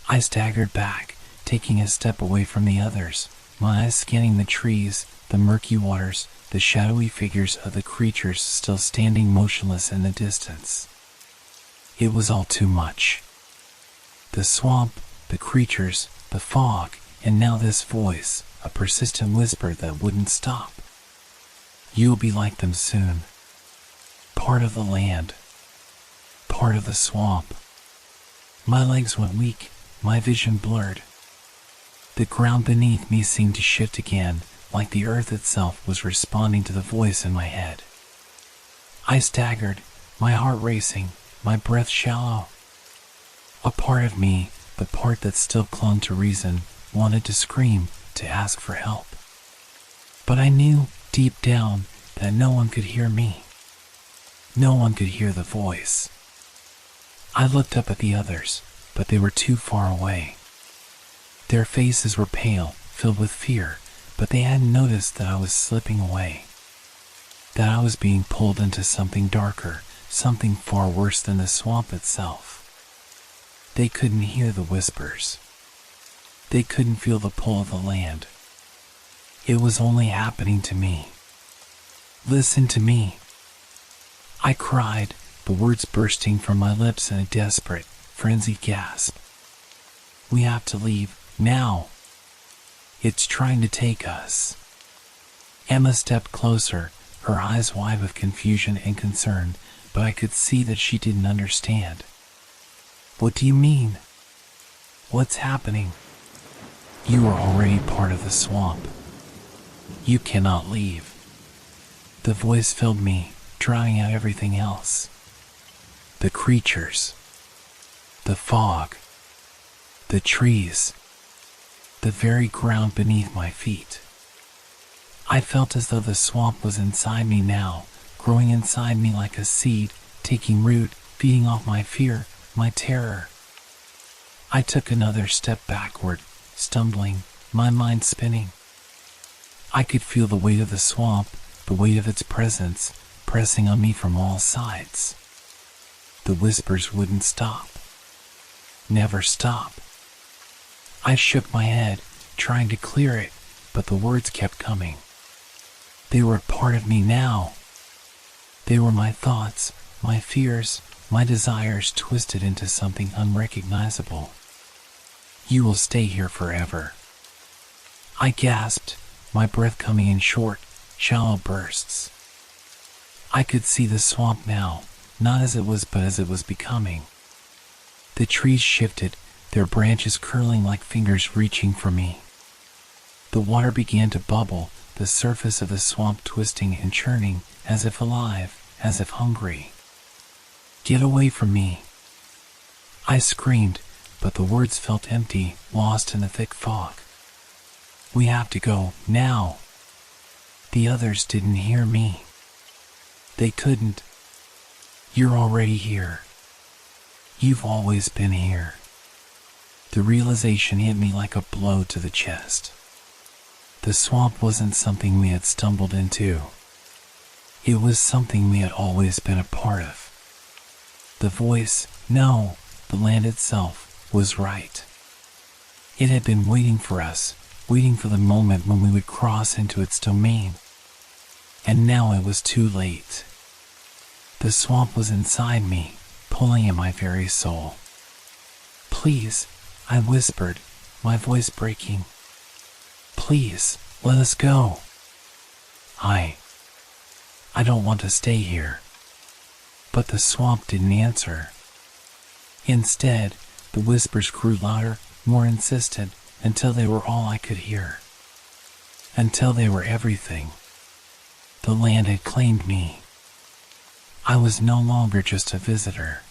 A: I staggered back, taking a step away from the others, my eyes scanning the trees, the murky waters, the shadowy figures of the creatures still standing motionless in the distance. It was all too much. The swamp, the creatures, the fog, and now this voice, a persistent whisper that wouldn't stop. "You'll be like them soon. Part of the land. Part of the swamp." My legs went weak, my vision blurred. The ground beneath me seemed to shift again, like the earth itself was responding to the voice in my head. I staggered, my heart racing, my breath shallow. A part of me, the part that still clung to reason, wanted to scream, to ask for help. But I knew, deep down, that no one could hear me. No one could hear the voice. I looked up at the others, but they were too far away. Their faces were pale, filled with fear, but they hadn't noticed that I was slipping away. That I was being pulled into something darker, something far worse than the swamp itself. They couldn't hear the whispers. They couldn't feel the pull of the land. It was only happening to me. Listen to me. I cried, the words bursting from my lips in a desperate, frenzied gasp. We have to leave, now. It's trying to take us. Emma stepped closer, her eyes wide with confusion and concern, but I could see that she didn't understand. What do you mean? What's happening? You are already part of the swamp. You cannot leave. The voice filled me, drowning out everything else. The creatures. The fog. The trees. The very ground beneath my feet. I felt as though the swamp was inside me now, growing inside me like a seed, taking root, feeding off my fear, my terror. I took another step backward, stumbling, my mind spinning. I could feel the weight of the swamp, the weight of its presence, pressing on me from all sides. The whispers wouldn't stop. Never stop. I shook my head, trying to clear it, but the words kept coming. They were a part of me now. They were my thoughts, my fears, my desires twisted into something unrecognizable. You will stay here forever. I gasped, my breath coming in short, shallow bursts. I could see the swamp now, not as it was but as it was becoming. The trees shifted, their branches curling like fingers reaching for me. The water began to bubble, the surface of the swamp twisting and churning, as if alive, as if hungry. Get away from me. I screamed, but the words felt empty, lost in the thick fog. We have to go, now. The others didn't hear me. They couldn't. You're already here. You've always been here. The realization hit me like a blow to the chest. The swamp wasn't something we had stumbled into. It was something we had always been a part of. The voice, no, the land itself, was right. It had been waiting for us, waiting for the moment when we would cross into its domain. And now it was too late. The swamp was inside me, pulling at my very soul. Please, I whispered, my voice breaking. Please, let us go. I don't want to stay here. But the swamp didn't answer. Instead, the whispers grew louder, more insistent, until they were all I could hear. Until they were everything. The land had claimed me. I was no longer just a visitor.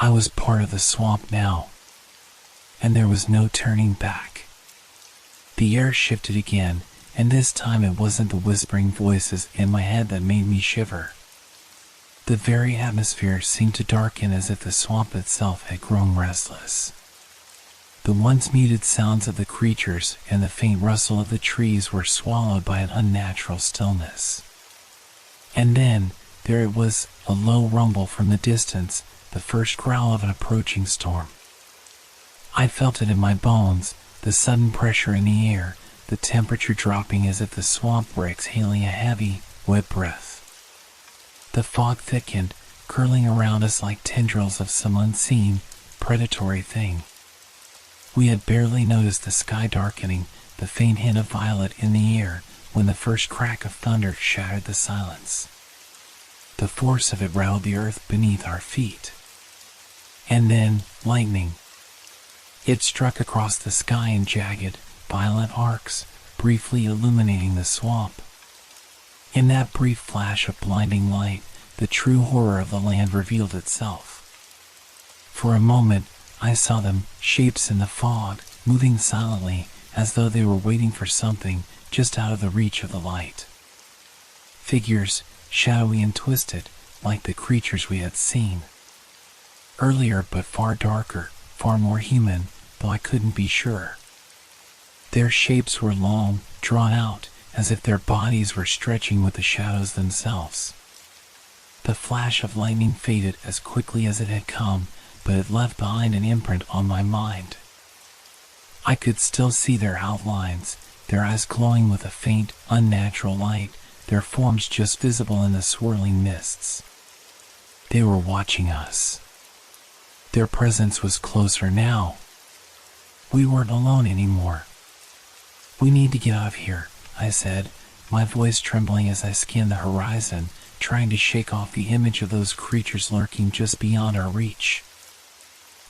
A: I was part of the swamp now. And there was no turning back. The air shifted again, and this time it wasn't the whispering voices in my head that made me shiver. The very atmosphere seemed to darken as if the swamp itself had grown restless. The once muted sounds of the creatures and the faint rustle of the trees were swallowed by an unnatural stillness. And then, there it was, a low rumble from the distance, the first growl of an approaching storm. I felt it in my bones, the sudden pressure in the air, the temperature dropping as if the swamp were exhaling a heavy, wet breath. The fog thickened, curling around us like tendrils of some unseen, predatory thing. We had barely noticed the sky darkening, the faint hint of violet in the air, when the first crack of thunder shattered the silence. The force of it rattled the earth beneath our feet. And then, lightning. It struck across the sky in jagged, violent arcs, briefly illuminating the swamp. In that brief flash of blinding light, the true horror of the land revealed itself. For a moment, I saw them, shapes in the fog, moving silently, as though they were waiting for something just out of the reach of the light. Figures, shadowy and twisted, like the creatures we had seen earlier, but far darker, far more human, though I couldn't be sure. Their shapes were long, drawn out, as if their bodies were stretching with the shadows themselves. The flash of lightning faded as quickly as it had come, but it left behind an imprint on my mind. I could still see their outlines, their eyes glowing with a faint, unnatural light, their forms just visible in the swirling mists. They were watching us. Their presence was closer now. We weren't alone anymore. "We need to get out of here," I said, my voice trembling as I scanned the horizon, trying to shake off the image of those creatures lurking just beyond our reach.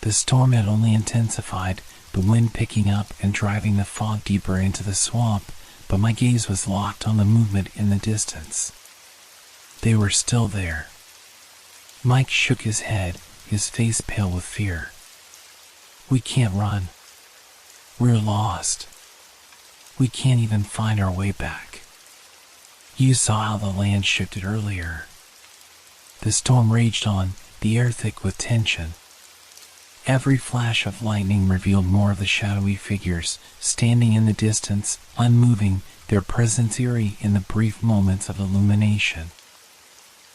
A: The storm had only intensified, the wind picking up and driving the fog deeper into the swamp, but my gaze was locked on the movement in the distance. They were still there. Mike shook his head, his face pale with fear. "We can't run. We're lost. We can't even find our way back. You saw how the land shifted earlier." The storm raged on, the air thick with tension. Every flash of lightning revealed more of the shadowy figures, standing in the distance, unmoving, their presence eerie in the brief moments of illumination.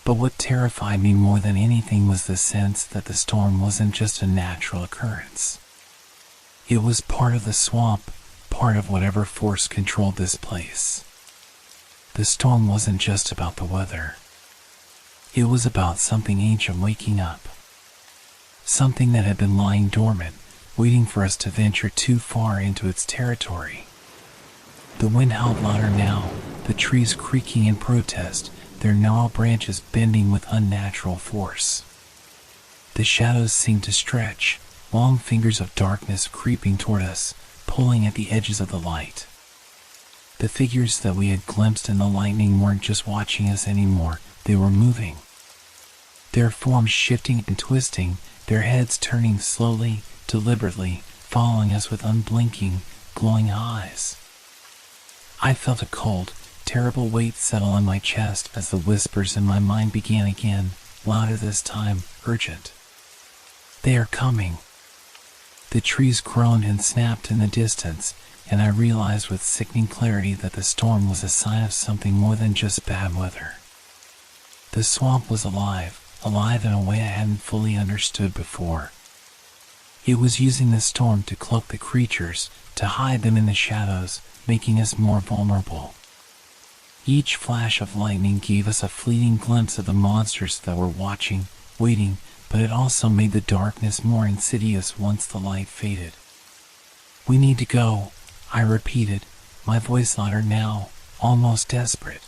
A: But what terrified me more than anything was the sense that the storm wasn't just a natural occurrence. It was part of the swamp, part of whatever force controlled this place. The storm wasn't just about the weather. It was about something ancient waking up. Something that had been lying dormant, waiting for us to venture too far into its territory. The wind howled louder now, the trees creaking in protest, their gnarled branches bending with unnatural force. The shadows seemed to stretch, long fingers of darkness creeping toward us, pulling at the edges of the light. The figures that we had glimpsed in the lightning weren't just watching us anymore, they were moving. Their forms shifting and twisting, their heads turning slowly, deliberately, following us with unblinking, glowing eyes. I felt a cold, terrible weight settle on my chest as the whispers in my mind began again, louder this time, urgent. "They are coming." The trees groaned and snapped in the distance, and I realized with sickening clarity that the storm was a sign of something more than just bad weather. The swamp was alive in a way I hadn't fully understood before. It was using the storm to cloak the creatures, to hide them in the shadows, making us more vulnerable. Each flash of lightning gave us a fleeting glimpse of the monsters that were watching, waiting, but it also made the darkness more insidious once the light faded. "We need to go," I repeated, my voice louder now, almost desperate.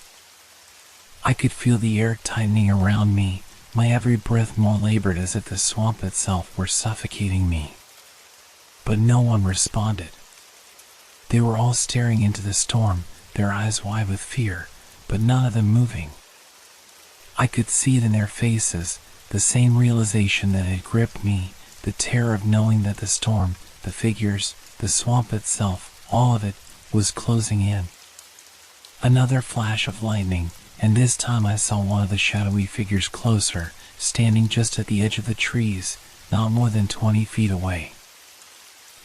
A: I could feel the air tightening around me, my every breath more labored as if the swamp itself were suffocating me. But no one responded. They were all staring into the storm, their eyes wide with fear, but none of them moving. I could see it in their faces, the same realization that had gripped me, the terror of knowing that the storm, the figures, the swamp itself, all of it, was closing in. Another flash of lightning, and this time I saw one of the shadowy figures closer, standing just at the edge of the trees, not more than 20 feet away.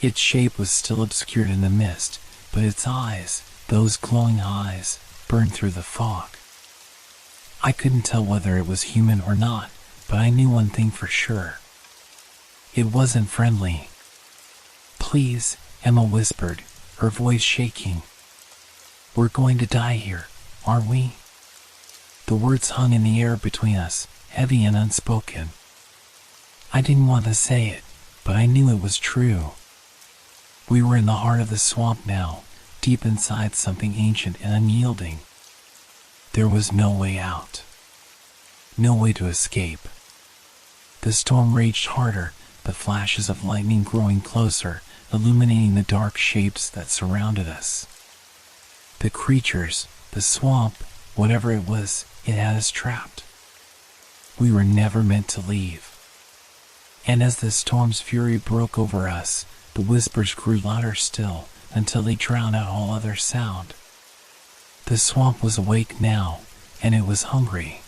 A: Its shape was still obscured in the mist, but its eyes, those glowing eyes, burned through the fog. I couldn't tell whether it was human or not, but I knew one thing for sure. It wasn't friendly. "Please," Emma whispered, her voice shaking. "We're going to die here, aren't we?" The words hung in the air between us, heavy and unspoken. I didn't want to say it, but I knew it was true. We were in the heart of the swamp now, deep inside something ancient and unyielding. There was no way out. No way to escape. The storm raged harder, the flashes of lightning growing closer, illuminating the dark shapes that surrounded us. The creatures, the swamp, whatever it was, it had us trapped. We were never meant to leave. And as the storm's fury broke over us, the whispers grew louder still, until they drowned out all other sound. The swamp was awake now, and it was hungry.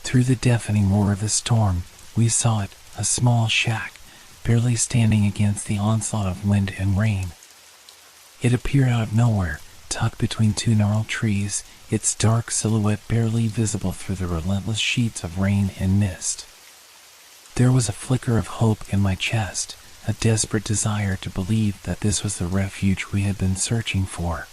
A: Through the deafening roar of the storm, we saw it, a small shack, barely standing against the onslaught of wind and rain. It appeared out of nowhere, tucked between two gnarled trees, its dark silhouette barely visible through the relentless sheets of rain and mist. There was a flicker of hope in my chest, a desperate desire to believe that this was the refuge we had been searching for.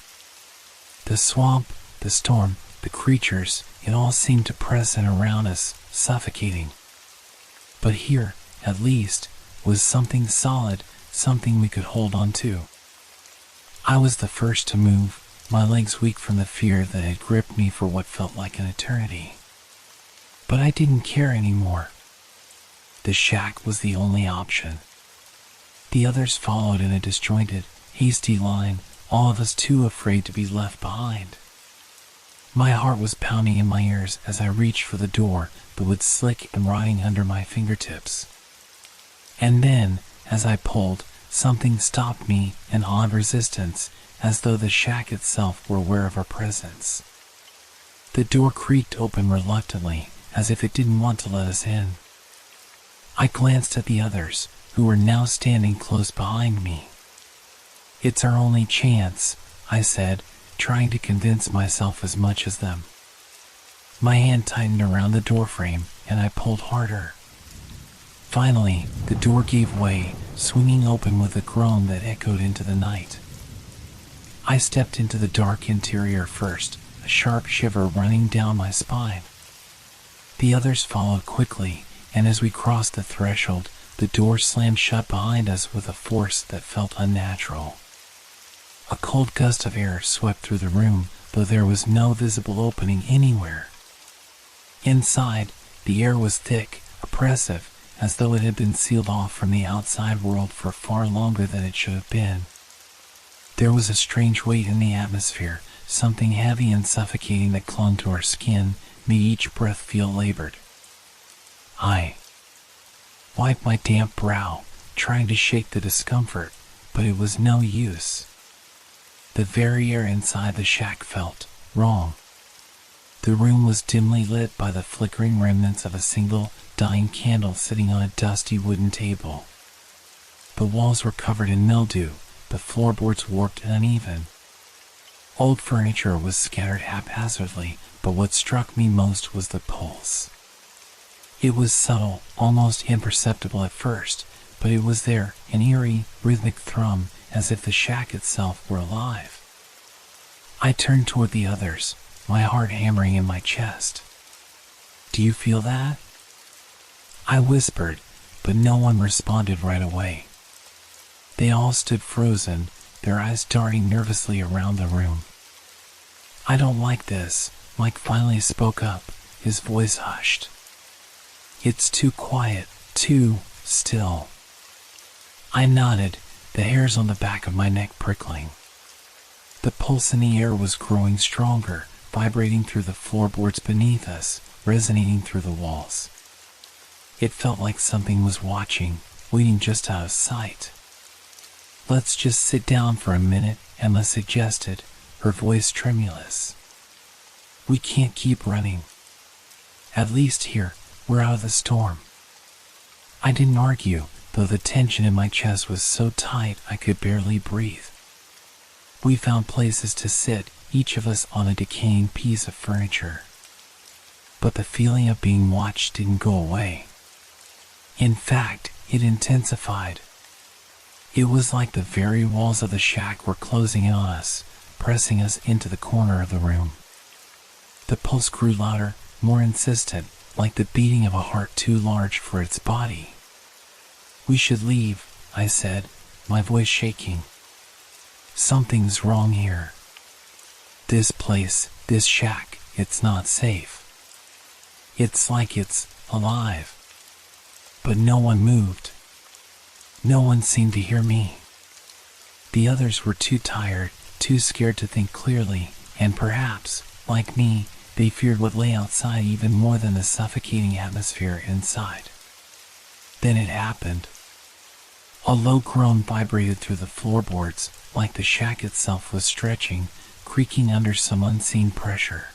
A: The swamp, the storm, the creatures, it all seemed to press in around us, suffocating. But here, at least, was something solid, something we could hold on to. I was the first to move, my legs weak from the fear that had gripped me for what felt like an eternity. But I didn't care anymore. The shack was the only option. The others followed in a disjointed, hasty line, all of us too afraid to be left behind. My heart was pounding in my ears as I reached for the door, the wood slick and rotting under my fingertips. And then, as I pulled, something stopped me, an odd resistance, as though the shack itself were aware of our presence. The door creaked open reluctantly, as if it didn't want to let us in. I glanced at the others, who were now standing close behind me. "It's our only chance," I said, trying to convince myself as much as them. My hand tightened around the doorframe, and I pulled harder. Finally, the door gave way, swinging open with a groan that echoed into the night. I stepped into the dark interior first, a sharp shiver running down my spine. The others followed quickly, and as we crossed the threshold, the door slammed shut behind us with a force that felt unnatural. A cold gust of air swept through the room, though there was no visible opening anywhere. Inside, the air was thick, oppressive, as though it had been sealed off from the outside world for far longer than it should have been. There was a strange weight in the atmosphere, something heavy and suffocating that clung to our skin, made each breath feel labored. I wiped my damp brow, trying to shake the discomfort, but it was no use. The very air inside the shack felt wrong. The room was dimly lit by the flickering remnants of a single, dying candle sitting on a dusty wooden table. The walls were covered in mildew, the floorboards warped and uneven. Old furniture was scattered haphazardly, but what struck me most was the pulse. It was subtle, almost imperceptible at first, but it was there, an eerie, rhythmic thrum, as if the shack itself were alive. I turned toward the others, my heart hammering in my chest. "Do you feel that?" I whispered, but no one responded right away. They all stood frozen, their eyes darting nervously around the room. "I don't like this," Mike finally spoke up, his voice hushed. "It's too quiet, too still." I nodded, the hairs on the back of my neck prickling. The pulse in the air was growing stronger, vibrating through the floorboards beneath us, resonating through the walls. It felt like something was watching, waiting just out of sight. "Let's just sit down for a minute," Emma suggested, her voice tremulous. "We can't keep running. At least here, we're out of the storm." I didn't argue, though the tension in my chest was so tight I could barely breathe. We found places to sit, each of us on a decaying piece of furniture. But the feeling of being watched didn't go away. In fact, it intensified. It was like the very walls of the shack were closing in on us, pressing us into the corner of the room. The pulse grew louder, more insistent, like the beating of a heart too large for its body. "We should leave," I said, my voice shaking. "Something's wrong here. This place, this shack, it's not safe. It's like it's alive." But no one moved. No one seemed to hear me. The others were too tired, too scared to think clearly, and perhaps, like me, they feared what lay outside even more than the suffocating atmosphere inside. Then it happened. A low groan vibrated through the floorboards, like the shack itself was stretching, creaking under some unseen pressure.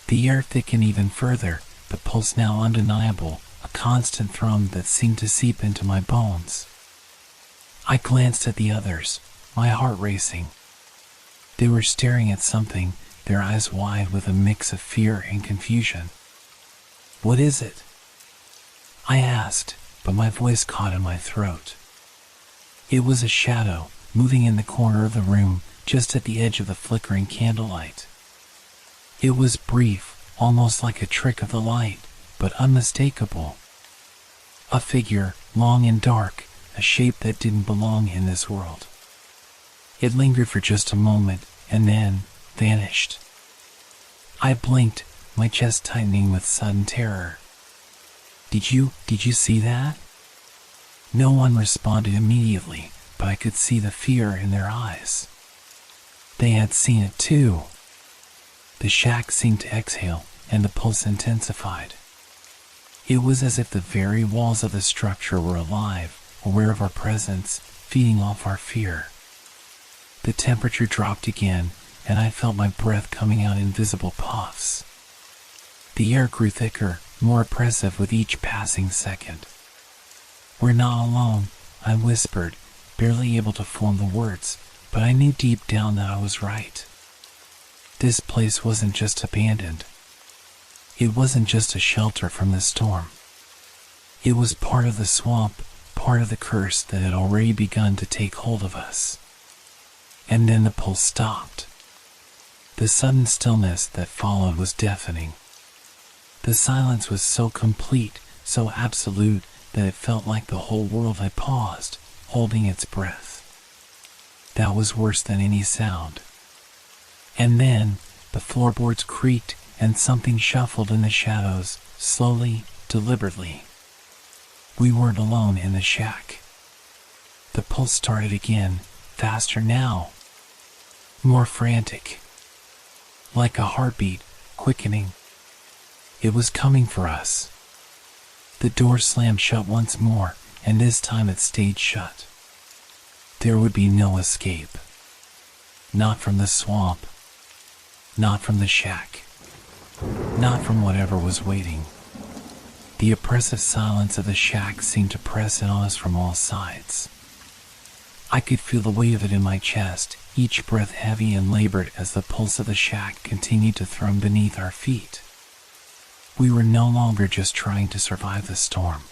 A: The air thickened even further, the pulse now undeniable, a constant thrum that seemed to seep into my bones. I glanced at the others, my heart racing. They were staring at something, their eyes wide with a mix of fear and confusion. "What is it?" I asked, but my voice caught in my throat. It was a shadow, moving in the corner of the room, just at the edge of the flickering candlelight. It was brief, almost like a trick of the light, but unmistakable. A figure, long and dark, a shape that didn't belong in this world. It lingered for just a moment, and then vanished. I blinked, my chest tightening with sudden terror. Did you see that?" No one responded immediately, but I could see the fear in their eyes. They had seen it too. The shack seemed to exhale, and the pulse intensified. It was as if the very walls of the structure were alive, aware of our presence, feeding off our fear. The temperature dropped again, and I felt my breath coming out in visible puffs. The air grew thicker, more oppressive with each passing second. "We're not alone," I whispered, barely able to form the words, but I knew deep down that I was right. This place wasn't just abandoned. It wasn't just a shelter from the storm. It was part of the swamp, part of the curse that had already begun to take hold of us. And then the pulse stopped. The sudden stillness that followed was deafening. The silence was so complete, so absolute, that it felt like the whole world had paused, holding its breath. That was worse than any sound. And then, the floorboards creaked, and something shuffled in the shadows, slowly, deliberately. We weren't alone in the shack. The pulse started again, faster now. More frantic. Like a heartbeat, quickening. It was coming for us. The door slammed shut once more, and this time it stayed shut. There would be no escape. Not from the swamp. Not from the shack. Not from whatever was waiting. The oppressive silence of the shack seemed to press in on us from all sides. I could feel the weight of it in my chest, each breath heavy and labored as the pulse of the shack continued to thrum beneath our feet. We were no longer just trying to survive the storm.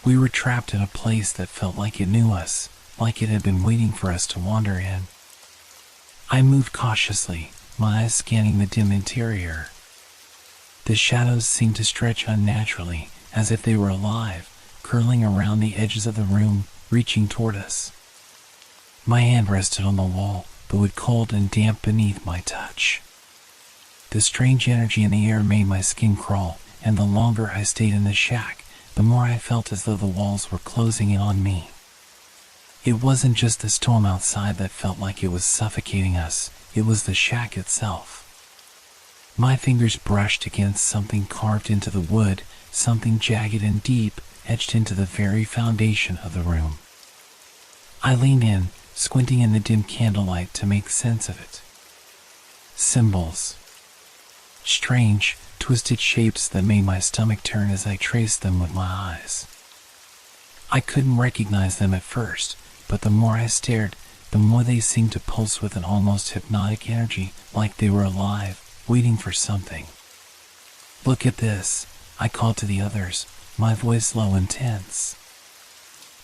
A: We were trapped in a place that felt like it knew us, like it had been waiting for us to wander in. I moved cautiously, my eyes scanning the dim interior. The shadows seemed to stretch unnaturally, as if they were alive, curling around the edges of the room, reaching toward us. My hand rested on the wall, the wood cold and damp beneath my touch. The strange energy in the air made my skin crawl, and the longer I stayed in the shack, the more I felt as though the walls were closing in on me. It wasn't just the storm outside that felt like it was suffocating us, it was the shack itself. My fingers brushed against something carved into the wood, something jagged and deep, etched into the very foundation of the room. I leaned in, squinting in the dim candlelight to make sense of it. Symbols. Strange, twisted shapes that made my stomach turn as I traced them with my eyes. I couldn't recognize them at first, but the more I stared, the more they seemed to pulse with an almost hypnotic energy, like they were alive, waiting for something. "Look at this," I called to the others, my voice low and tense.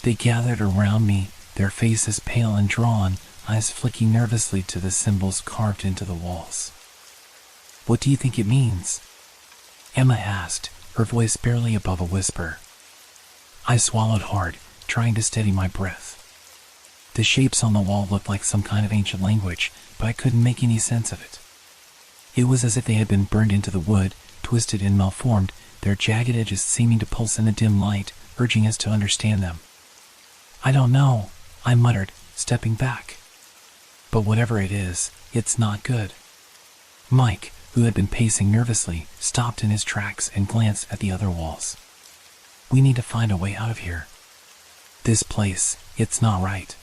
A: They gathered around me, their faces pale and drawn, eyes flicking nervously to the symbols carved into the walls. "What do you think it means?" Emma asked, her voice barely above a whisper. I swallowed hard, trying to steady my breath. The shapes on the wall looked like some kind of ancient language, but I couldn't make any sense of it. It was as if they had been burned into the wood, twisted and malformed, their jagged edges seeming to pulse in the dim light, urging us to understand them. "I don't know," I muttered, stepping back. "But whatever it is, it's not good." Mike, who had been pacing nervously, stopped in his tracks and glanced at the other walls. We need to find a way out of here. This place, it's not right."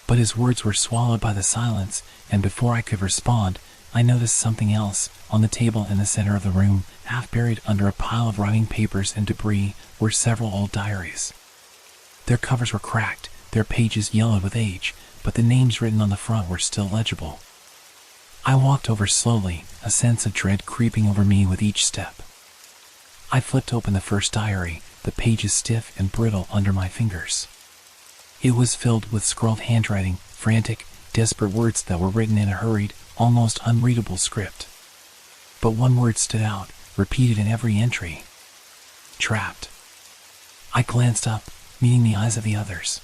A: But his words were swallowed by the silence, and before I could respond, I noticed something else. On the table in the center of the room, half buried under a pile of writing papers and debris, were several old diaries. Their covers were cracked, their pages yellowed with age, but the names written on the front were still legible. I walked over slowly, a sense of dread creeping over me with each step. I flipped open the first diary, the pages stiff and brittle under my fingers. It was filled with scrawled handwriting, frantic, desperate words that were written in a hurried, almost unreadable script. But one word stood out, repeated in every entry. "Trapped." I glanced up, meeting the eyes of the others.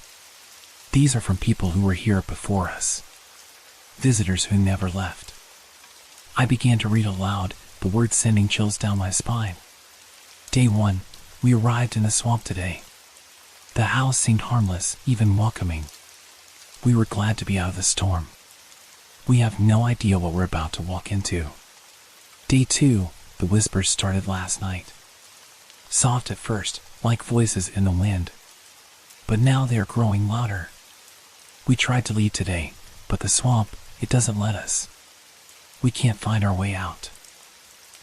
A: These are from people who were here before us. Visitors who never left. I began to read aloud, the words sending chills down my spine. Day 1, we arrived in the swamp today. The house seemed harmless, even welcoming. We were glad to be out of the storm. We have no idea what we're about to walk into. Day 2, the whispers started last night. Soft at first, like voices in the wind. But now they are growing louder. We tried to leave today, but the swamp, it doesn't let us. We can't find our way out.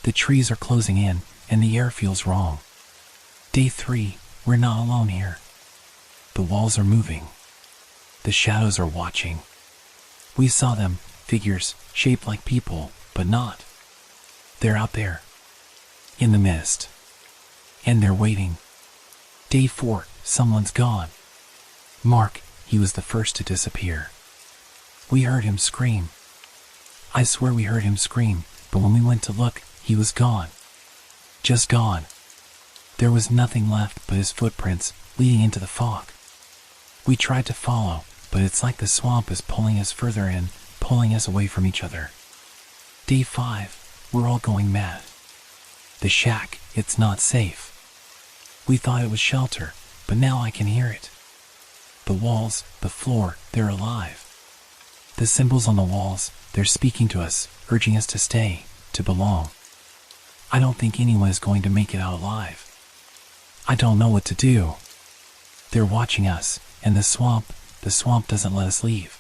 A: The trees are closing in, and the air feels wrong. Day 3, we're not alone here. The walls are moving. The shadows are watching. We saw them, figures, shaped like people, but not. They're out there, in the mist. And they're waiting. Day 4, someone's gone. Mark, he was the first to disappear. We heard him scream. I swear we heard him scream, but when we went to look, he was gone. Just gone. There was nothing left but his footprints, leading into the fog. We tried to follow, but it's like the swamp is pulling us further in, pulling us away from each other. Day 5, we're all going mad. The shack, it's not safe. We thought it was shelter, but now I can hear it. The walls, the floor, they're alive. The symbols on the walls, they're speaking to us, urging us to stay, to belong. I don't think anyone is going to make it out alive. I don't know what to do. They're watching us, and the swamp doesn't let us leave.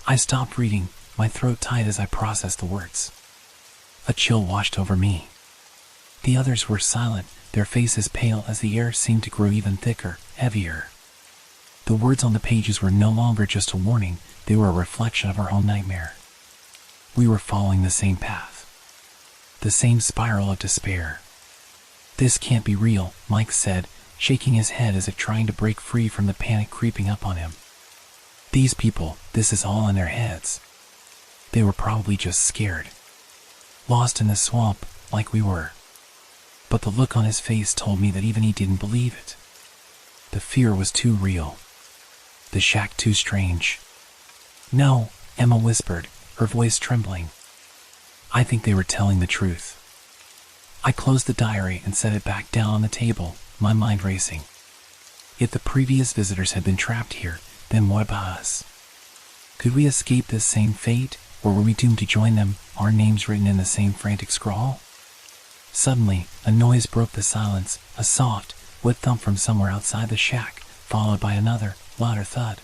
A: I stopped reading, my throat tight as I processed the words. A chill washed over me. The others were silent, their faces pale as the air seemed to grow even thicker, heavier. The words on the pages were no longer just a warning, they were a reflection of our own nightmare. We were following the same path. The same spiral of despair. This can't be real, Mike said, shaking his head as if trying to break free from the panic creeping up on him. These people, this is all in their heads. They were probably just scared. Lost in the swamp, like we were. But the look on his face told me that even he didn't believe it. The fear was too real. The shack too strange. No, Emma whispered, her voice trembling. I think they were telling the truth. I closed the diary and set it back down on the table, my mind racing. If the previous visitors had been trapped here, then what about us? Could we escape this same fate, or were we doomed to join them, our names written in the same frantic scrawl? Suddenly, a noise broke the silence, a soft, wet thump from somewhere outside the shack, followed by another, louder thud.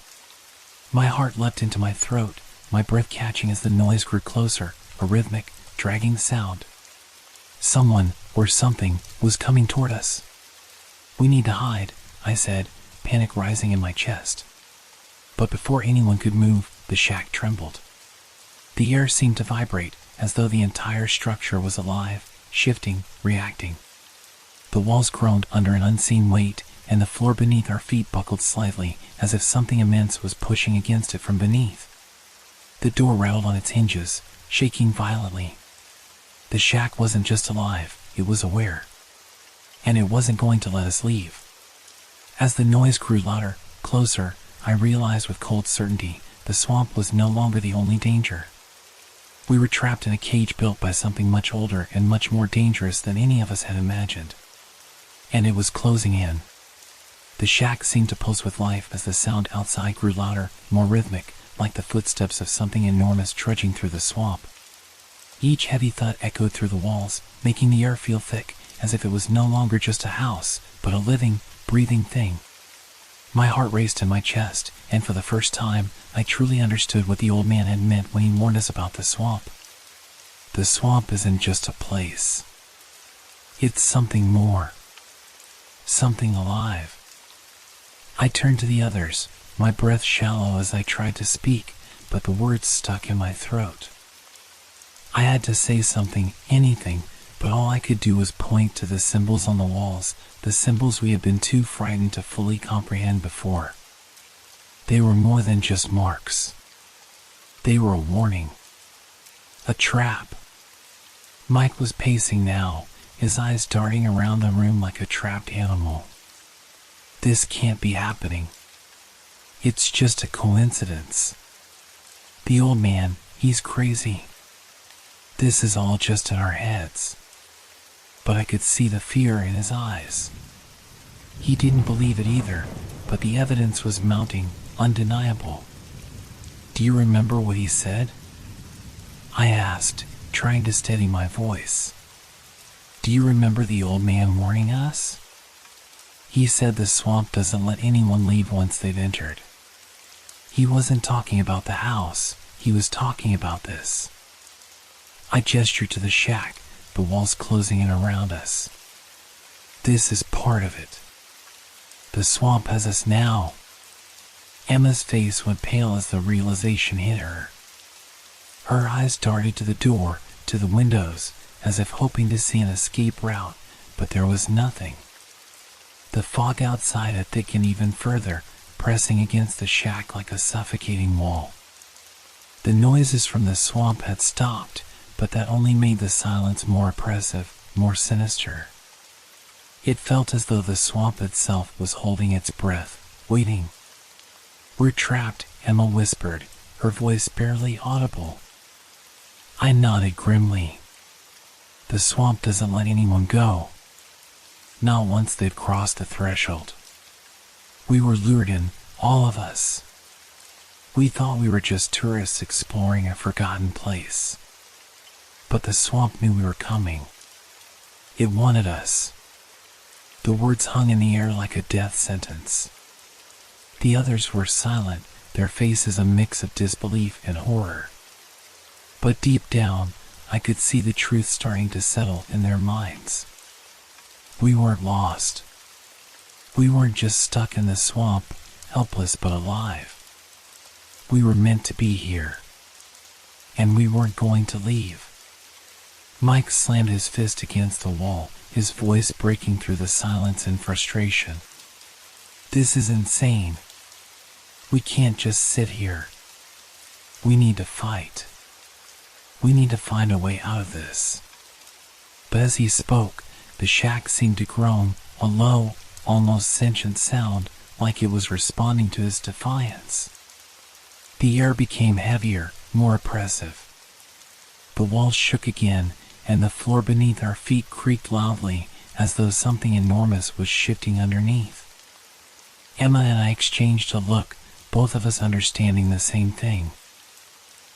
A: My heart leapt into my throat, my breath catching as the noise grew closer, a rhythmic, dragging sound. Someone, or something, was coming toward us. We need to hide, I said, panic rising in my chest. But before anyone could move, the shack trembled. The air seemed to vibrate, as though the entire structure was alive, shifting, reacting. The walls groaned under an unseen weight, and the floor beneath our feet buckled slightly, as if something immense was pushing against it from beneath. The door rattled on its hinges, shaking violently. The shack wasn't just alive, it was aware. And it wasn't going to let us leave. As the noise grew louder, closer, I realized with cold certainty, the swamp was no longer the only danger. We were trapped in a cage built by something much older and much more dangerous than any of us had imagined. And it was closing in. The shack seemed to pulse with life as the sound outside grew louder, more rhythmic, like the footsteps of something enormous trudging through the swamp. Each heavy thud echoed through the walls, making the air feel thick, as if it was no longer just a house, but a living, breathing thing. My heart raced in my chest, and for the first time, I truly understood what the old man had meant when he warned us about the swamp. The swamp isn't just a place. It's something more. Something alive. I turned to the others, my breath shallow as I tried to speak, but the words stuck in my throat. I had to say something, anything, but all I could do was point to the symbols on the walls, the symbols we had been too frightened to fully comprehend before. They were more than just marks. They were a warning. A trap. Mike was pacing now, his eyes darting around the room like a trapped animal. This can't be happening. It's just a coincidence. The old man, he's crazy. This is all just in our heads. But I could see the fear in his eyes. He didn't believe it either, but the evidence was mounting, undeniable. Do you remember what he said? I asked, trying to steady my voice. Do you remember the old man warning us? He said the swamp doesn't let anyone leave once they've entered. He wasn't talking about the house, he was talking about this. I gestured to the shack, the walls closing in around us. This is part of it. The swamp has us now. Emma's face went pale as the realization hit her. Her eyes darted to the door, to the windows, as if hoping to see an escape route, but there was nothing. The fog outside had thickened even further, pressing against the shack like a suffocating wall. The noises from the swamp had stopped, but that only made the silence more oppressive, more sinister. It felt as though the swamp itself was holding its breath, waiting. We're trapped, Emma whispered, her voice barely audible. I nodded grimly. The swamp doesn't let anyone go. Not once they've crossed the threshold. We were lured in, all of us. We thought we were just tourists exploring a forgotten place. But the swamp knew we were coming. It wanted us. The words hung in the air like a death sentence. The others were silent, their faces a mix of disbelief and horror. But deep down, I could see the truth starting to settle in their minds. We weren't lost. We weren't just stuck in the swamp, helpless but alive. We were meant to be here. And we weren't going to leave. Mike slammed his fist against the wall, his voice breaking through the silence in frustration. This is insane. We can't just sit here. We need to fight. We need to find a way out of this. But as he spoke, the shack seemed to groan, a low, almost sentient sound, like it was responding to his defiance. The air became heavier, more oppressive. The walls shook again, and the floor beneath our feet creaked loudly, as though something enormous was shifting underneath. Emma and I exchanged a look, both of us understanding the same thing.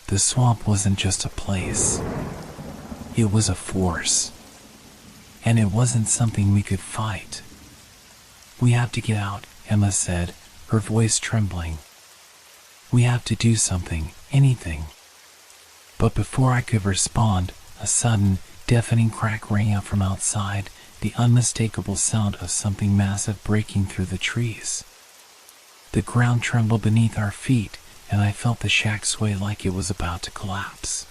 A: The swamp wasn't just a place. It was a force. And it wasn't something we could fight. We have to get out, Emma said, her voice trembling. We have to do something, anything. But before I could respond, a sudden, deafening crack rang out from outside, the unmistakable sound of something massive breaking through the trees. The ground trembled beneath our feet, and I felt the shack sway like it was about to collapse.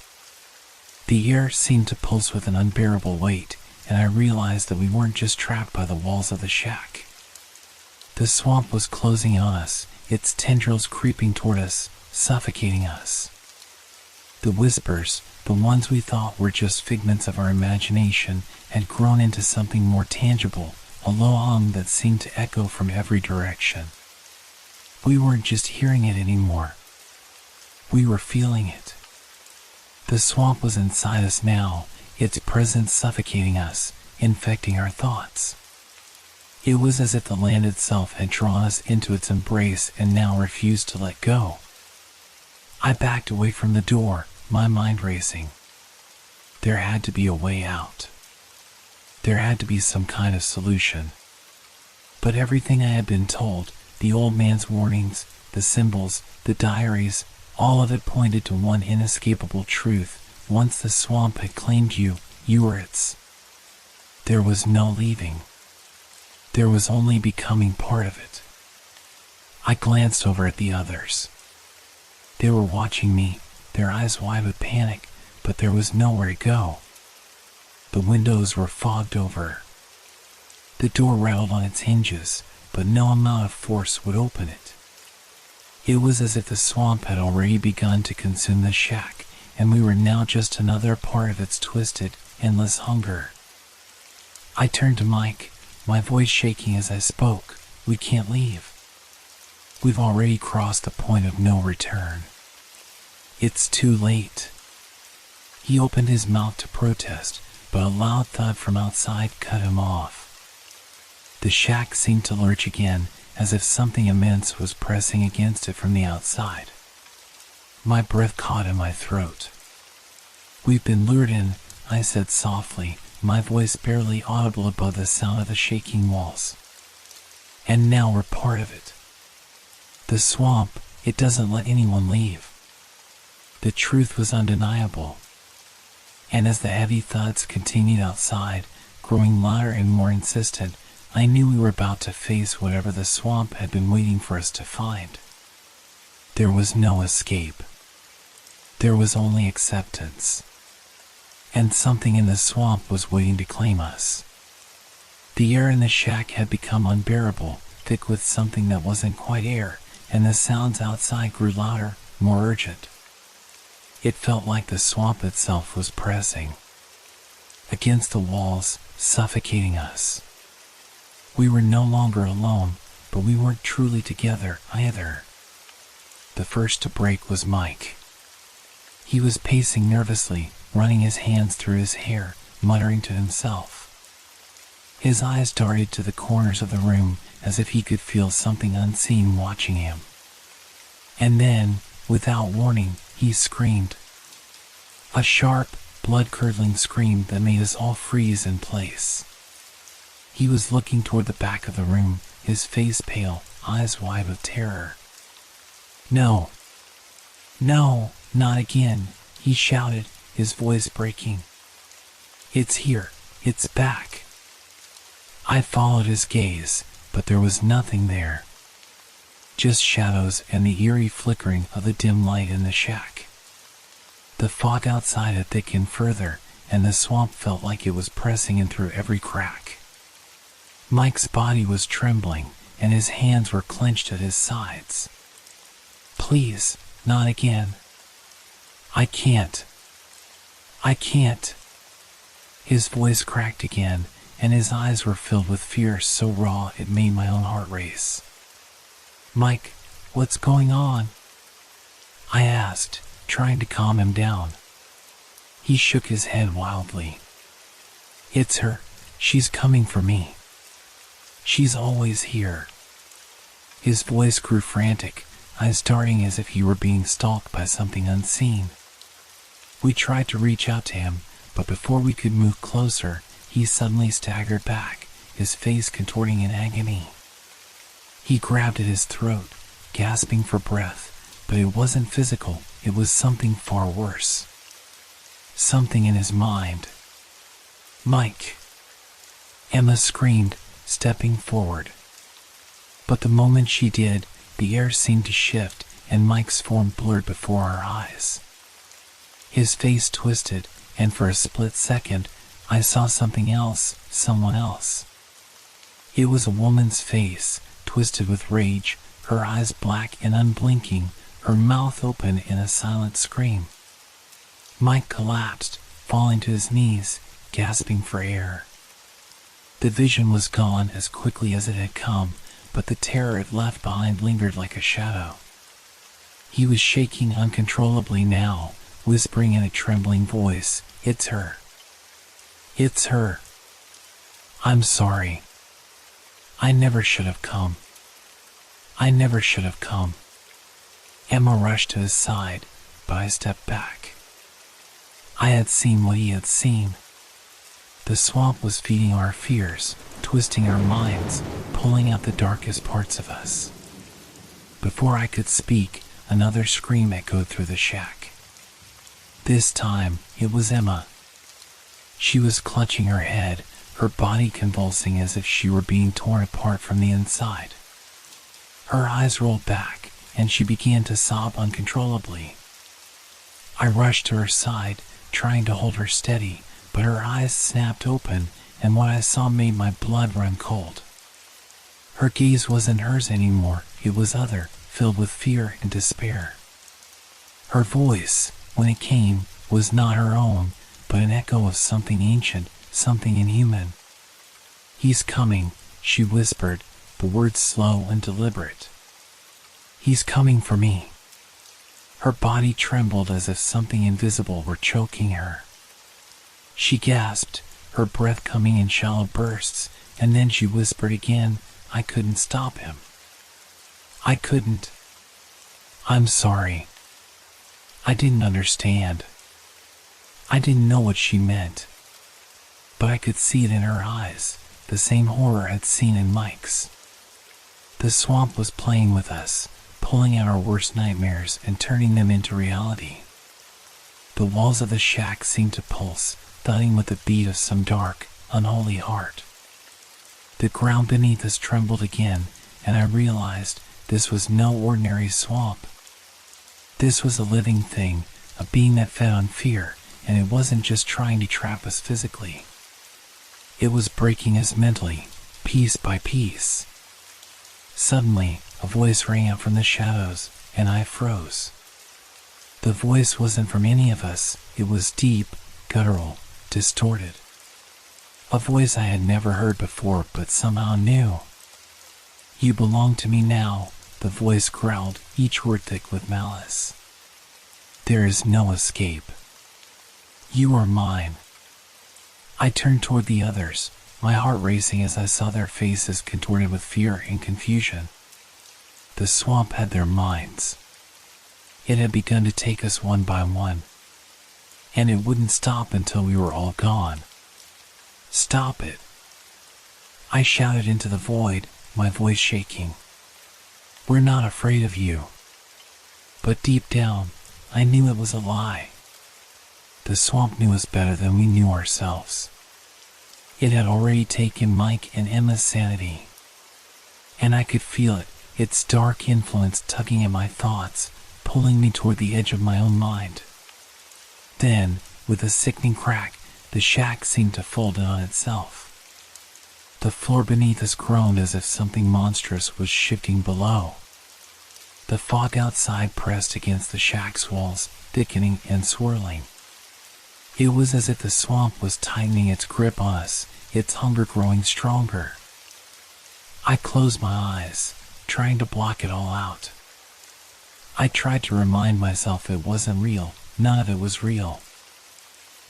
A: The air seemed to pulse with an unbearable weight, and I realized that we weren't just trapped by the walls of the shack. The swamp was closing on us, its tendrils creeping toward us, suffocating us. The whispers, the ones we thought were just figments of our imagination, had grown into something more tangible, a low hum that seemed to echo from every direction. We weren't just hearing it anymore. We were feeling it. The swamp was inside us now, its presence suffocating us, infecting our thoughts. It was as if the land itself had drawn us into its embrace and now refused to let go. I backed away from the door, my mind racing. There had to be a way out. There had to be some kind of solution. But everything I had been told, the old man's warnings, the symbols, the diaries, all of it pointed to one inescapable truth. Once the swamp had claimed you, you were its. There was no leaving. There was only becoming part of it. I glanced over at the others. They were watching me, their eyes wide with panic, but there was nowhere to go. The windows were fogged over. The door rattled on its hinges, but no amount of force would open it. It was as if the swamp had already begun to consume the shack, and we were now just another part of its twisted, endless hunger. I turned to Mike, my voice shaking as I spoke. We can't leave. We've already crossed the point of no return. It's too late. He opened his mouth to protest, but a loud thud from outside cut him off. The shack seemed to lurch again, as if something immense was pressing against it from the outside. My breath caught in my throat. We've been lured in, I said softly, my voice barely audible above the sound of the shaking walls. And now we're part of it. The swamp, it doesn't let anyone leave. The truth was undeniable. And as the heavy thuds continued outside, growing louder and more insistent, I knew we were about to face whatever the swamp had been waiting for us to find. There was no escape. There was only acceptance. And something in the swamp was waiting to claim us. The air in the shack had become unbearable, thick with something that wasn't quite air, and the sounds outside grew louder, more urgent. It felt like the swamp itself was pressing against the walls, suffocating us. We were no longer alone, but we weren't truly together either. The first to break was Mike. He was pacing nervously, running his hands through his hair, muttering to himself. His eyes darted to the corners of the room as if he could feel something unseen watching him. And then, without warning, he screamed. A sharp, blood-curdling scream that made us all freeze in place. He was looking toward the back of the room, his face pale, eyes wide with terror. No. No, not again, he shouted, his voice breaking. It's here, it's back. I followed his gaze, but there was nothing there. Just shadows and the eerie flickering of the dim light in the shack. The fog outside had thickened further, and the swamp felt like it was pressing in through every crack. Mike's body was trembling, and his hands were clenched at his sides. Please, not again. I can't. I can't. His voice cracked again, and his eyes were filled with fear so raw it made my own heart race. Mike, what's going on? I asked, trying to calm him down. He shook his head wildly. It's her. She's coming for me. She's always here. His voice grew frantic, eyes darting as if he were being stalked by something unseen. We tried to reach out to him, but before we could move closer, he suddenly staggered back, his face contorting in agony. He grabbed at his throat, gasping for breath, but it wasn't physical, it was something far worse. Something in his mind. Mike! Emma screamed, stepping forward. But the moment she did, the air seemed to shift, and Mike's form blurred before our eyes. His face twisted, and for a split second, I saw something else, someone else. It was a woman's face, twisted with rage, her eyes black and unblinking, her mouth open in a silent scream. Mike collapsed, falling to his knees, gasping for air. The vision was gone as quickly as it had come, but the terror it left behind lingered like a shadow. He was shaking uncontrollably now, whispering in a trembling voice, It's her. It's her. I'm sorry. I never should have come. I never should have come. Emma rushed to his side, but I stepped back. I had seen what he had seen. The swamp was feeding our fears, twisting our minds, pulling out the darkest parts of us. Before I could speak, another scream echoed through the shack. This time, it was Emma. She was clutching her head, her body convulsing as if she were being torn apart from the inside. Her eyes rolled back, and she began to sob uncontrollably. I rushed to her side, trying to hold her steady, but her eyes snapped open, and what I saw made my blood run cold. Her gaze wasn't hers anymore, it was other, filled with fear and despair. Her voice, when it came, was not her own, but an echo of something ancient, something inhuman. "He's coming," she whispered, the words slow and deliberate. "He's coming for me." Her body trembled as if something invisible were choking her. She gasped, her breath coming in shallow bursts, and then she whispered again, "I couldn't stop him. I couldn't. I'm sorry. I didn't understand. I didn't know what she meant." But I could see it in her eyes, the same horror I'd seen in Mike's. The swamp was playing with us, pulling out our worst nightmares and turning them into reality. The walls of the shack seemed to pulse, thudding with the beat of some dark, unholy heart. The ground beneath us trembled again, and I realized this was no ordinary swamp. This was a living thing, a being that fed on fear, and it wasn't just trying to trap us physically. It was breaking us mentally, piece by piece. Suddenly, a voice rang out from the shadows, and I froze. The voice wasn't from any of us, it was deep, guttural, distorted. A voice I had never heard before but somehow knew. "You belong to me now," the voice growled, each word thick with malice. "There is no escape. You are mine." I turned toward the others, my heart racing as I saw their faces contorted with fear and confusion. The swamp had their minds. It had begun to take us one by one, and it wouldn't stop until we were all gone. "Stop it!" I shouted into the void, my voice shaking. "We're not afraid of you." But deep down, I knew it was a lie. The swamp knew us better than we knew ourselves. It had already taken Mike and Emma's sanity, and I could feel it, its dark influence tugging at my thoughts, pulling me toward the edge of my own mind. Then, with a sickening crack, the shack seemed to fold in on itself. The floor beneath us groaned as if something monstrous was shifting below. The fog outside pressed against the shack's walls, thickening and swirling. It was as if the swamp was tightening its grip on us, its hunger growing stronger. I closed my eyes, trying to block it all out. I tried to remind myself it wasn't real, none of it was real.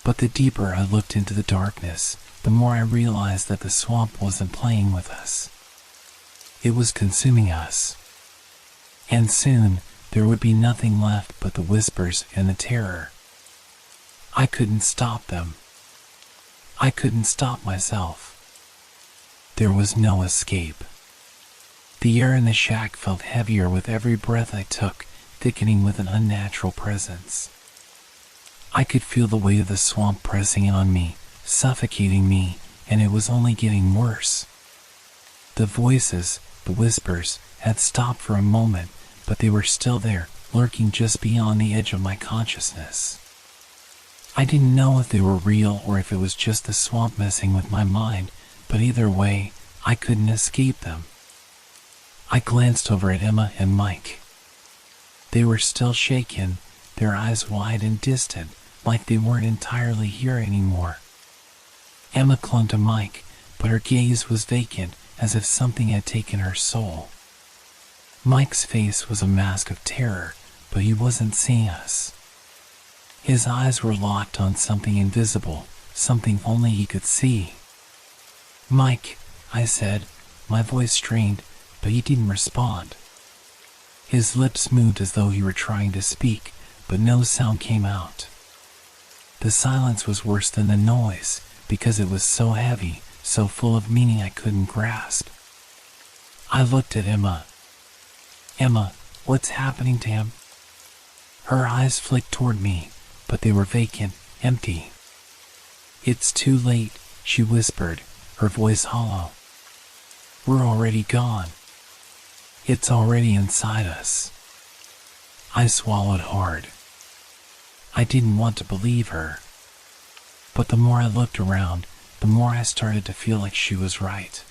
A: But the deeper I looked into the darkness, the more I realized that the swamp wasn't playing with us. It was consuming us. And soon, there would be nothing left but the whispers and the terror. I couldn't stop them. I couldn't stop myself. There was no escape. The air in the shack felt heavier with every breath I took, thickening with an unnatural presence. I could feel the weight of the swamp pressing in on me, suffocating me, and it was only getting worse. The voices, the whispers, had stopped for a moment, but they were still there, lurking just beyond the edge of my consciousness. I didn't know if they were real or if it was just the swamp messing with my mind, but either way, I couldn't escape them. I glanced over at Emma and Mike. They were still shaken, their eyes wide and distant, like they weren't entirely here anymore. Emma clung to Mike, but her gaze was vacant, as if something had taken her soul. Mike's face was a mask of terror, but he wasn't seeing us. His eyes were locked on something invisible, something only he could see. "Mike," I said, my voice strained, but he didn't respond. His lips moved as though he were trying to speak, but no sound came out. The silence was worse than the noise, because it was so heavy, so full of meaning I couldn't grasp. I looked at Emma. Emma, what's happening to him? Her eyes flicked toward me, but they were vacant, empty. It's too late, she whispered, her voice hollow. We're already gone. It's already inside us. I swallowed hard. I didn't want to believe her. But the more I looked around, the more I started to feel like she was right.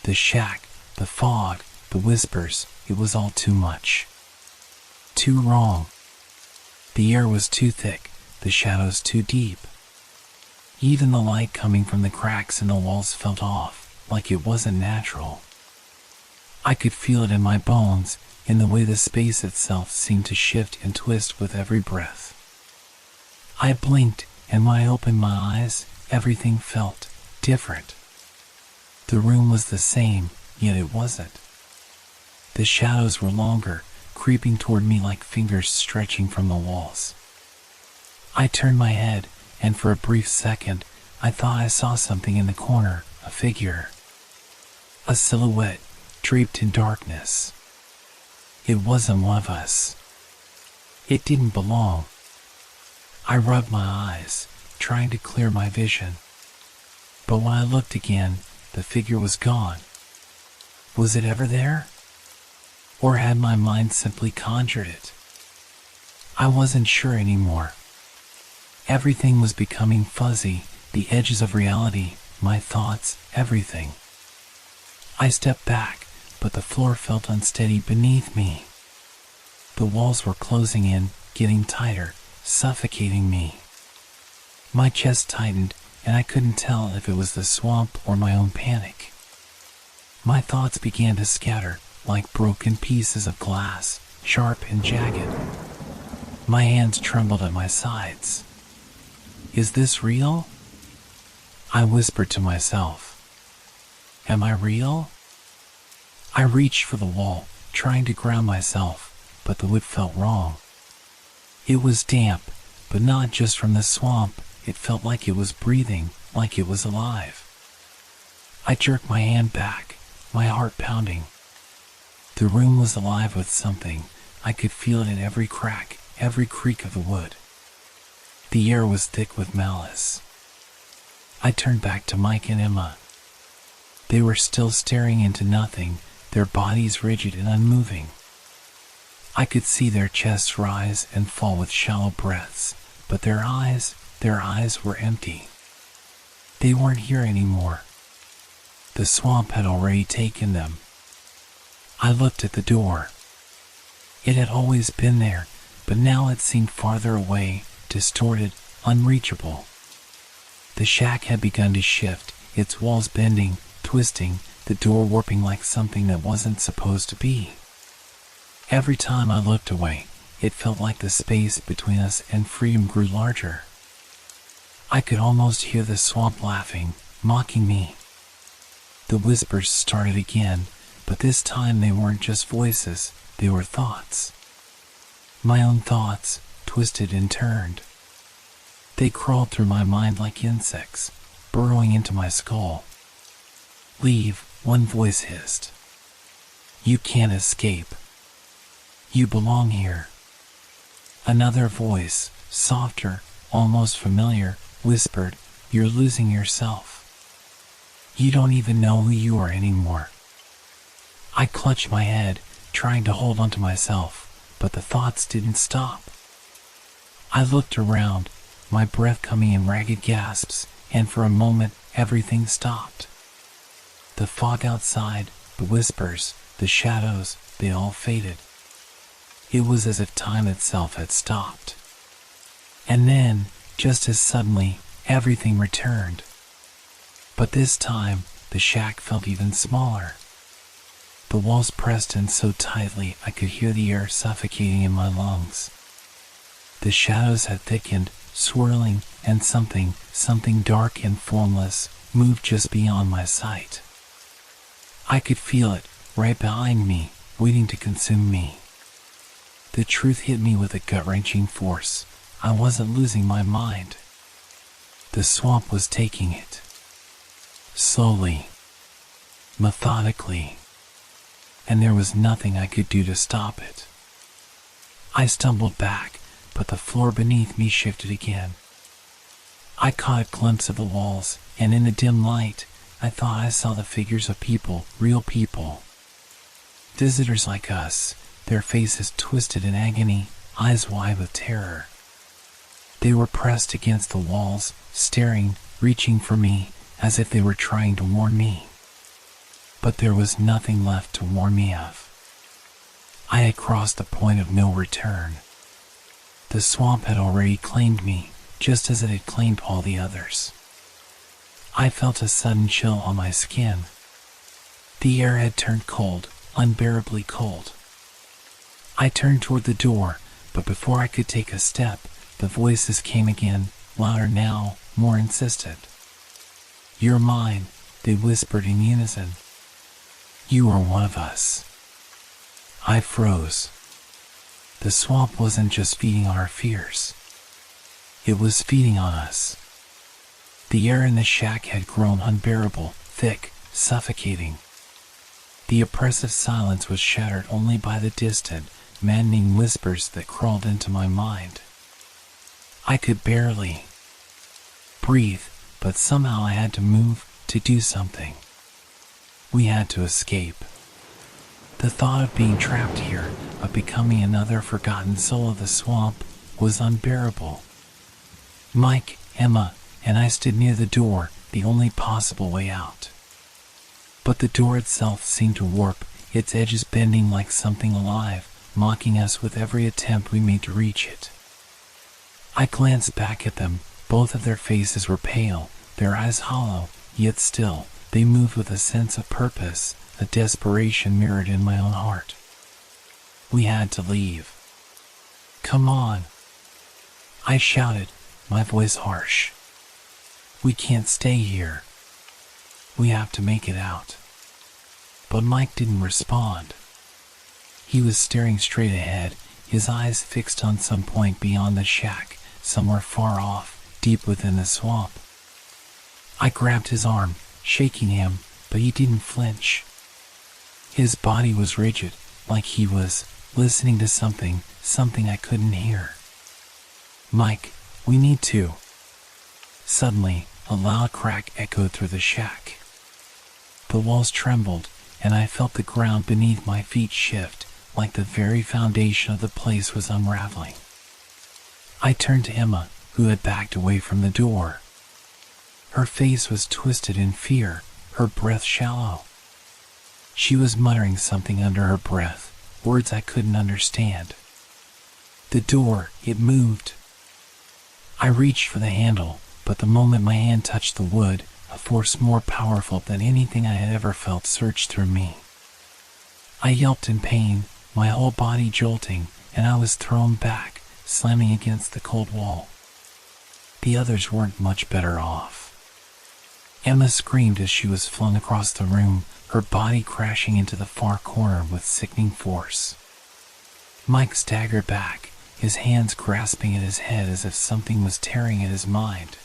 A: The shack, the fog, the whispers, it was all too much. Too wrong. The air was too thick, the shadows too deep. Even the light coming from the cracks in the walls felt off, like it wasn't natural. I could feel it in my bones, in the way the space itself seemed to shift and twist with every breath. I blinked, and when I opened my eyes, everything felt different. The room was the same, yet it wasn't. The shadows were longer, creeping toward me like fingers stretching from the walls. I turned my head, and for a brief second, I thought I saw something in the corner, a figure. A silhouette, draped in darkness. It wasn't one of us. It didn't belong. I rubbed my eyes, trying to clear my vision. But when I looked again, the figure was gone. Was it ever there? Or had my mind simply conjured it? I wasn't sure anymore. Everything was becoming fuzzy, the edges of reality, my thoughts, everything. I stepped back, but the floor felt unsteady beneath me. The walls were closing in, getting tighter, suffocating me. My chest tightened, and I couldn't tell if it was the swamp or my own panic. My thoughts began to scatter, like broken pieces of glass, sharp and jagged. My hands trembled at my sides. Is this real? I whispered to myself. Am I real? I reached for the wall, trying to ground myself, but the wood felt wrong. It was damp, but not just from the swamp. It felt like it was breathing, like it was alive. I jerked my hand back, my heart pounding. The room was alive with something. I could feel it in every crack, every creak of the wood. The air was thick with malice. I turned back to Mike and Emma. They were still staring into nothing, their bodies rigid and unmoving. I could see their chests rise and fall with shallow breaths, but their eyes were empty. They weren't here anymore. The swamp had already taken them. I looked at the door. It had always been there, but now it seemed farther away, distorted, unreachable. The shack had begun to shift, its walls bending, twisting, the door warping like something that wasn't supposed to be. Every time I looked away, it felt like the space between us and freedom grew larger. I could almost hear the swamp laughing, mocking me. The whispers started again, but this time they weren't just voices, they were thoughts. My own thoughts, twisted and turned. They crawled through my mind like insects, burrowing into my skull. Leave, one voice hissed. You can't escape. You belong here. Another voice, softer, almost familiar, whispered, you're losing yourself. You don't even know who you are anymore. I clutched my head, trying to hold onto myself, but the thoughts didn't stop. I looked around, my breath coming in ragged gasps, and for a moment, everything stopped. The fog outside, the whispers, the shadows, they all faded. It was as if time itself had stopped. And then, just as suddenly, everything returned. But this time, the shack felt even smaller. The walls pressed in so tightly I could hear the air suffocating in my lungs. The shadows had thickened, swirling, and something dark and formless, moved just beyond my sight. I could feel it, right behind me, waiting to consume me. The truth hit me with a gut-wrenching force. I wasn't losing my mind. The swamp was taking it. Slowly, methodically, and there was nothing I could do to stop it. I stumbled back, but the floor beneath me shifted again. I caught a glimpse of the walls, and in the dim light, I thought I saw the figures of people, real people. Visitors like us, their faces twisted in agony, eyes wide with terror. They were pressed against the walls, staring, reaching for me, as if they were trying to warn me. But there was nothing left to warn me of. I had crossed the point of no return. The swamp had already claimed me, just as it had claimed all the others. I felt a sudden chill on my skin. The air had turned cold, unbearably cold. I turned toward the door, but before I could take a step, the voices came again, louder now, more insistent. "You're mine," they whispered in unison. "You are one of us." I froze. The swamp wasn't just feeding on our fears. It was feeding on us. The air in the shack had grown unbearable, thick, suffocating. The oppressive silence was shattered only by the distant, maddening whispers that crawled into my mind. I could barely breathe, but somehow I had to move, to do something. We had to escape. The thought of being trapped here, of becoming another forgotten soul of the swamp, was unbearable. Mike, Emma, and I stood near the door, the only possible way out. But the door itself seemed to warp, its edges bending like something alive, mocking us with every attempt we made to reach it. I glanced back at them. Both of their faces were pale, their eyes hollow, yet still, they moved with a sense of purpose, a desperation mirrored in my own heart. We had to leave. "Come on," I shouted, my voice harsh. "We can't stay here. We have to make it out." But Mike didn't respond. He was staring straight ahead, his eyes fixed on some point beyond the shack, somewhere far off, deep within the swamp. I grabbed his arm, shaking him, but he didn't flinch. His body was rigid, like he was listening to something I couldn't hear. "Mike, we need to." Suddenly, a loud crack echoed through the shack. The walls trembled, and I felt the ground beneath my feet shift, like the very foundation of the place was unraveling. I turned to Emma, who had backed away from the door. Her face was twisted in fear, her breath shallow. She was muttering something under her breath, words I couldn't understand. The door, it moved. I reached for the handle, but the moment my hand touched the wood, a force more powerful than anything I had ever felt surged through me. I yelped in pain, my whole body jolting, and I was thrown back, slamming against the cold wall. The others weren't much better off. Emma screamed as she was flung across the room, her body crashing into the far corner with sickening force. Mike staggered back, his hands grasping at his head as if something was tearing at his mind.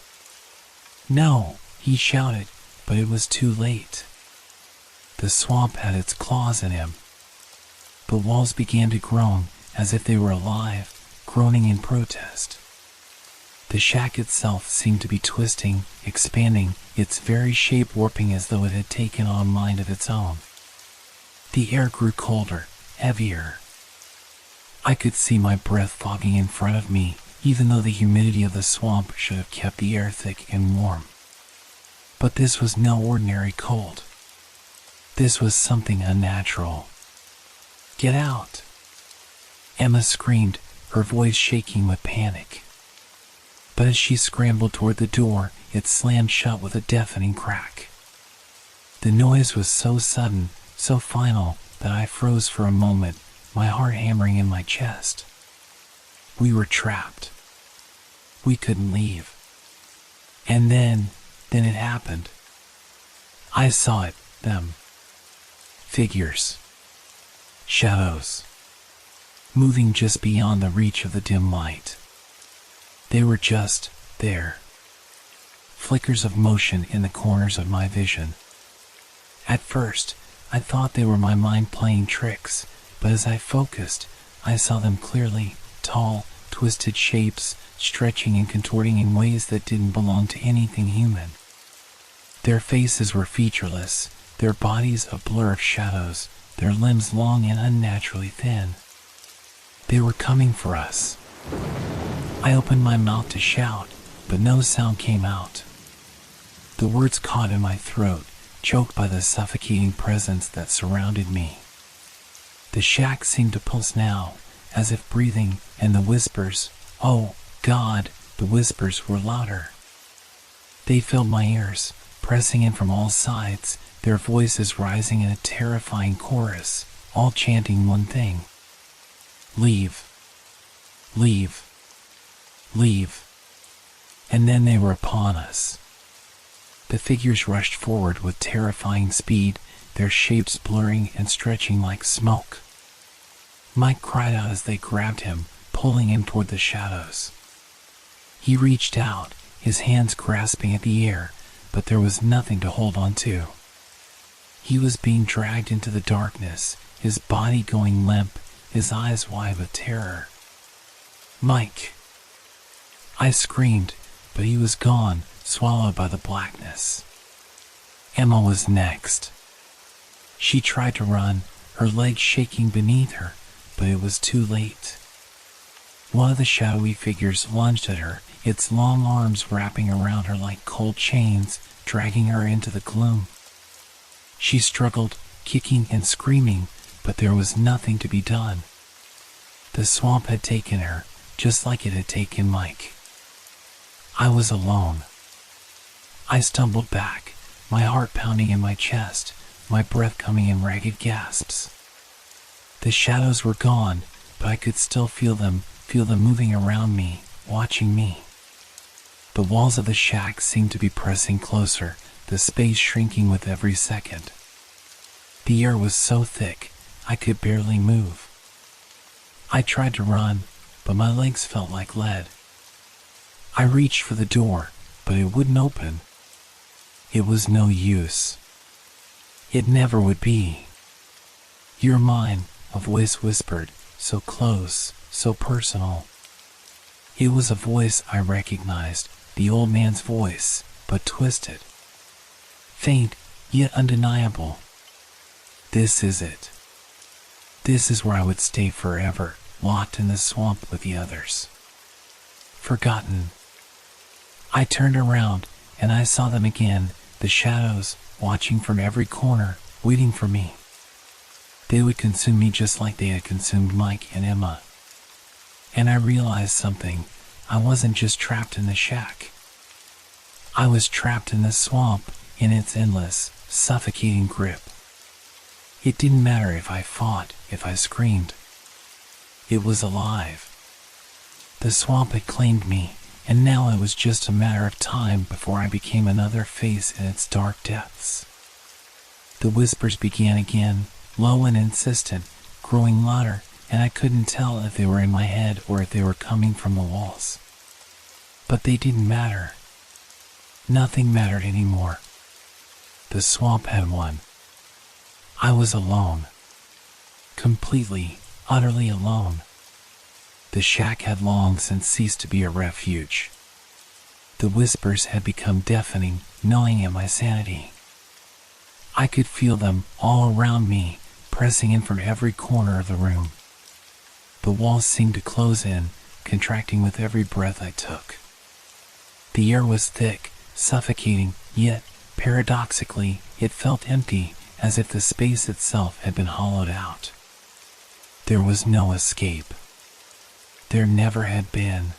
A: "No!" he shouted, but it was too late. The swamp had its claws in him. The walls began to groan, as if they were alive, groaning in protest. The shack itself seemed to be twisting, expanding, its very shape warping as though it had taken on mind of its own. The air grew colder, heavier. I could see my breath fogging in front of me, even though the humidity of the swamp should have kept the air thick and warm. But this was no ordinary cold. This was something unnatural. "Get out!" Emma screamed, her voice shaking with panic. But as she scrambled toward the door, it slammed shut with a deafening crack. The noise was so sudden, so final, that I froze for a moment, my heart hammering in my chest. We were trapped. We couldn't leave. And then it happened. I saw it, them. Figures. Shadows. Moving just beyond the reach of the dim light. They were just there. flickers of motion in the corners of my vision. At first, I thought they were my mind playing tricks, but as I focused, I saw them clearly, tall, twisted shapes, stretching and contorting in ways that didn't belong to anything human. Their faces were featureless, their bodies a blur of shadows, their limbs long and unnaturally thin. They were coming for us. I opened my mouth to shout, but no sound came out. The words caught in my throat, choked by the suffocating presence that surrounded me. The shack seemed to pulse now, as if breathing, and the whispers, oh, God, the whispers were louder. They filled my ears, pressing in from all sides, their voices rising in a terrifying chorus, all chanting one thing. Leave. Leave. Leave. And then they were upon us. The figures rushed forward with terrifying speed, their shapes blurring and stretching like smoke. Mike cried out as they grabbed him, pulling him toward the shadows. He reached out, his hands grasping at the air, but there was nothing to hold on to. He was being dragged into the darkness, his body going limp, his eyes wide with terror. Mike! I screamed, but he was gone, swallowed by the blackness. Emma was next. She tried to run, her legs shaking beneath her, but it was too late. One of the shadowy figures lunged at her, its long arms wrapping around her like cold chains, dragging her into the gloom. She struggled, kicking and screaming, but there was nothing to be done. The swamp had taken her, just like it had taken Mike. I was alone. I stumbled back, my heart pounding in my chest, my breath coming in ragged gasps. The shadows were gone, but I could still feel them moving around me, watching me. The walls of the shack seemed to be pressing closer, the space shrinking with every second. The air was so thick, I could barely move. I tried to run, but my legs felt like lead. I reached for the door, but it wouldn't open. It was no use. It never would be. "You're mine," a voice whispered, so close, so personal. It was a voice I recognized, the old man's voice, but twisted. Faint, yet undeniable. This is it. This is where I would stay forever, locked in the swamp with the others. Forgotten. I turned around, and I saw them again, the shadows, watching from every corner, waiting for me. They would consume me just like they had consumed Mike and Emma. And I realized something. I wasn't just trapped in the shack. I was trapped in the swamp, in its endless, suffocating grip. It didn't matter if I fought, if I screamed. It was alive. The swamp had claimed me, and now it was just a matter of time before I became another face in its dark depths. The whispers began again, low and insistent, growing louder, and I couldn't tell if they were in my head or if they were coming from the walls. But they didn't matter. Nothing mattered anymore. The swamp had won. I was alone. Completely, utterly alone. The shack had long since ceased to be a refuge. The whispers had become deafening, gnawing at my sanity. I could feel them all around me, pressing in from every corner of the room. The walls seemed to close in, contracting with every breath I took. The air was thick, suffocating, yet, paradoxically, it felt empty, as if the space itself had been hollowed out. There was no escape. There never had been.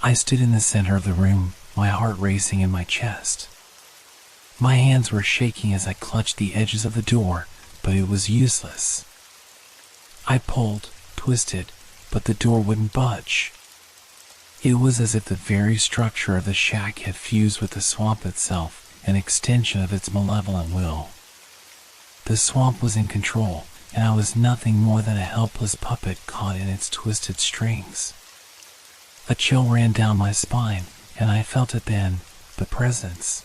A: I stood in the center of the room, my heart racing in my chest. My hands were shaking as I clutched the edges of the door, but it was useless. I pulled, twisted, but the door wouldn't budge. It was as if the very structure of the shack had fused with the swamp itself, an extension of its malevolent will. The swamp was in control, and I was nothing more than a helpless puppet caught in its twisted strings. A chill ran down my spine, and I felt it then, the presence.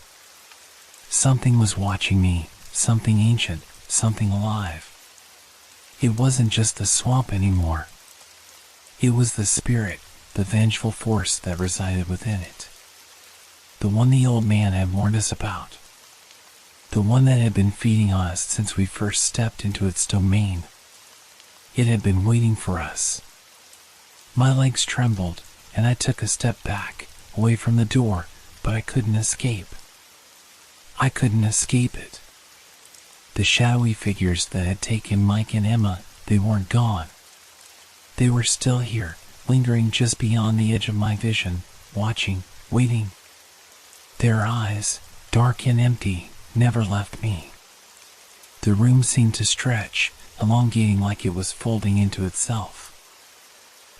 A: Something was watching me, something ancient, something alive. It wasn't just the swamp anymore. It was the spirit, the vengeful force that resided within it. The one the old man had warned us about. The one that had been feeding on us since we first stepped into its domain. It had been waiting for us. My legs trembled, and I took a step back, away from the door, but I couldn't escape. I couldn't escape it. The shadowy figures that had taken Mike and Emma, they weren't gone. They were still here, lingering just beyond the edge of my vision, watching, waiting. Their eyes, dark and empty, never left me. The room seemed to stretch, elongating like it was folding into itself.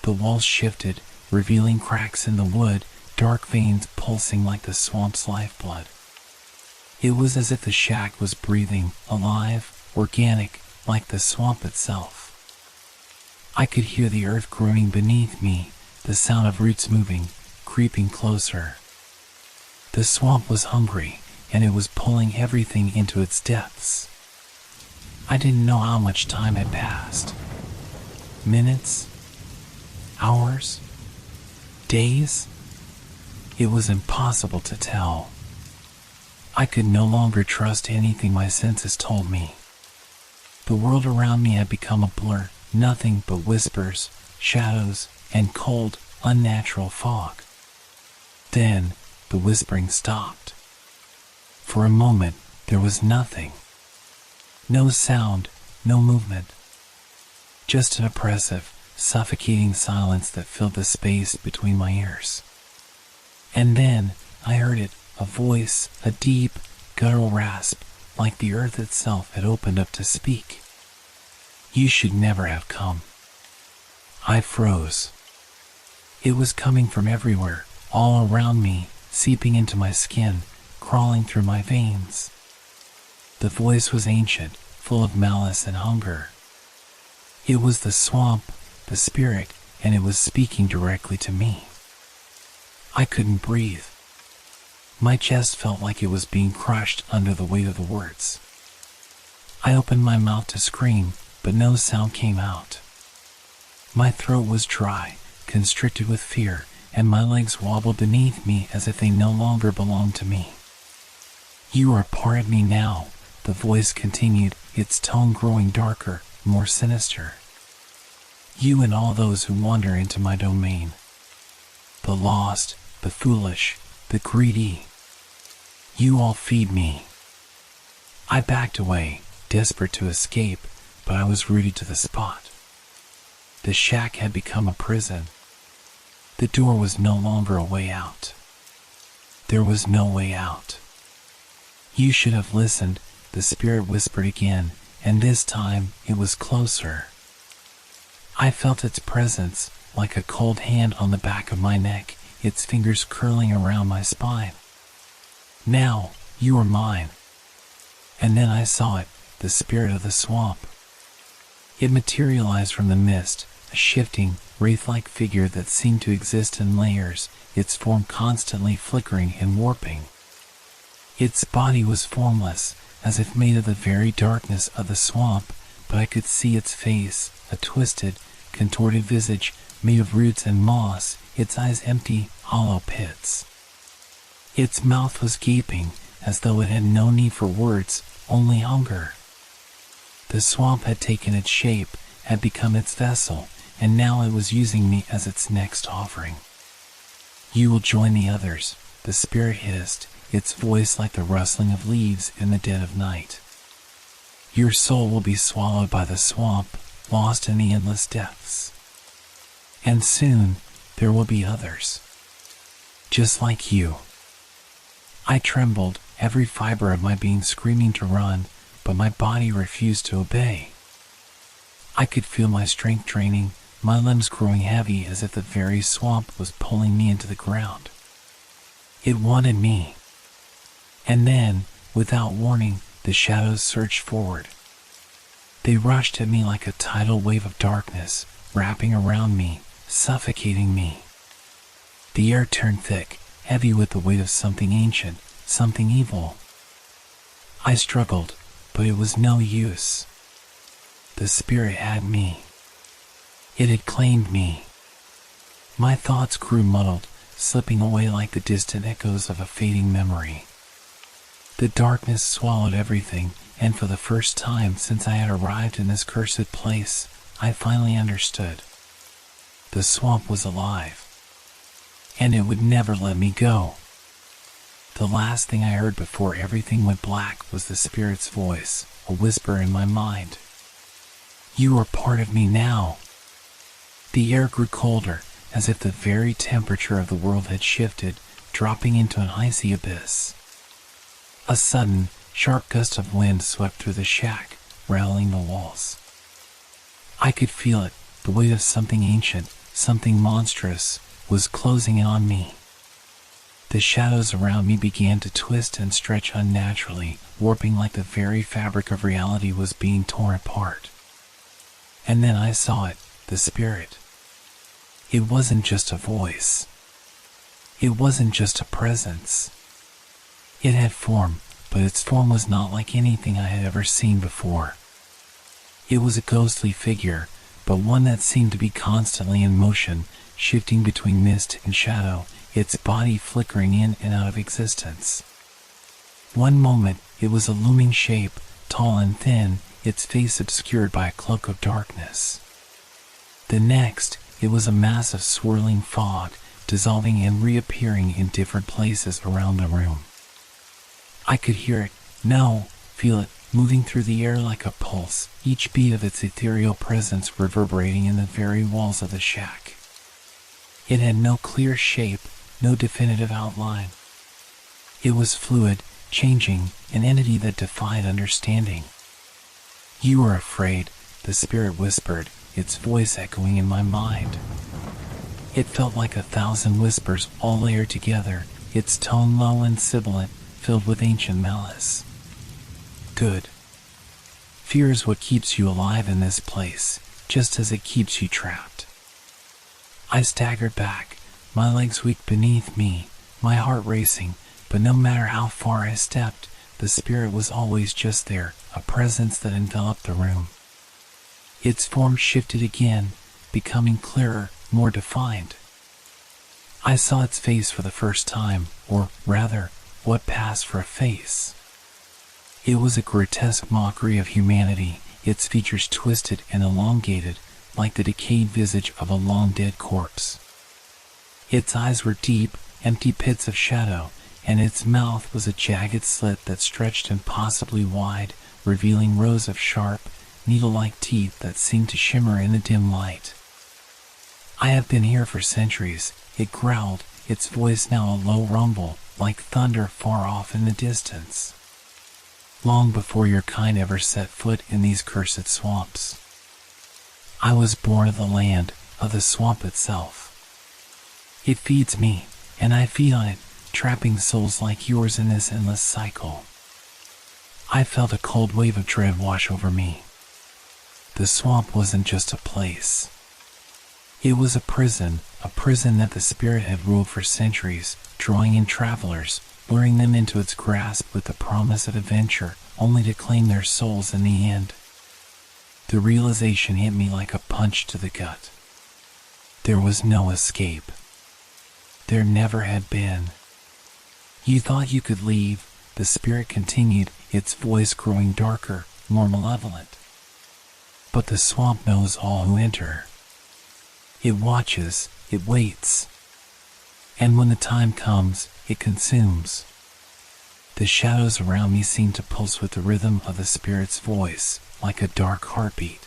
A: The walls shifted, revealing cracks in the wood, dark veins pulsing like the swamp's lifeblood. It was as if the shack was breathing, alive, organic, like the swamp itself. I could hear the earth groaning beneath me, the sound of roots moving, creeping closer. The swamp was hungry, and it was pulling everything into its depths. I didn't know how much time had passed. Minutes? Hours? Days? It was impossible to tell. I could no longer trust anything my senses told me. The world around me had become a blur, nothing but whispers, shadows, and cold, unnatural fog. Then, the whispering stopped. For a moment, there was nothing. No sound, no movement. Just an oppressive, suffocating silence that filled the space between my ears. And then, I heard it, a voice, a deep, guttural rasp, like the earth itself had opened up to speak. You should never have come. I froze. It was coming from everywhere, all around me, seeping into my skin, crawling through my veins. The voice was ancient, full of malice and hunger. It was the swamp, the spirit, and it was speaking directly to me. I couldn't breathe. My chest felt like it was being crushed under the weight of the words. I opened my mouth to scream, but no sound came out. My throat was dry, constricted with fear, and my legs wobbled beneath me as if they no longer belonged to me. You are part of me now, the voice continued, its tone growing darker, more sinister. You and all those who wander into my domain. The lost, the foolish, the greedy. You all feed me. I backed away, desperate to escape, but I was rooted to the spot. The shack had become a prison. The door was no longer a way out. There was no way out. You should have listened, the spirit whispered again, and this time it was closer. I felt its presence, like a cold hand on the back of my neck, its fingers curling around my spine. Now, you are mine. And then I saw it, the spirit of the swamp. It materialized from the mist, a shifting, wraith-like figure that seemed to exist in layers, its form constantly flickering and warping. Its body was formless, as if made of the very darkness of the swamp, but I could see its face, a twisted, contorted visage made of roots and moss, its eyes empty, hollow pits. Its mouth was gaping, as though it had no need for words, only hunger. The swamp had taken its shape, had become its vessel, and now it was using me as its next offering. You will join the others, the spirit hissed, its voice like the rustling of leaves in the dead of night. Your soul will be swallowed by the swamp, lost in the endless depths. And soon, there will be others. Just like you. I trembled, every fiber of my being screaming to run, but my body refused to obey. I could feel my strength draining, my limbs growing heavy as if the very swamp was pulling me into the ground. It wanted me. And then, without warning, the shadows surged forward. They rushed at me like a tidal wave of darkness, wrapping around me, suffocating me. The air turned thick, heavy with the weight of something ancient, something evil. I struggled, but it was no use. The spirit had me. It had claimed me. My thoughts grew muddled, slipping away like the distant echoes of a fading memory. The darkness swallowed everything, and for the first time since I had arrived in this cursed place, I finally understood. The swamp was alive, and it would never let me go. The last thing I heard before everything went black was the spirit's voice, a whisper in my mind. You are part of me now. The air grew colder, as if the very temperature of the world had shifted, dropping into an icy abyss. A sudden, sharp gust of wind swept through the shack, rattling the walls. I could feel it, the weight of something ancient, something monstrous, was closing in on me. The shadows around me began to twist and stretch unnaturally, warping like the very fabric of reality was being torn apart. And then I saw it, the spirit. It wasn't just a voice. It wasn't just a presence. It had form, but its form was not like anything I had ever seen before. It was a ghostly figure, but one that seemed to be constantly in motion, shifting between mist and shadow, its body flickering in and out of existence. One moment, it was a looming shape, tall and thin, its face obscured by a cloak of darkness. The next, it was a mass of swirling fog, dissolving and reappearing in different places around the room. I could hear it, feel it, moving through the air like a pulse, each beat of its ethereal presence reverberating in the very walls of the shack. It had no clear shape, no definitive outline. It was fluid, changing, an entity that defied understanding. You are afraid, the spirit whispered, its voice echoing in my mind. It felt like 1,000 whispers all layered together, its tone low and sibilant, filled with ancient malice. Good. Fear is what keeps you alive in this place, just as it keeps you trapped. I staggered back, my legs weak beneath me, my heart racing, but no matter how far I stepped, the spirit was always just there, a presence that enveloped the room. Its form shifted again, becoming clearer, more defined. I saw its face for the first time, or rather, what passed for a face. It was a grotesque mockery of humanity, its features twisted and elongated, like the decayed visage of a long-dead corpse. Its eyes were deep, empty pits of shadow, and its mouth was a jagged slit that stretched impossibly wide, revealing rows of sharp, needle-like teeth that seemed to shimmer in the dim light. I have been here for centuries, it growled, its voice now a low rumble, like thunder far off in the distance. Long before your kind ever set foot in these cursed swamps. I was born of the land, of the swamp itself. It feeds me, and I feed on it, trapping souls like yours in this endless cycle. I felt a cold wave of dread wash over me. The swamp wasn't just a place. It was a prison that the spirit had ruled for centuries, drawing in travelers, luring them into its grasp with the promise of adventure, only to claim their souls in the end. The realization hit me like a punch to the gut. There was no escape. There never had been. You thought you could leave, the spirit continued, its voice growing darker, more malevolent. But the swamp knows all who enter. It watches, it waits. And when the time comes, it consumes. The shadows around me seemed to pulse with the rhythm of the spirit's voice, like a dark heartbeat.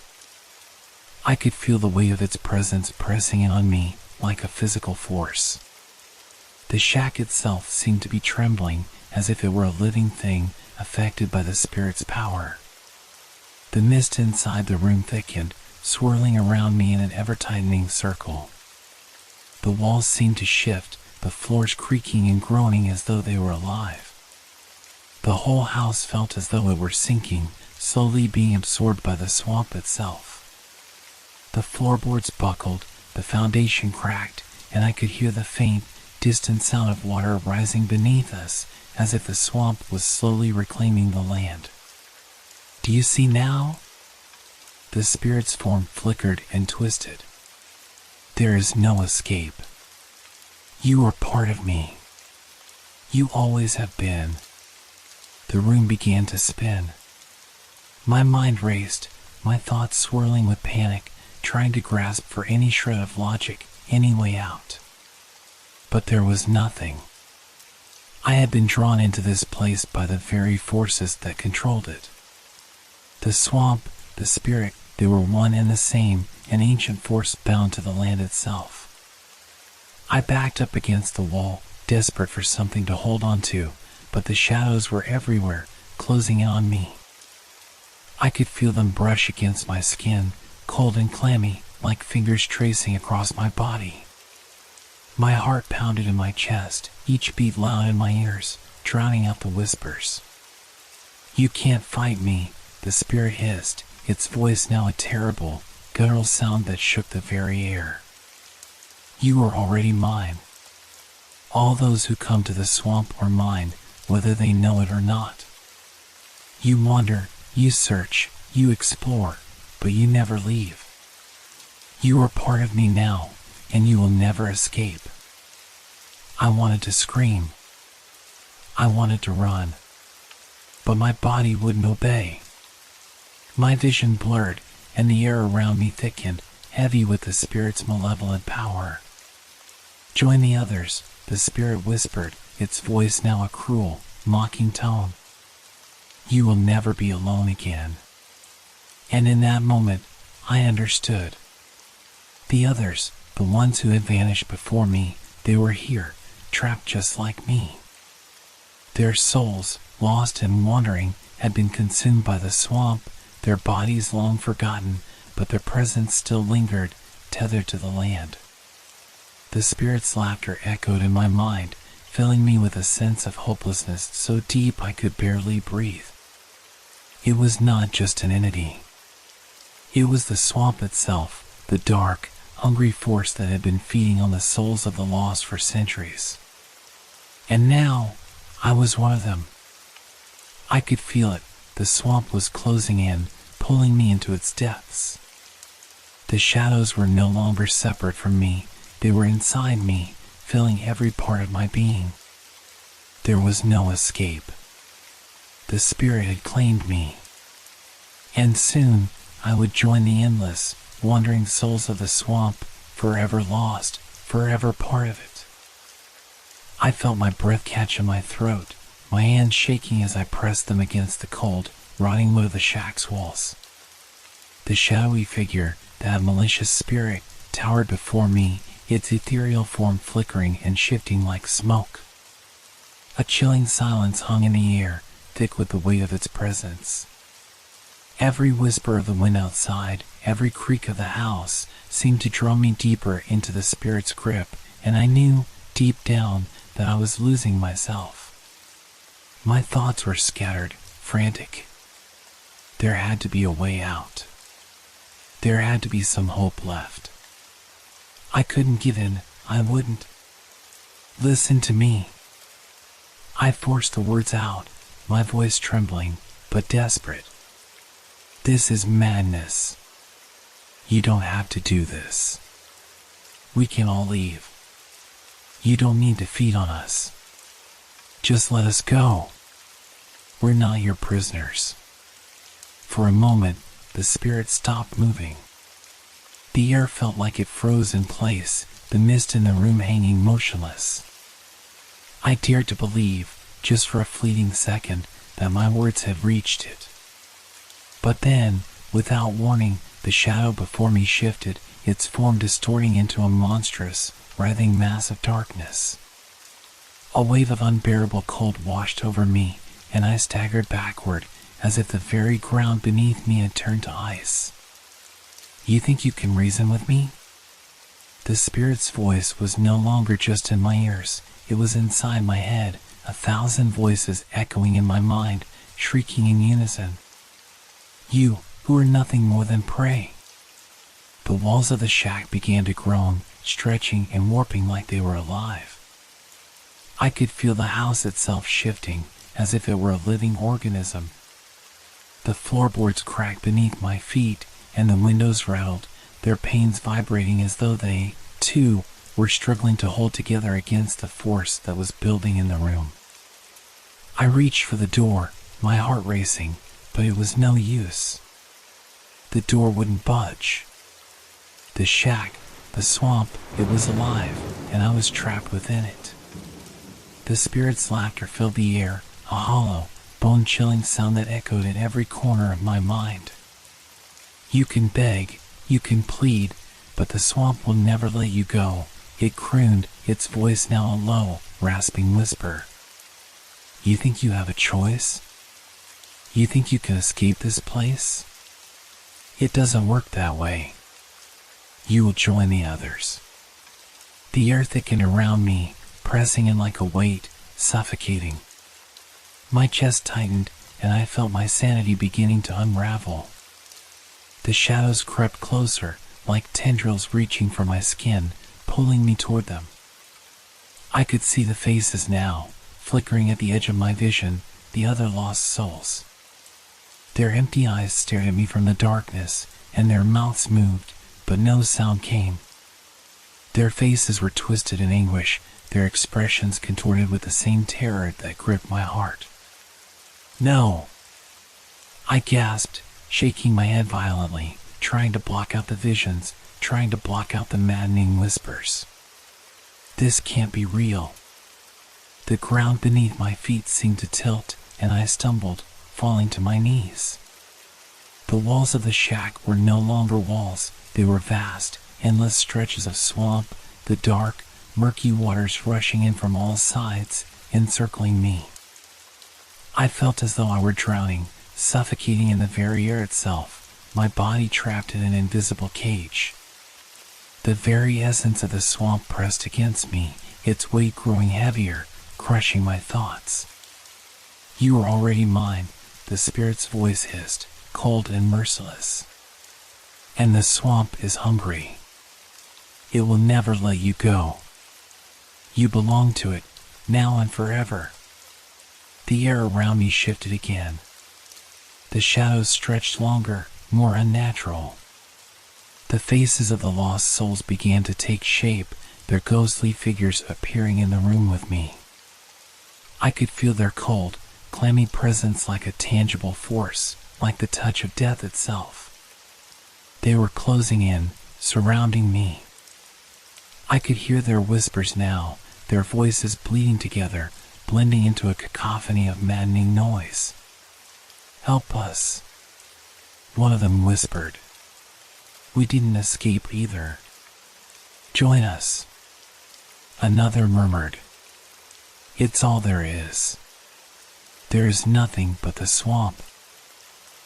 A: I could feel the weight of its presence pressing in on me, like a physical force. The shack itself seemed to be trembling, as if it were a living thing, affected by the spirit's power. The mist inside the room thickened, swirling around me in an ever-tightening circle. The walls seemed to shift, the floors creaking and groaning as though they were alive. The whole house felt as though it were sinking, slowly being absorbed by the swamp itself. The floorboards buckled, the foundation cracked, and I could hear the faint, distant sound of water rising beneath us, as if the swamp was slowly reclaiming the land. Do you see now? The spirit's form flickered and twisted. There is no escape. You are part of me. You always have been. The room began to spin. My mind raced, my thoughts swirling with panic, trying to grasp for any shred of logic, any way out. But there was nothing. I had been drawn into this place by the very forces that controlled it. The swamp, the spirit, they were one and the same, an ancient force bound to the land itself. I backed up against the wall, desperate for something to hold on to, but the shadows were everywhere, closing in on me. I could feel them brush against my skin, cold and clammy, like fingers tracing across my body. My heart pounded in my chest, each beat loud in my ears, drowning out the whispers. You can't fight me, the spirit hissed, its voice now a terrible, guttural sound that shook the very air. You are already mine. All those who come to the swamp are mine, whether they know it or not. You wander, you search, you explore, but you never leave. You are part of me now, and you will never escape. I wanted to scream. I wanted to run. But my body wouldn't obey. My vision blurred, and the air around me thickened, heavy with the spirit's malevolent power. Join the others, the spirit whispered, its voice now a cruel, mocking tone. You will never be alone again. And in that moment, I understood. The others, the ones who had vanished before me, they were here, trapped just like me. Their souls, lost and wandering, had been consumed by the swamp, their bodies long forgotten, but their presence still lingered, tethered to the land. The spirit's laughter echoed in my mind, filling me with a sense of hopelessness so deep I could barely breathe. It was not just an entity. It was the swamp itself, the dark, hungry force that had been feeding on the souls of the lost for centuries. And now, I was one of them. I could feel it. The swamp was closing in, pulling me into its depths. The shadows were no longer separate from me. They were inside me, filling every part of my being. There was no escape. The spirit had claimed me. And soon, I would join the endless, wandering souls of the swamp, forever lost, forever part of it. I felt my breath catch in my throat, my hands shaking as I pressed them against the cold, rotting wood of the shack's walls. The shadowy figure, that malicious spirit, towered before me, its ethereal form flickering and shifting like smoke. A chilling silence hung in the air, thick with the weight of its presence. Every whisper of the wind outside, every creak of the house, seemed to draw me deeper into the spirit's grip, and I knew, deep down, that I was losing myself. My thoughts were scattered, frantic. There had to be a way out. There had to be some hope left. I couldn't give in, I wouldn't. Listen to me. I forced the words out, my voice trembling, but desperate. This is madness. You don't have to do this. We can all leave. You don't need to feed on us. Just let us go. We're not your prisoners. For a moment, the spirit stopped moving. The air felt like it froze in place, the mist in the room hanging motionless. I dared to believe, just for a fleeting second, that my words had reached it. But then, without warning, the shadow before me shifted, its form distorting into a monstrous, writhing mass of darkness. A wave of unbearable cold washed over me, and I staggered backward, as if the very ground beneath me had turned to ice. You think you can reason with me? The spirit's voice was no longer just in my ears, it was inside my head, 1,000 voices echoing in my mind, shrieking in unison. You, who are nothing more than prey. The walls of the shack began to groan, stretching and warping like they were alive. I could feel the house itself shifting, as if it were a living organism. The floorboards cracked beneath my feet, and the windows rattled, their panes vibrating as though they, too, were struggling to hold together against the force that was building in the room. I reached for the door, my heart racing, but it was no use. The door wouldn't budge. The shack, the swamp, it was alive, and I was trapped within it. The spirit's laughter filled the air, a hollow, bone-chilling sound that echoed in every corner of my mind. You can beg, you can plead, but the swamp will never let you go, it crooned, its voice now a low, rasping whisper. You think you have a choice? You think you can escape this place? It doesn't work that way. You will join the others. The air thickened around me, pressing in like a weight, suffocating. My chest tightened, and I felt my sanity beginning to unravel. The shadows crept closer, like tendrils reaching for my skin, pulling me toward them. I could see the faces now, flickering at the edge of my vision, the other lost souls. Their empty eyes stared at me from the darkness, and their mouths moved, but no sound came. Their faces were twisted in anguish, their expressions contorted with the same terror that gripped my heart. No! I gasped, shaking my head violently, trying to block out the visions, trying to block out the maddening whispers. This can't be real. The ground beneath my feet seemed to tilt, and I stumbled, falling to my knees. The walls of the shack were no longer walls, they were vast, endless stretches of swamp, the dark, murky waters rushing in from all sides, encircling me. I felt as though I were drowning, suffocating in the very air itself, my body trapped in an invisible cage. The very essence of the swamp pressed against me, its weight growing heavier, crushing my thoughts. You are already mine, the spirit's voice hissed, cold and merciless. And the swamp is hungry. It will never let you go. You belong to it, now and forever. The air around me shifted again. The shadows stretched longer, more unnatural. The faces of the lost souls began to take shape, their ghostly figures appearing in the room with me. I could feel their cold, clammy presence like a tangible force, like the touch of death itself. They were closing in, surrounding me. I could hear their whispers now, their voices bleeding together, blending into a cacophony of maddening noise. Help us, one of them whispered. We didn't escape either. Join us, another murmured. It's all there is. There is nothing but the swamp.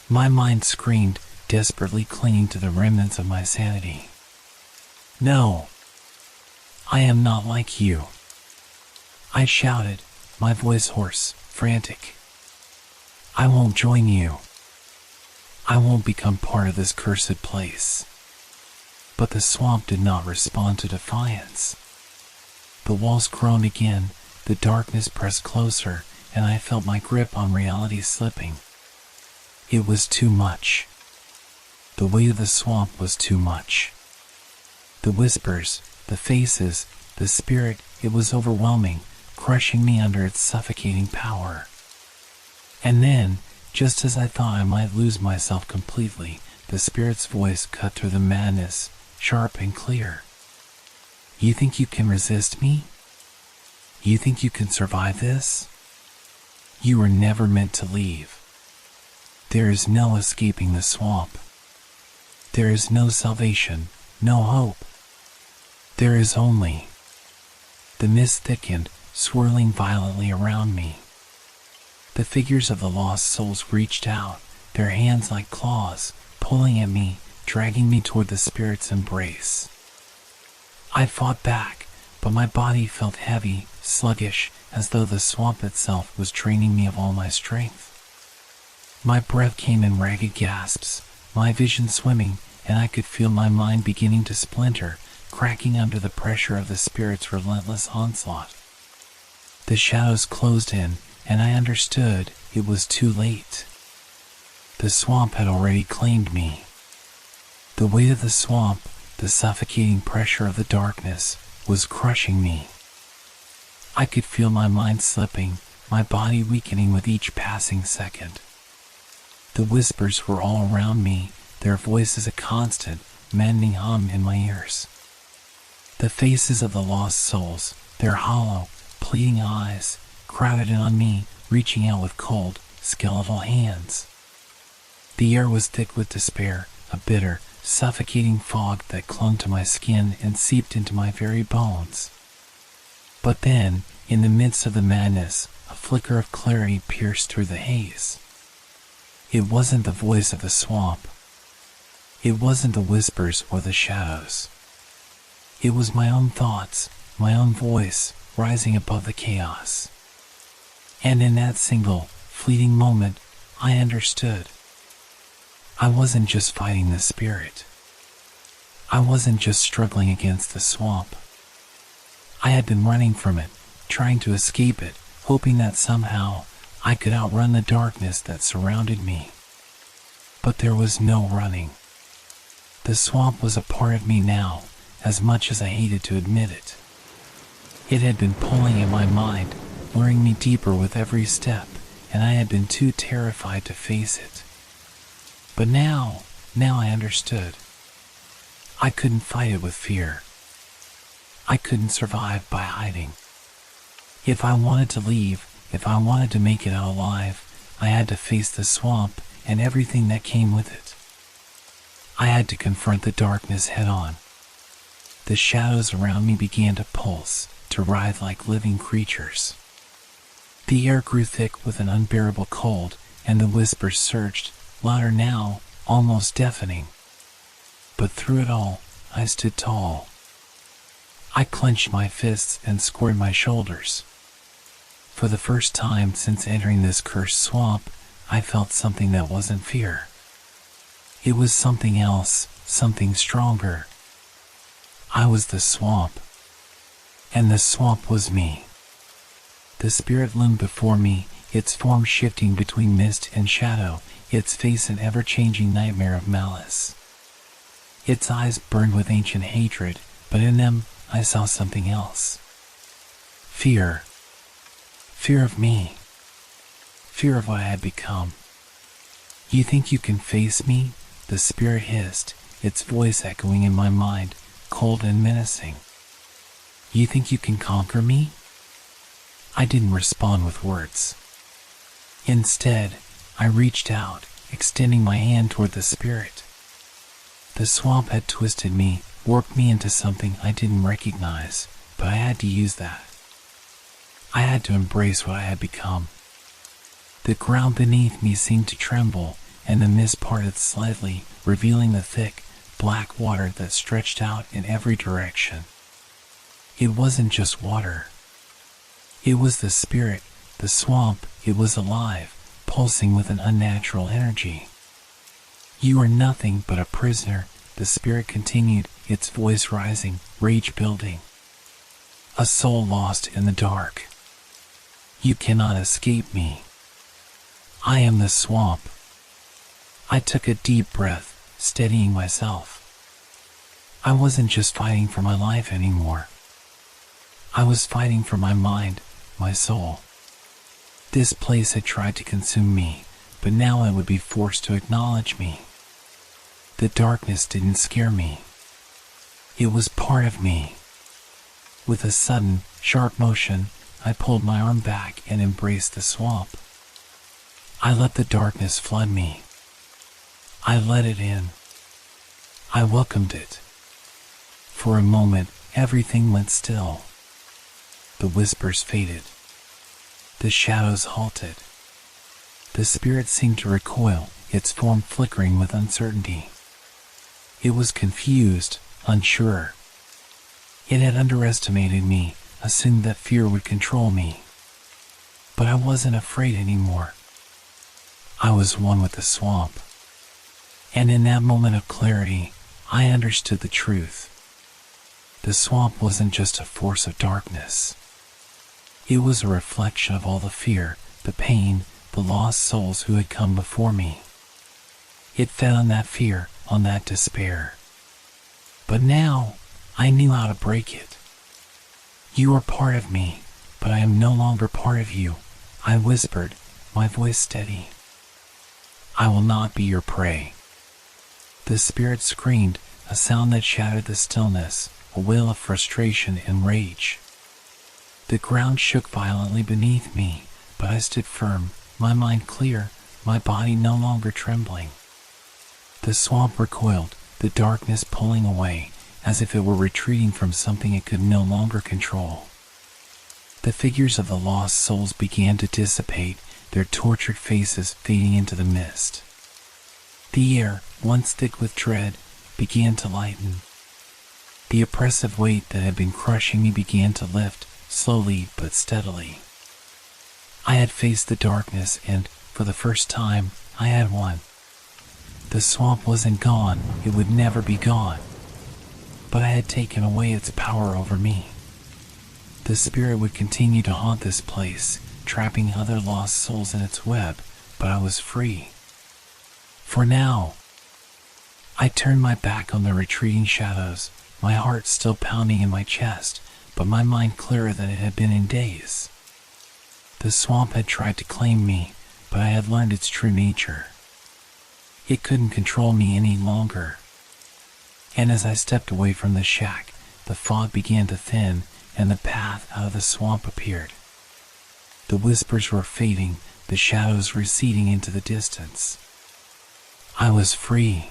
A: My mind screamed, desperately clinging to the remnants of my sanity. No, I am not like you. I shouted, my voice hoarse, frantic. I won't join you. I won't become part of this cursed place. But the swamp did not respond to defiance. The walls groaned again, the darkness pressed closer, and I felt my grip on reality slipping. It was too much. The weight of the swamp was too much. The whispers, the faces, the spirit, it was overwhelming, crushing me under its suffocating power. And then, just as I thought I might lose myself completely, the spirit's voice cut through the madness, sharp and clear. You think you can resist me? You think you can survive this? You were never meant to leave. There is no escaping the swamp. There is no salvation, no hope. There is only. The mist thickened, swirling violently around me. The figures of the lost souls reached out, their hands like claws, pulling at me, dragging me toward the spirit's embrace. I fought back, but my body felt heavy, sluggish, as though the swamp itself was draining me of all my strength. My breath came in ragged gasps, my vision swimming, and I could feel my mind beginning to splinter, cracking under the pressure of the spirit's relentless onslaught. The shadows closed in, and I understood it was too late. The swamp had already claimed me. The weight of the swamp, the suffocating pressure of the darkness, was crushing me. I could feel my mind slipping, my body weakening with each passing second. The whispers were all around me, their voices a constant, maddening hum in my ears. The faces of the lost souls, their hollow, pleading eyes, crowded in on me, reaching out with cold, skeletal hands. The air was thick with despair, a bitter, suffocating fog that clung to my skin and seeped into my very bones. But then, in the midst of the madness, a flicker of clarity pierced through the haze. It wasn't the voice of the swamp. It wasn't the whispers or the shadows. It was my own thoughts, my own voice, rising above the chaos. And in that single, fleeting moment, I understood. I wasn't just fighting the spirit. I wasn't just struggling against the swamp. I had been running from it, trying to escape it, hoping that somehow I could outrun the darkness that surrounded me. But there was no running. The swamp was a part of me now, as much as I hated to admit it. It had been pulling at my mind, luring me deeper with every step, and I had been too terrified to face it. But now I understood. I couldn't fight it with fear. I couldn't survive by hiding. If I wanted to leave, if I wanted to make it out alive, I had to face the swamp and everything that came with it. I had to confront the darkness head on. The shadows around me began to pulse, to writhe like living creatures. The air grew thick with an unbearable cold, and the whispers surged, louder now, almost deafening. But through it all, I stood tall. I clenched my fists and squared my shoulders. For the first time since entering this cursed swamp, I felt something that wasn't fear. It was something else, something stronger. I was the swamp. And the swamp was me. The spirit loomed before me, its form shifting between mist and shadow, its face an ever-changing nightmare of malice. Its eyes burned with ancient hatred, but in them I saw something else. Fear. Fear of me. Fear of what I had become. You think you can face me? The spirit hissed, its voice echoing in my mind, cold and menacing. You think you can conquer me? I didn't respond with words. Instead, I reached out, extending my hand toward the spirit. The swamp had twisted me, worked me into something I didn't recognize, but I had to use that. I had to embrace what I had become. The ground beneath me seemed to tremble, and the mist parted slightly, revealing the thick, black water that stretched out in every direction. It wasn't just water. It was the spirit, the swamp. It was alive, pulsing with an unnatural energy. You are nothing but a prisoner, the spirit continued, its voice rising, rage building. A soul lost in the dark. You cannot escape me. I am the swamp. I took a deep breath, steadying myself. I wasn't just fighting for my life anymore. I was fighting for my mind, my soul. This place had tried to consume me, but now it would be forced to acknowledge me. The darkness didn't scare me. It was part of me. With a sudden, sharp motion, I pulled my arm back and embraced the swamp. I let the darkness flood me. I let it in. I welcomed it. For a moment, everything went still. The whispers faded. The shadows halted. The spirit seemed to recoil, its form flickering with uncertainty. It was confused, unsure. It had underestimated me, assumed that fear would control me. But I wasn't afraid anymore. I was one with the swamp. And in that moment of clarity, I understood the truth. The swamp wasn't just a force of darkness. It was a reflection of all the fear, the pain, the lost souls who had come before me. It fed on that fear, on that despair. But now, I knew how to break it. You are part of me, but I am no longer part of you, I whispered, my voice steady. I will not be your prey. The spirit screamed, a sound that shattered the stillness, a wail of frustration and rage. The ground shook violently beneath me, but I stood firm, my mind clear, my body no longer trembling. The swamp recoiled, the darkness pulling away, as if it were retreating from something it could no longer control. The figures of the lost souls began to dissipate, their tortured faces fading into the mist. The air, once thick with dread, began to lighten. The oppressive weight that had been crushing me began to lift, slowly but steadily. I had faced the darkness and, for the first time, I had won. The swamp wasn't gone, it would never be gone. But I had taken away its power over me. The spirit would continue to haunt this place, trapping other lost souls in its web, but I was free. For now. I turned my back on the retreating shadows, my heart still pounding in my chest, but my mind clearer than it had been in days. The swamp had tried to claim me, but I had learned its true nature. It couldn't control me any longer. And as I stepped away from the shack, the fog began to thin, and the path out of the swamp appeared. The whispers were fading, the shadows receding into the distance. I was free.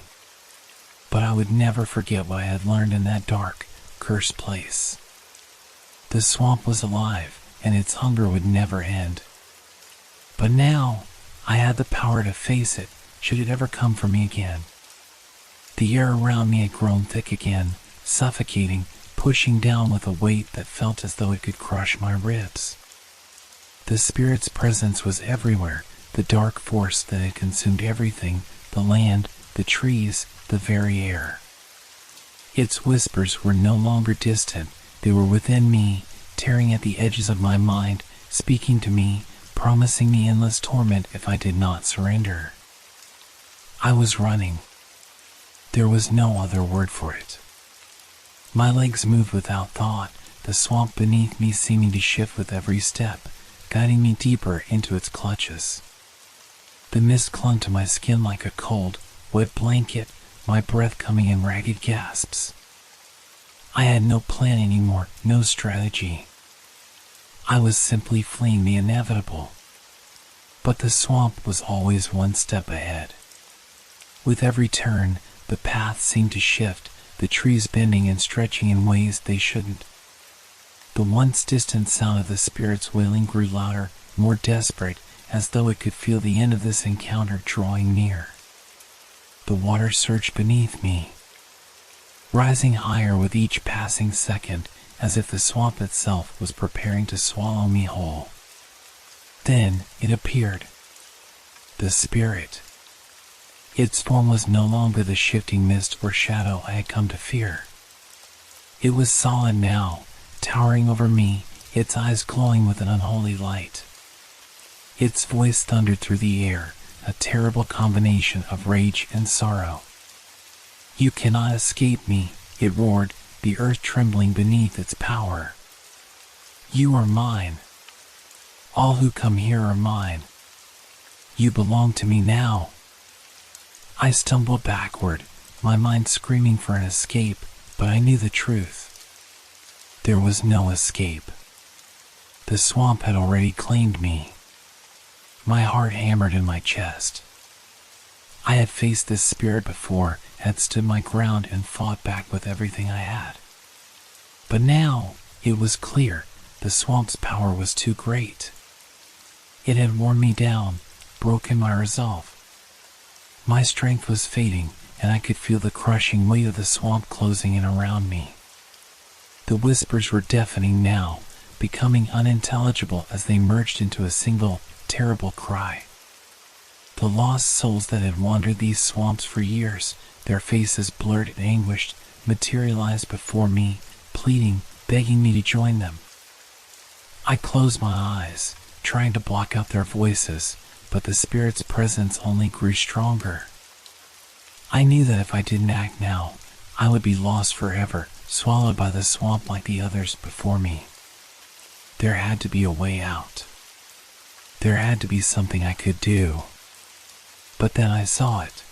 A: But I would never forget what I had learned in that dark, cursed place. The swamp was alive, and its hunger would never end. But now, I had the power to face it, should it ever come for me again. The air around me had grown thick again, suffocating, pushing down with a weight that felt as though it could crush my ribs. The spirit's presence was everywhere, the dark force that had consumed everything, the land, the trees, the very air. Its whispers were no longer distant, they were within me, tearing at the edges of my mind, speaking to me, promising me endless torment if I did not surrender. I was running. There was no other word for it. My legs moved without thought, the swamp beneath me seeming to shift with every step, guiding me deeper into its clutches. The mist clung to my skin like a cold, wet blanket, my breath coming in ragged gasps. I had no plan anymore, no strategy. I was simply fleeing the inevitable. But the swamp was always one step ahead. With every turn, the path seemed to shift, the trees bending and stretching in ways they shouldn't. The once distant sound of the spirit's wailing grew louder, more desperate, as though it could feel the end of this encounter drawing near. The water surged beneath me, rising higher with each passing second, as if the swamp itself was preparing to swallow me whole. Then it appeared. The spirit. Its form was no longer the shifting mist or shadow I had come to fear. It was solid now, towering over me, its eyes glowing with an unholy light. Its voice thundered through the air, a terrible combination of rage and sorrow. You cannot escape me, it roared, the earth trembling beneath its power. You are mine. All who come here are mine. You belong to me now. I stumbled backward, my mind screaming for an escape, but I knew the truth. There was no escape. The swamp had already claimed me. My heart hammered in my chest. I had faced this spirit before, had stood my ground and fought back with everything I had. But now, it was clear, the swamp's power was too great. It had worn me down, broken my resolve. My strength was fading, and I could feel the crushing weight of the swamp closing in around me. The whispers were deafening now, becoming unintelligible as they merged into a single, terrible cry. The lost souls that had wandered these swamps for years, their faces blurred and anguished, materialized before me, pleading, begging me to join them. I closed my eyes, trying to block out their voices, but the spirit's presence only grew stronger. I knew that if I didn't act now, I would be lost forever, swallowed by the swamp like the others before me. There had to be a way out. There had to be something I could do. But then I saw it.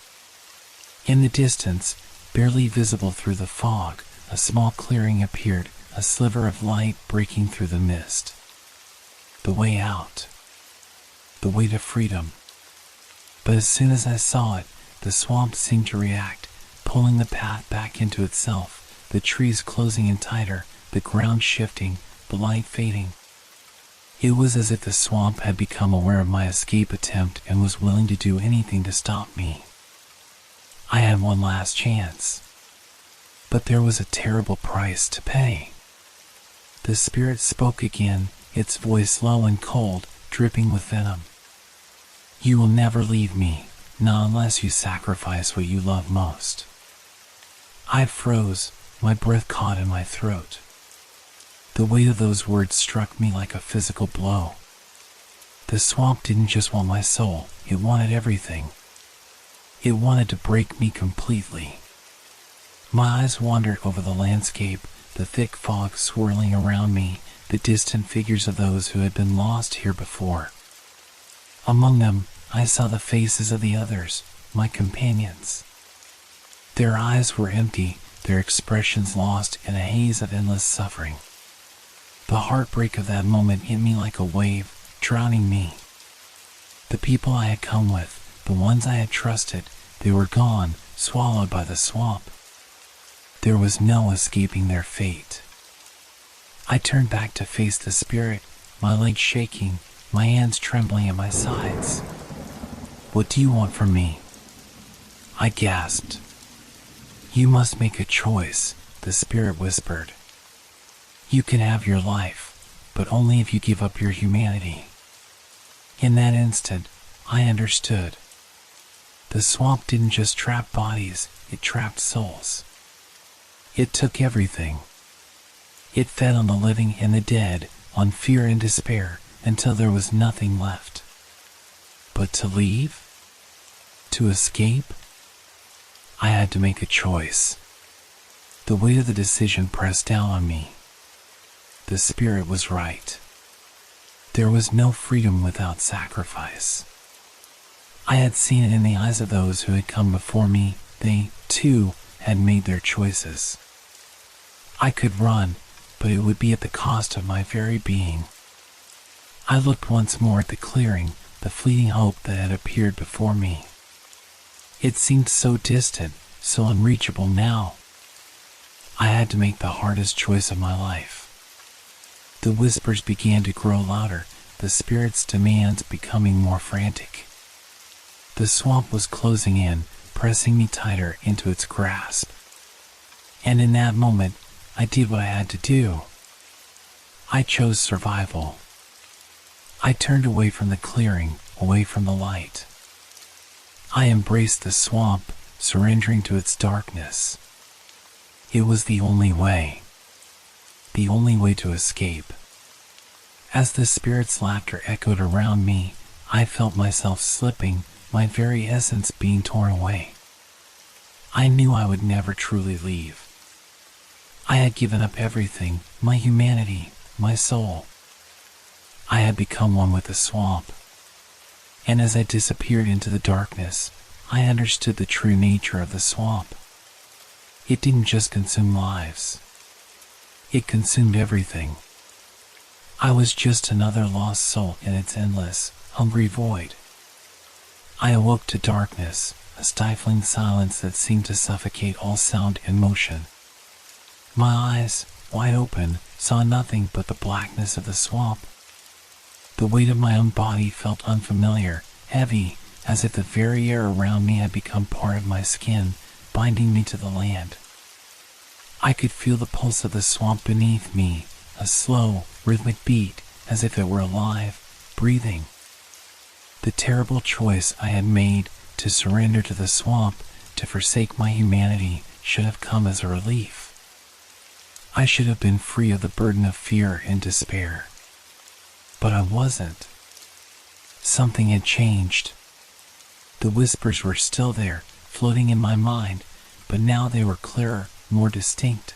A: In the distance, barely visible through the fog, a small clearing appeared, a sliver of light breaking through the mist. The way out. The way to freedom. But as soon as I saw it, the swamp seemed to react, pulling the path back into itself, the trees closing in tighter, the ground shifting, the light fading. It was as if the swamp had become aware of my escape attempt and was willing to do anything to stop me. I had one last chance. But there was a terrible price to pay. The spirit spoke again, its voice low and cold, dripping with venom. You will never leave me, not unless you sacrifice what you love most. I froze, my breath caught in my throat. The weight of those words struck me like a physical blow. The swamp didn't just want my soul, it wanted everything. It wanted to break me completely. My eyes wandered over the landscape, the thick fog swirling around me, the distant figures of those who had been lost here before. Among them, I saw the faces of the others, my companions. Their eyes were empty, their expressions lost in a haze of endless suffering. The heartbreak of that moment hit me like a wave, drowning me. The people I had come with, the ones I had trusted, they were gone, swallowed by the swamp. There was no escaping their fate. I turned back to face the spirit, my legs shaking, my hands trembling at my sides. What do you want from me? I gasped. You must make a choice, the spirit whispered. You can have your life, but only if you give up your humanity. In that instant, I understood. The swamp didn't just trap bodies, it trapped souls. It took everything. It fed on the living and the dead, on fear and despair, until there was nothing left. But to leave? To escape? I had to make a choice. The weight of the decision pressed down on me. The spirit was right. There was no freedom without sacrifice. I had seen it in the eyes of those who had come before me. They, too, had made their choices. I could run, but it would be at the cost of my very being. I looked once more at the clearing, the fleeting hope that had appeared before me. It seemed so distant, so unreachable now. I had to make the hardest choice of my life. The whispers began to grow louder, the spirit's demands becoming more frantic. The swamp was closing in, pressing me tighter into its grasp. And in that moment, I did what I had to do. I chose survival. I turned away from the clearing, away from the light. I embraced the swamp, surrendering to its darkness. It was the only way. The only way to escape. As the spirit's laughter echoed around me, I felt myself slipping, my very essence being torn away. I knew I would never truly leave. I had given up everything, my humanity, my soul. I had become one with the swamp. And as I disappeared into the darkness, I understood the true nature of the swamp. It didn't just consume lives. It consumed everything. I was just another lost soul in its endless, hungry void. I awoke to darkness, a stifling silence that seemed to suffocate all sound and motion. My eyes, wide open, saw nothing but the blackness of the swamp. The weight of my own body felt unfamiliar, heavy, as if the very air around me had become part of my skin, binding me to the land. I could feel the pulse of the swamp beneath me, a slow, rhythmic beat, as if it were alive, breathing. The terrible choice I had made, to surrender to the swamp, to forsake my humanity, should have come as a relief. I should have been free of the burden of fear and despair. But I wasn't. Something had changed. The whispers were still there, floating in my mind, but now they were clearer, more distinct.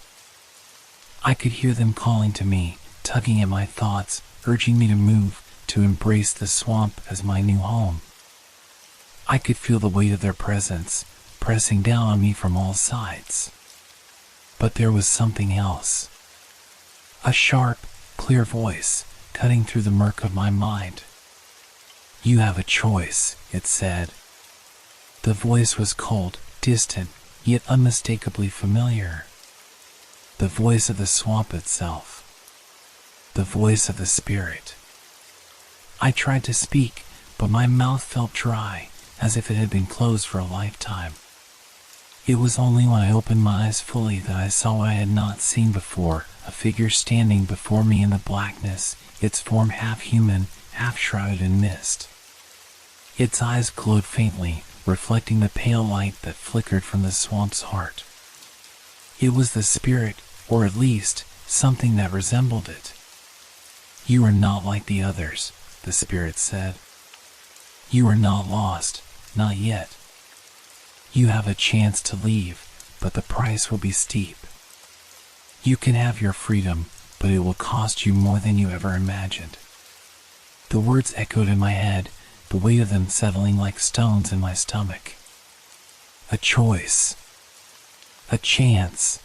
A: I could hear them calling to me, tugging at my thoughts, urging me to move, to embrace the swamp as my new home. I could feel the weight of their presence, pressing down on me from all sides. But there was something else. A sharp, clear voice, cutting through the murk of my mind. "You have a choice," it said. The voice was cold, distant, yet unmistakably familiar. The voice of the swamp itself. The voice of the spirit. I tried to speak, but my mouth felt dry, as if it had been closed for a lifetime. It was only when I opened my eyes fully that I saw what I had not seen before, a figure standing before me in the blackness, its form half human, half shrouded in mist. Its eyes glowed faintly, reflecting the pale light that flickered from the swamp's heart. It was the spirit, or at least, something that resembled it. "You are not like the others," the spirit said. "You are not lost, not yet. You have a chance to leave, but the price will be steep. You can have your freedom, but it will cost you more than you ever imagined." The words echoed in my head, the weight of them settling like stones in my stomach. A choice. A chance.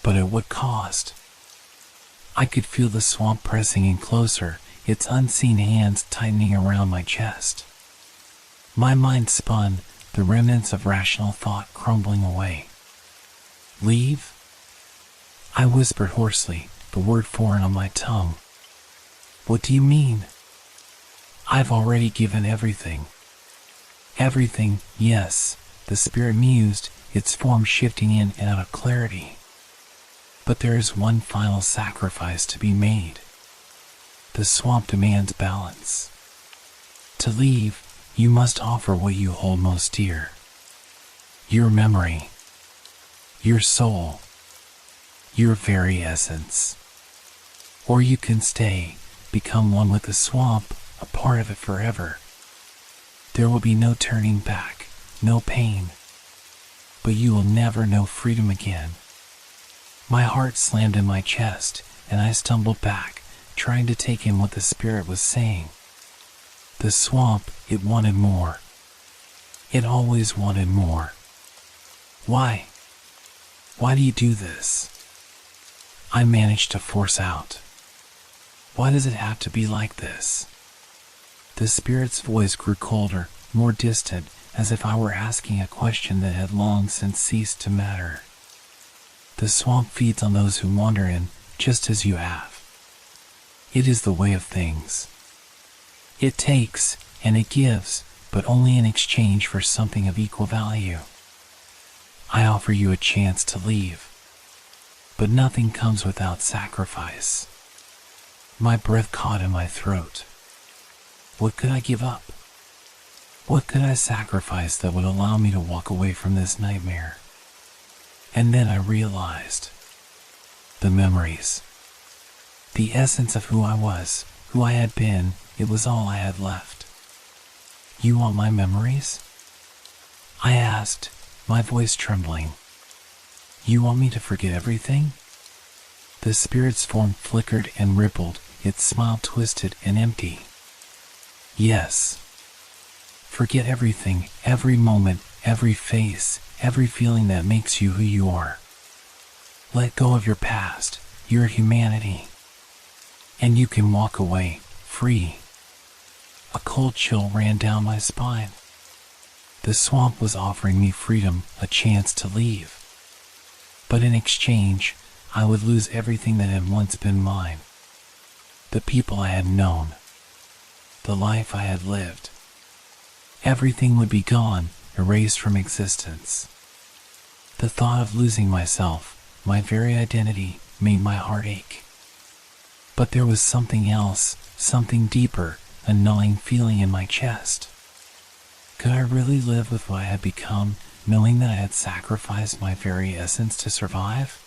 A: But at what cost? I could feel the swamp pressing in closer, its unseen hands tightening around my chest. My mind spun, the remnants of rational thought crumbling away. "Leave?" I whispered hoarsely, the word foreign on my tongue. "What do you mean?" "I've already given everything." "Everything, yes," the spirit mused, its form shifting in and out of clarity. "But there is one final sacrifice to be made. The swamp demands balance. To leave, you must offer what you hold most dear. Your memory. Your soul. Your very essence. Or you can stay, become one with the swamp, a part of it forever. There will be no turning back, no pain. But you will never know freedom again." My heart slammed in my chest, and I stumbled back, trying to take in what the spirit was saying. The swamp, it wanted more. It always wanted more. "Why? Why do you do this?" I managed to force out. "Why does it have to be like this?" The spirit's voice grew colder, more distant, as if I were asking a question that had long since ceased to matter. "The swamp feeds on those who wander in, just as you have. It is the way of things. It takes, and it gives, but only in exchange for something of equal value. I offer you a chance to leave. But nothing comes without sacrifice." My breath caught in my throat. What could I give up? What could I sacrifice that would allow me to walk away from this nightmare? And then I realized. The memories. The essence of who I was, who I had been, it was all I had left. "You want my memories?" I asked, my voice trembling. "You want me to forget everything?" The spirit's form flickered and rippled, its smile twisted and empty. "Yes. Forget everything, every moment, every face, every feeling that makes you who you are. Let go of your past, your humanity. And you can walk away, free." A cold chill ran down my spine. The swamp was offering me freedom, a chance to leave. But in exchange, I would lose everything that had once been mine. The people I had known. The life I had lived. Everything would be gone, erased from existence. The thought of losing myself, my very identity, made my heart ache. But there was something else, something deeper, a gnawing feeling in my chest. Could I really live with what I had become, knowing that I had sacrificed my very essence to survive?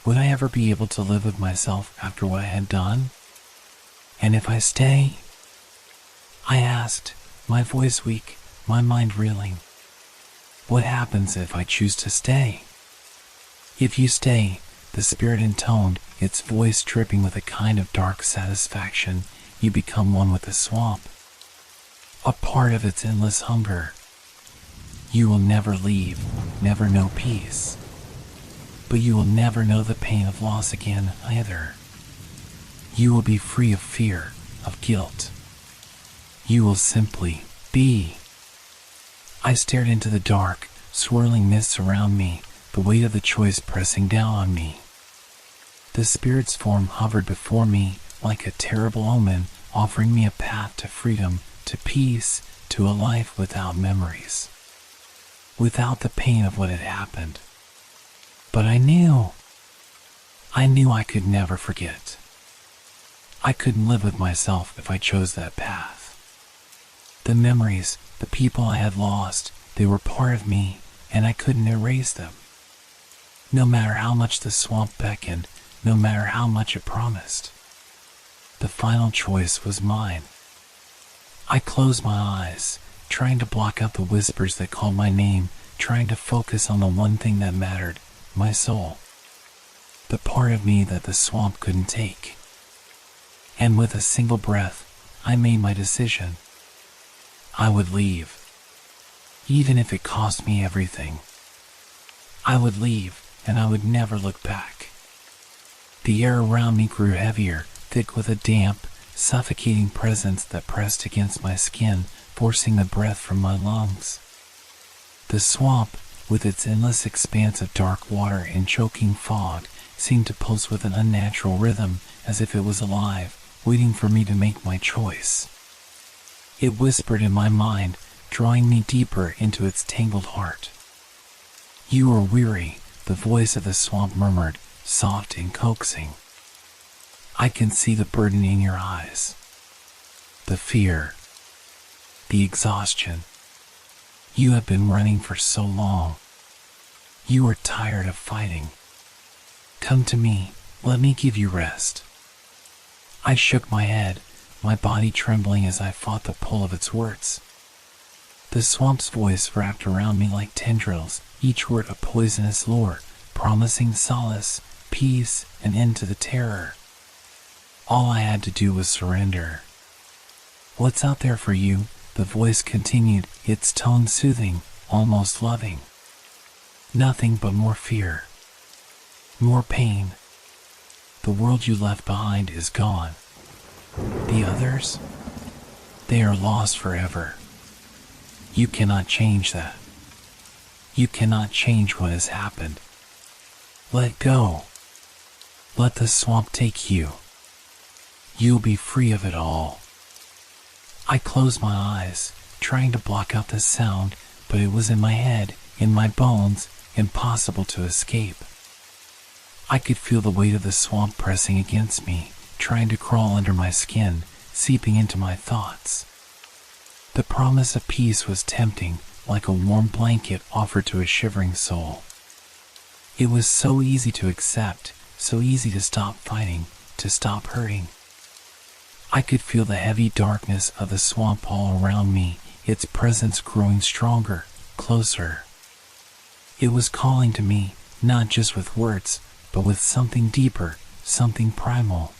A: Would I ever be able to live with myself after what I had done? And if I stay? I asked, my voice weak, my mind reeling. What happens if I choose to stay? If you stay, the spirit intoned, its voice dripping with a kind of dark satisfaction, you become one with the swamp, a part of its endless hunger. You will never leave, never know peace. But you will never know the pain of loss again either. You will be free of fear, of guilt. You will simply be. I stared into the dark, swirling mists around me, the weight of the choice pressing down on me. The spirit's form hovered before me like a terrible omen, offering me a path to freedom, to peace, to a life without memories, without the pain of what had happened. But I knew I could never forget. I couldn't live with myself if I chose that path. The memories, the people I had lost, they were part of me, and I couldn't erase them. No matter how much the swamp beckoned, no matter how much it promised. The final choice was mine. I closed my eyes, trying to block out the whispers that called my name, trying to focus on the one thing that mattered, my soul. The part of me that the swamp couldn't take. And with a single breath, I made my decision. I would leave. Even if it cost me everything. I would leave, and I would never look back. The air around me grew heavier, thick with a damp, suffocating presence that pressed against my skin, forcing the breath from my lungs. The swamp, with its endless expanse of dark water and choking fog, seemed to pulse with an unnatural rhythm, as if it was alive, waiting for me to make my choice. It whispered in my mind, drawing me deeper into its tangled heart. You are weary, the voice of the swamp murmured, soft and coaxing. I can see the burden in your eyes. The fear. The exhaustion. You have been running for so long. You are tired of fighting. Come to me, let me give you rest. I shook my head, my body trembling as I fought the pull of its words. The swamp's voice wrapped around me like tendrils, each word a poisonous lure, promising solace, peace, and end to the terror. All I had to do was surrender. What's out there for you? The voice continued, its tone soothing, almost loving. Nothing but more fear. More pain. The world you left behind is gone. The others? They are lost forever. You cannot change that. You cannot change what has happened. Let go. Let the swamp take you. You'll be free of it all. I closed my eyes, trying to block out the sound, but it was in my head, in my bones, impossible to escape. I could feel the weight of the swamp pressing against me, trying to crawl under my skin, seeping into my thoughts. The promise of peace was tempting, like a warm blanket offered to a shivering soul. It was so easy to accept, so easy to stop fighting, to stop hurting. I could feel the heavy darkness of the swamp all around me, its presence growing stronger, closer. It was calling to me, not just with words, but with something deeper, something primal.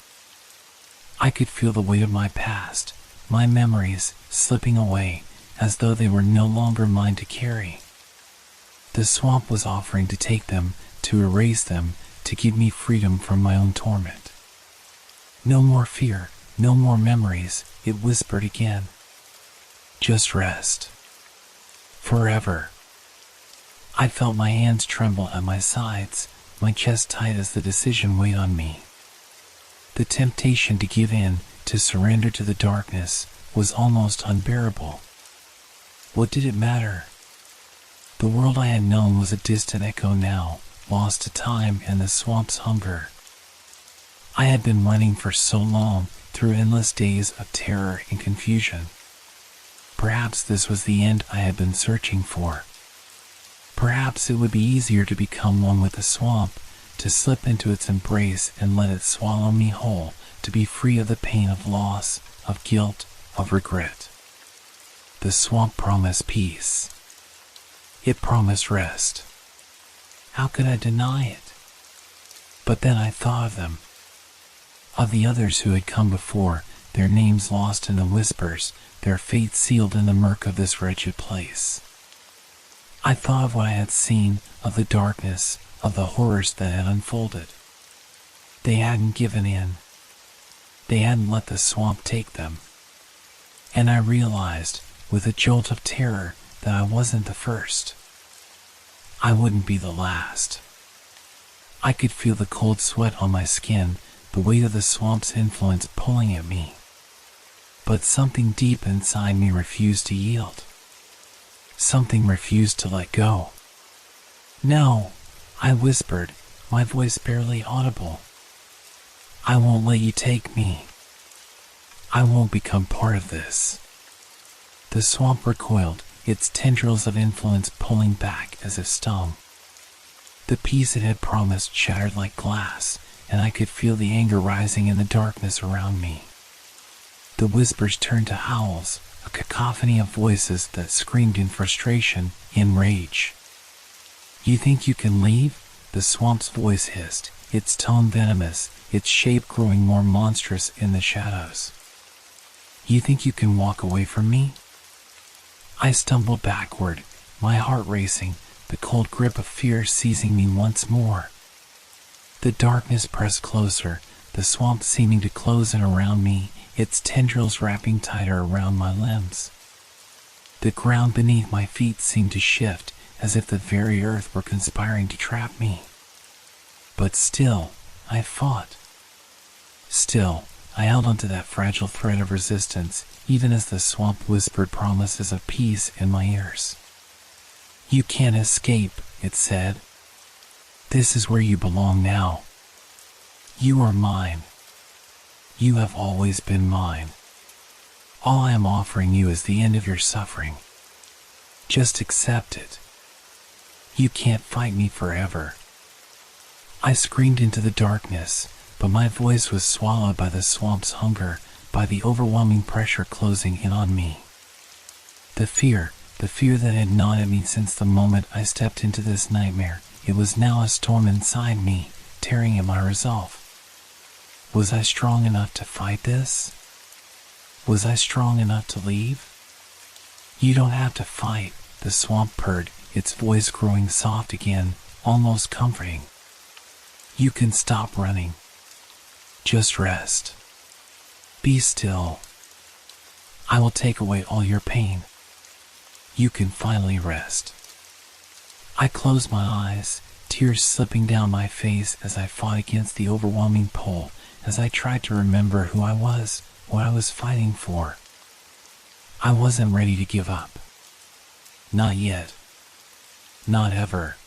A: I could feel the weight of my past, my memories, slipping away, as though they were no longer mine to carry. The swamp was offering to take them, to erase them, to give me freedom from my own torment. No more fear, no more memories, it whispered again. Just rest. Forever. I felt my hands tremble at my sides, my chest tight as the decision weighed on me. The temptation to give in, to surrender to the darkness, was almost unbearable. What did it matter? The world I had known was a distant echo now, lost to time and the swamp's hunger. I had been running for so long, through endless days of terror and confusion. Perhaps this was the end I had been searching for. Perhaps it would be easier to become one with the swamp, to slip into its embrace and let it swallow me whole, to be free of the pain of loss, of guilt, of regret. The swamp promised peace. It promised rest. How could I deny it? But then I thought of them, of the others who had come before, their names lost in the whispers, their fates sealed in the murk of this wretched place. I thought of what I had seen, of the darkness, of the horrors that had unfolded. They hadn't given in. They hadn't let the swamp take them. And I realized, with a jolt of terror, that I wasn't the first. I wouldn't be the last. I could feel the cold sweat on my skin, the weight of the swamp's influence pulling at me. But something deep inside me refused to yield. Something refused to let go. "No," I whispered, my voice barely audible. "I won't let you take me. I won't become part of this." The swamp recoiled, its tendrils of influence pulling back as if stung. The peace it had promised shattered like glass, and I could feel the anger rising in the darkness around me. The whispers turned to howls, a cacophony of voices that screamed in frustration, in rage. "You think you can leave?" the swamp's voice hissed, its tone venomous, its shape growing more monstrous in the shadows. "You think you can walk away from me?" I stumbled backward, my heart racing, the cold grip of fear seizing me once more. The darkness pressed closer, the swamp seeming to close in around me, its tendrils wrapping tighter around my limbs. The ground beneath my feet seemed to shift, as if the very earth were conspiring to trap me. But still, I fought. Still, I held onto that fragile thread of resistance, even as the swamp whispered promises of peace in my ears. "You can't escape," it said. "This is where you belong now. You are mine. You have always been mine. All I am offering you is the end of your suffering. Just accept it. You can't fight me forever." I screamed into the darkness, but my voice was swallowed by the swamp's hunger, by the overwhelming pressure closing in on me. The fear that had gnawed at me since the moment I stepped into this nightmare, it was now a storm inside me, tearing at my resolve. Was I strong enough to fight this? Was I strong enough to leave? "You don't have to fight," the swamp purred, its voice growing soft again, almost comforting. "You can stop running. Just rest. Be still. I will take away all your pain. You can finally rest." I closed my eyes, tears slipping down my face as I fought against the overwhelming pull, as I tried to remember who I was, what I was fighting for. I wasn't ready to give up. Not yet. Not ever.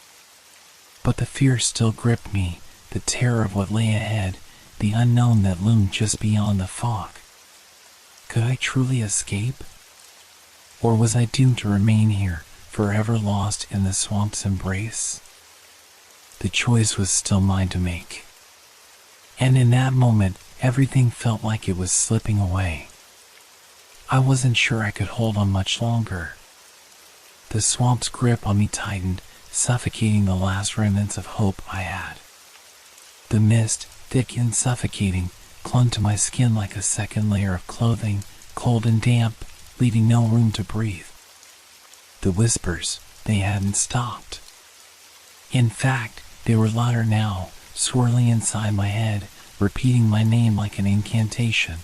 A: But the fear still gripped me, the terror of what lay ahead, the unknown that loomed just beyond the fog. Could I truly escape? Or was I doomed to remain here, forever lost in the swamp's embrace? The choice was still mine to make. And in that moment, everything felt like it was slipping away. I wasn't sure I could hold on much longer. The swamp's grip on me tightened, suffocating the last remnants of hope I had. The mist, thick and suffocating, clung to my skin like a second layer of clothing, cold and damp, leaving no room to breathe. The whispers, they hadn't stopped. In fact, they were louder now, swirling inside my head, repeating my name like an incantation.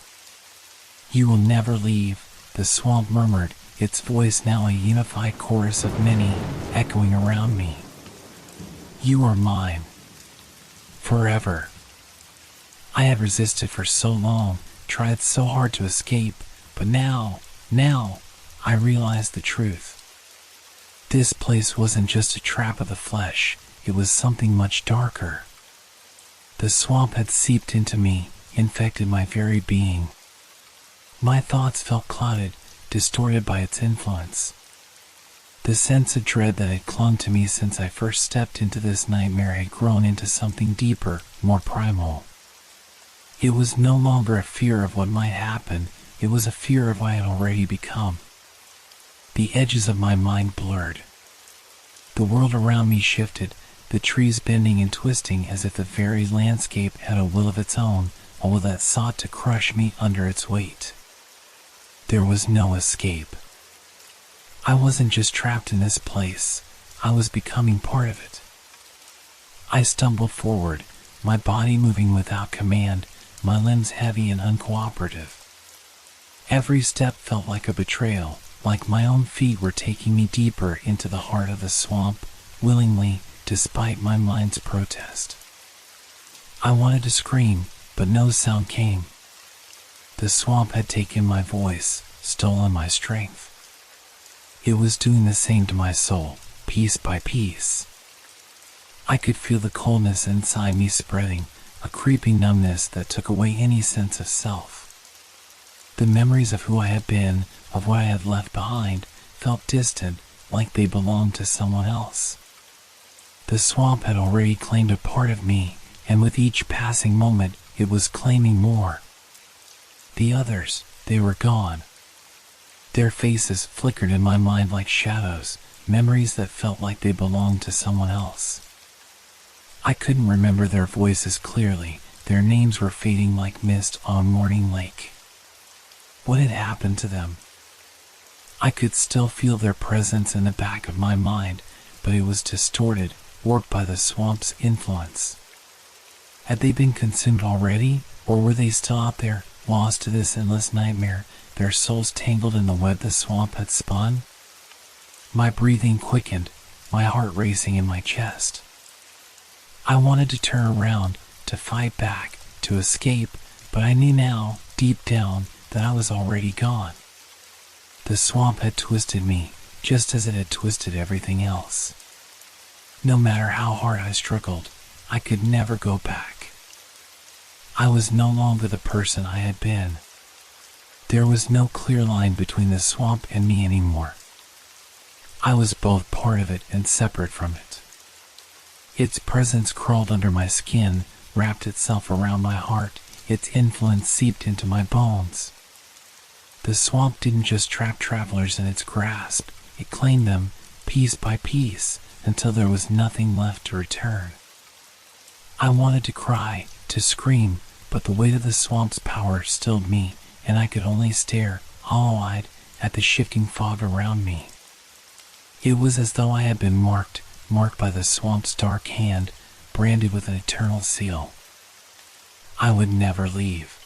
A: "You will never leave," the swamp murmured, its voice now a unified chorus of many, echoing around me. "You are mine. Forever." I had resisted for so long, tried so hard to escape, but now, I realized the truth. This place wasn't just a trap of the flesh, it was something much darker. The swamp had seeped into me, infected my very being. My thoughts felt clouded, distorted by its influence. The sense of dread that had clung to me since I first stepped into this nightmare had grown into something deeper, more primal. It was no longer a fear of what might happen, it was a fear of what I had already become. The edges of my mind blurred. The world around me shifted, the trees bending and twisting as if the very landscape had a will of its own, a will that sought to crush me under its weight. There was no escape. I wasn't just trapped in this place, I was becoming part of it. I stumbled forward, my body moving without command, my limbs heavy and uncooperative. Every step felt like a betrayal, like my own feet were taking me deeper into the heart of the swamp, willingly, despite my mind's protest. I wanted to scream, but no sound came. The swamp had taken my voice, stolen my strength. It was doing the same to my soul, piece by piece. I could feel the coldness inside me spreading, a creeping numbness that took away any sense of self. The memories of who I had been, of what I had left behind, felt distant, like they belonged to someone else. The swamp had already claimed a part of me, and with each passing moment, it was claiming more. The others, they were gone. Their faces flickered in my mind like shadows, memories that felt like they belonged to someone else. I couldn't remember their voices clearly, their names were fading like mist on a morning lake. What had happened to them? I could still feel their presence in the back of my mind, but it was distorted, warped by the swamp's influence. Had they been consumed already, or were they still out there, lost to this endless nightmare, their souls tangled in the web the swamp had spun? My breathing quickened, my heart racing in my chest. I wanted to turn around, to fight back, to escape, but I knew now, deep down, that I was already gone. The swamp had twisted me, just as it had twisted everything else. No matter how hard I struggled, I could never go back. I was no longer the person I had been. There was no clear line between the swamp and me anymore. I was both part of it and separate from it. Its presence crawled under my skin, wrapped itself around my heart, its influence seeped into my bones. The swamp didn't just trap travelers in its grasp, it claimed them, piece by piece, until there was nothing left to return. I wanted to cry, to scream, but the weight of the swamp's power stilled me, and I could only stare, hollow-eyed, at the shifting fog around me. It was as though I had been marked by the swamp's dark hand, branded with an eternal seal. I would never leave.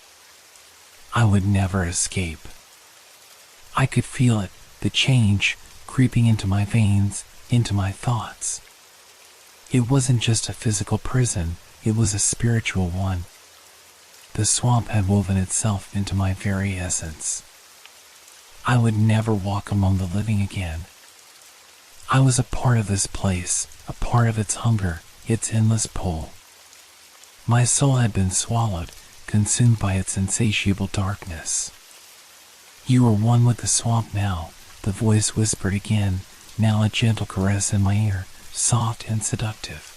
A: I would never escape. I could feel it, the change, creeping into my veins, into my thoughts. It wasn't just a physical prison, it was a spiritual one. The swamp had woven itself into my very essence. I would never walk among the living again. I was a part of this place, a part of its hunger, its endless pull. My soul had been swallowed, consumed by its insatiable darkness. You are one with the swamp now, the voice whispered again, now a gentle caress in my ear, soft and seductive.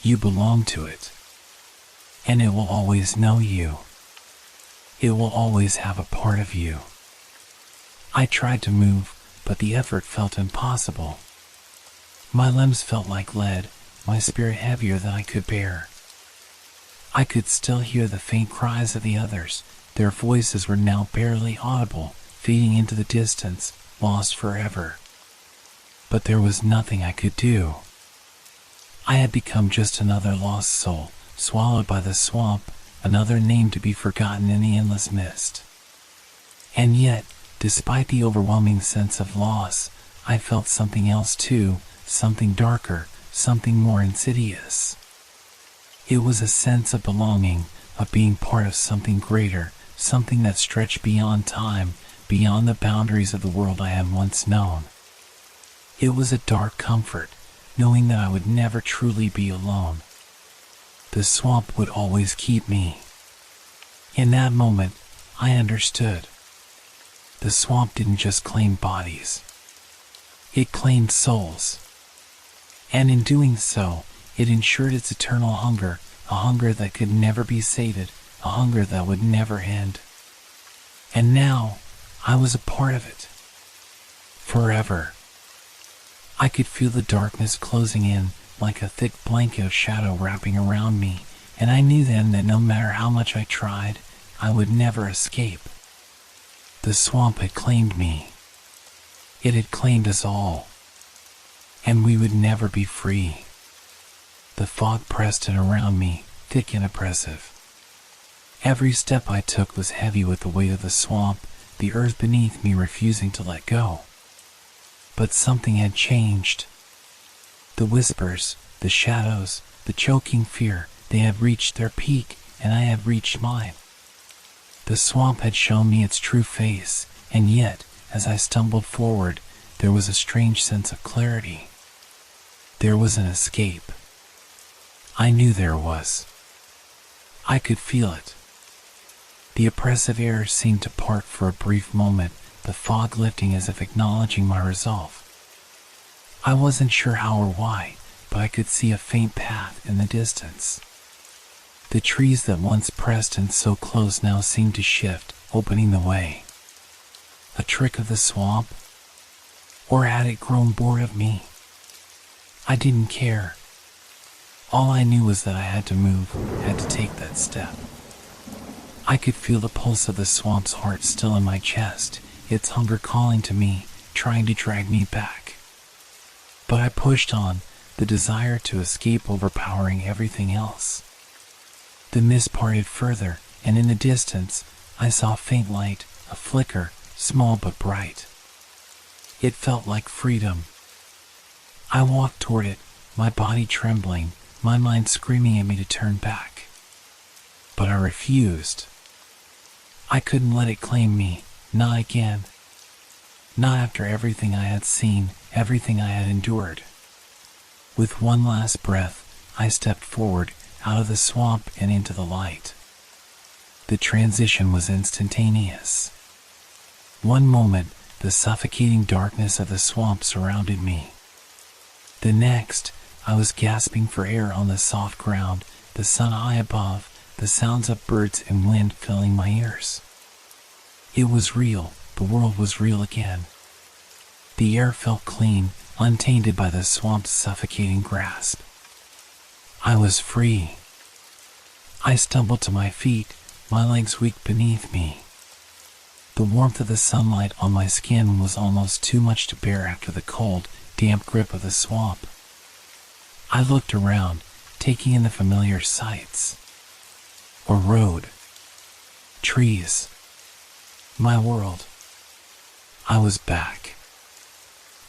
A: You belong to it. And it will always know you. It will always have a part of you. I tried to move, but the effort felt impossible. My limbs felt like lead, my spirit heavier than I could bear. I could still hear the faint cries of the others. Their voices were now barely audible, fading into the distance, lost forever. But there was nothing I could do. I had become just another lost soul, swallowed by the swamp, another name to be forgotten in the endless mist. And yet, despite the overwhelming sense of loss, I felt something else too, something darker, something more insidious. It was a sense of belonging, of being part of something greater, something that stretched beyond time, beyond the boundaries of the world I had once known. It was a dark comfort, knowing that I would never truly be alone. The swamp would always keep me. In that moment, I understood. The swamp didn't just claim bodies. It claimed souls. And in doing so, it ensured its eternal hunger, a hunger that could never be sated, a hunger that would never end. And now, I was a part of it. Forever. I could feel the darkness closing in, like a thick blanket of shadow wrapping around me, and I knew then that no matter how much I tried, I would never escape. The swamp had claimed me. It had claimed us all. And we would never be free. The fog pressed in around me, thick and oppressive. Every step I took was heavy with the weight of the swamp, the earth beneath me refusing to let go. But something had changed. The whispers, the shadows, the choking fear, they had reached their peak, and I had reached mine. The swamp had shown me its true face, and yet, as I stumbled forward, there was a strange sense of clarity. There was an escape. I knew there was. I could feel it. The oppressive air seemed to part for a brief moment, the fog lifting as if acknowledging my resolve. I wasn't sure how or why, but I could see a faint path in the distance. The trees that once pressed in so close now seemed to shift, opening the way. A trick of the swamp? Or had it grown bored of me? I didn't care. All I knew was that I had to move, had to take that step. I could feel the pulse of the swamp's heart still in my chest, its hunger calling to me, trying to drag me back. But I pushed on, the desire to escape overpowering everything else. The mist parted further, and in the distance, I saw a faint light, a flicker, small but bright. It felt like freedom. I walked toward it, my body trembling, my mind screaming at me to turn back. But I refused. I couldn't let it claim me, not again. Not after everything I had seen, everything I had endured. With one last breath, I stepped forward, out of the swamp and into the light. The transition was instantaneous. One moment, the suffocating darkness of the swamp surrounded me. The next, I was gasping for air on the soft ground, the sun high above, the sounds of birds and wind filling my ears. It was real, the world was real again. The air felt clean, untainted by the swamp's suffocating grasp. I was free. I stumbled to my feet, my legs weak beneath me. The warmth of the sunlight on my skin was almost too much to bear after the cold, damp grip of the swamp. I looked around, taking in the familiar sights. A road. Trees. My world. I was back.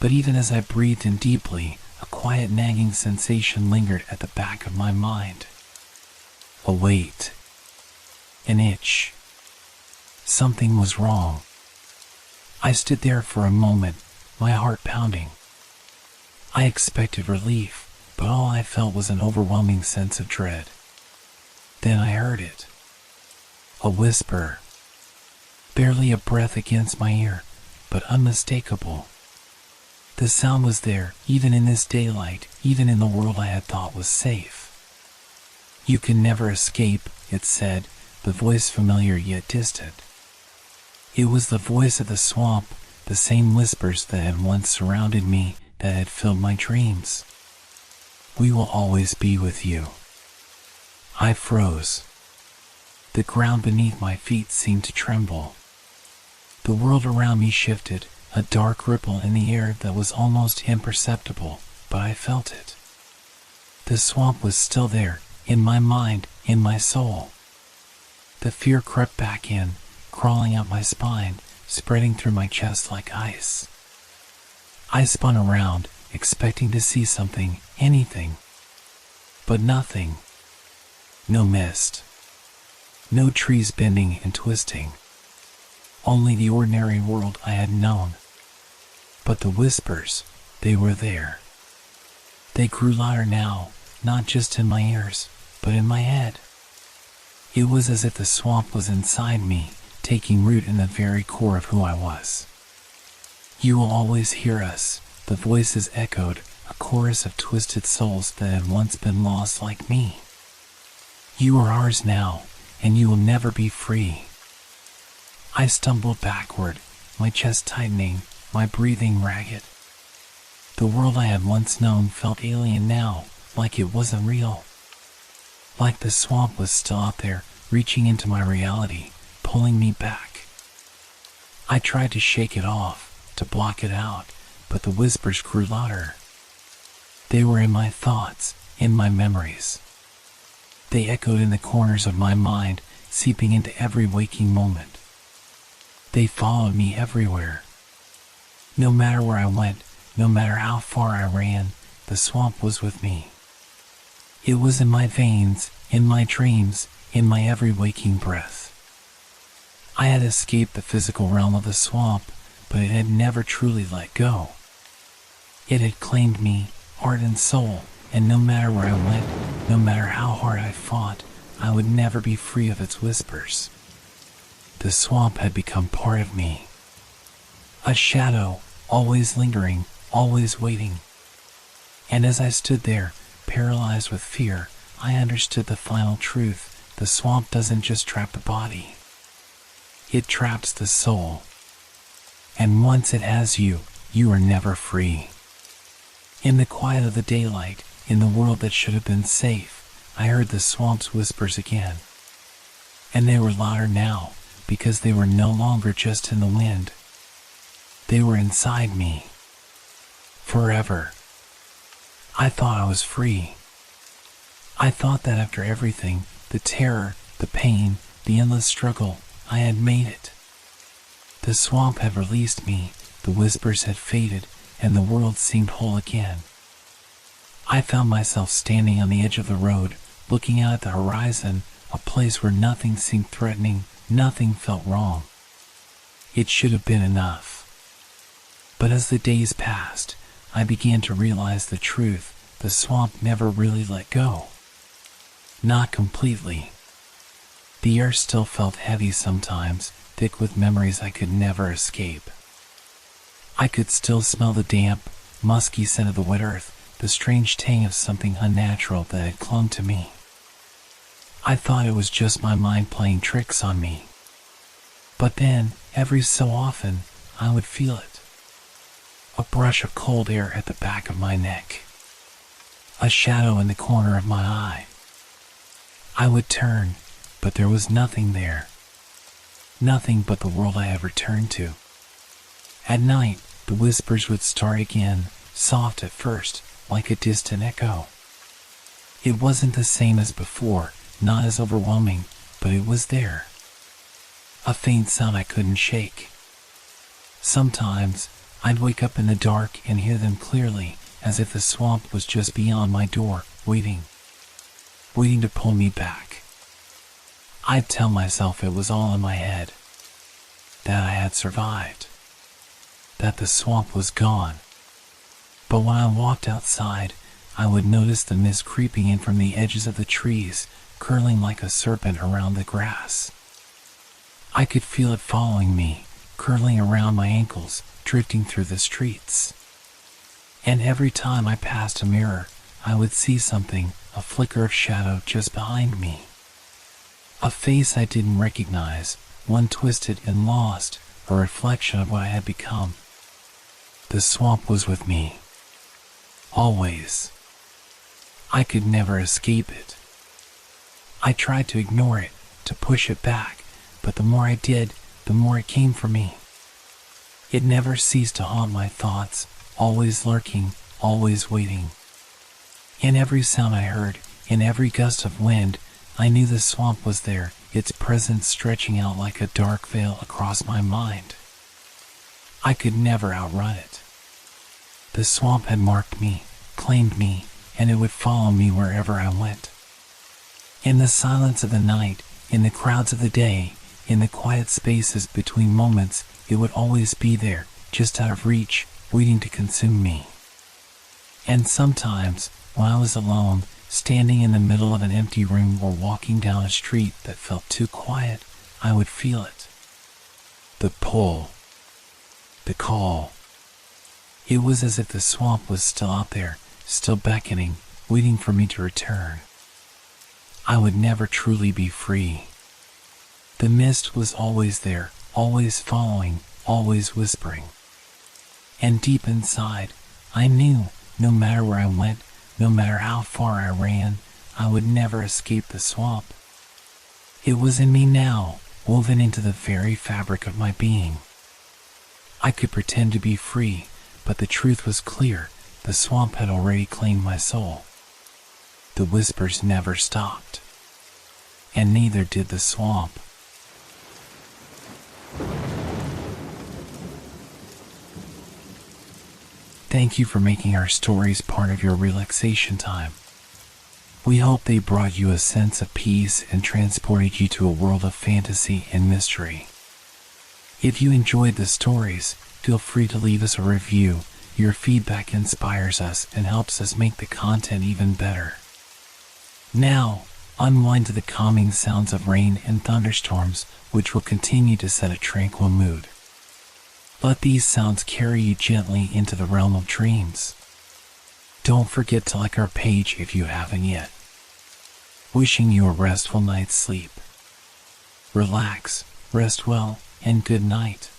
A: But even as I breathed in deeply, a quiet nagging sensation lingered at the back of my mind. A weight. An itch. Something was wrong. I stood there for a moment, my heart pounding. I expected relief, but all I felt was an overwhelming sense of dread. Then I heard it. A whisper. Barely a breath against my ear, but unmistakable. The sound was there, even in this daylight, even in the world I had thought was safe. You can never escape, it said, the voice familiar yet distant. It was the voice of the swamp, the same whispers that had once surrounded me, that had filled my dreams. We will always be with you. I froze. The ground beneath my feet seemed to tremble. The world around me shifted, a dark ripple in the air that was almost imperceptible, but I felt it. The swamp was still there, in my mind, in my soul. The fear crept back in, crawling up my spine, spreading through my chest like ice. I spun around, expecting to see something, anything. But nothing. No mist. No trees bending and twisting. Only the ordinary world I had known. But the whispers, they were there. They grew louder now, not just in my ears, but in my head. It was as if the swamp was inside me, taking root in the very core of who I was. You will always hear us, the voices echoed, a chorus of twisted souls that had once been lost like me. You are ours now, and you will never be free. I stumbled backward, my chest tightening, my breathing ragged. The world I had once known felt alien now, like it wasn't real. Like the swamp was still out there, reaching into my reality, pulling me back. I tried to shake it off, to block it out, but the whispers grew louder. They were in my thoughts, in my memories. They echoed in the corners of my mind, seeping into every waking moment. They followed me everywhere. No matter where I went, no matter how far I ran, the swamp was with me. It was in my veins, in my dreams, in my every waking breath. I had escaped the physical realm of the swamp, but it had never truly let go. It had claimed me, heart and soul, and no matter where I went, no matter how hard I fought, I would never be free of its whispers. The swamp had become part of me. A shadow, always lingering, always waiting. And as I stood there, paralyzed with fear, I understood the final truth. The swamp doesn't just trap the body. It traps the soul. And once it has you, you are never free. In the quiet of the daylight, in the world that should have been safe, I heard the swamp's whispers again. And they were louder now, because they were no longer just in the wind. They were inside me. Forever. I thought I was free. I thought that after everything, the terror, the pain, the endless struggle, I had made it. The swamp had released me, the whispers had faded, and the world seemed whole again. I found myself standing on the edge of the road, looking out at the horizon, a place where nothing seemed threatening, nothing felt wrong. It should have been enough. But as the days passed, I began to realize the truth. The swamp never really let go. Not completely. The air still felt heavy sometimes, thick with memories I could never escape. I could still smell the damp, musky scent of the wet earth, the strange tang of something unnatural that had clung to me. I thought it was just my mind playing tricks on me. But then, every so often, I would feel it. A brush of cold air at the back of my neck. A shadow in the corner of my eye. I would turn, but there was nothing there. Nothing but the world I had returned to. At night, the whispers would start again, soft at first, like a distant echo. It wasn't the same as before, not as overwhelming, but it was there. A faint sound I couldn't shake. Sometimes, I'd wake up in the dark and hear them clearly, as if the swamp was just beyond my door, waiting to pull me back. I'd tell myself it was all in my head, that I had survived, that the swamp was gone. But when I walked outside, I would notice the mist creeping in from the edges of the trees, curling like a serpent around the grass. I could feel it following me, curling around my ankles, drifting through the streets. And every time I passed a mirror, I would see something, a flicker of shadow just behind me. A face I didn't recognize, one twisted and lost, a reflection of what I had become. The swamp was with me. Always. I could never escape it. I tried to ignore it, to push it back, but the more I did, the more it came for me. It never ceased to haunt my thoughts, always lurking, always waiting. In every sound I heard, in every gust of wind, I knew the swamp was there, its presence stretching out like a dark veil across my mind. I could never outrun it. The swamp had marked me, claimed me, and it would follow me wherever I went. In the silence of the night, in the crowds of the day, in the quiet spaces between moments, it would always be there, just out of reach, waiting to consume me. And sometimes, when I was alone, standing in the middle of an empty room or walking down a street that felt too quiet, I would feel it. The pull. The call. It was as if the swamp was still out there, still beckoning, waiting for me to return. I would never truly be free. The mist was always there, always following, always whispering. And deep inside, I knew, no matter where I went, no matter how far I ran, I would never escape the swamp. It was in me now, woven into the very fabric of my being. I could pretend to be free, but the truth was clear. The swamp had already claimed my soul. The whispers never stopped. And neither did the swamp. Thank you for making our stories part of your relaxation time. We hope they brought you a sense of peace and transported you to a world of fantasy and mystery. If you enjoyed the stories, feel free to leave us a review. Your feedback inspires us and helps us make the content even better. Now, unwind to the calming sounds of rain and thunderstorms, which will continue to set a tranquil mood. Let these sounds carry you gently into the realm of dreams. Don't forget to like our page if you haven't yet. Wishing you a restful night's sleep. Relax, rest well, and good night.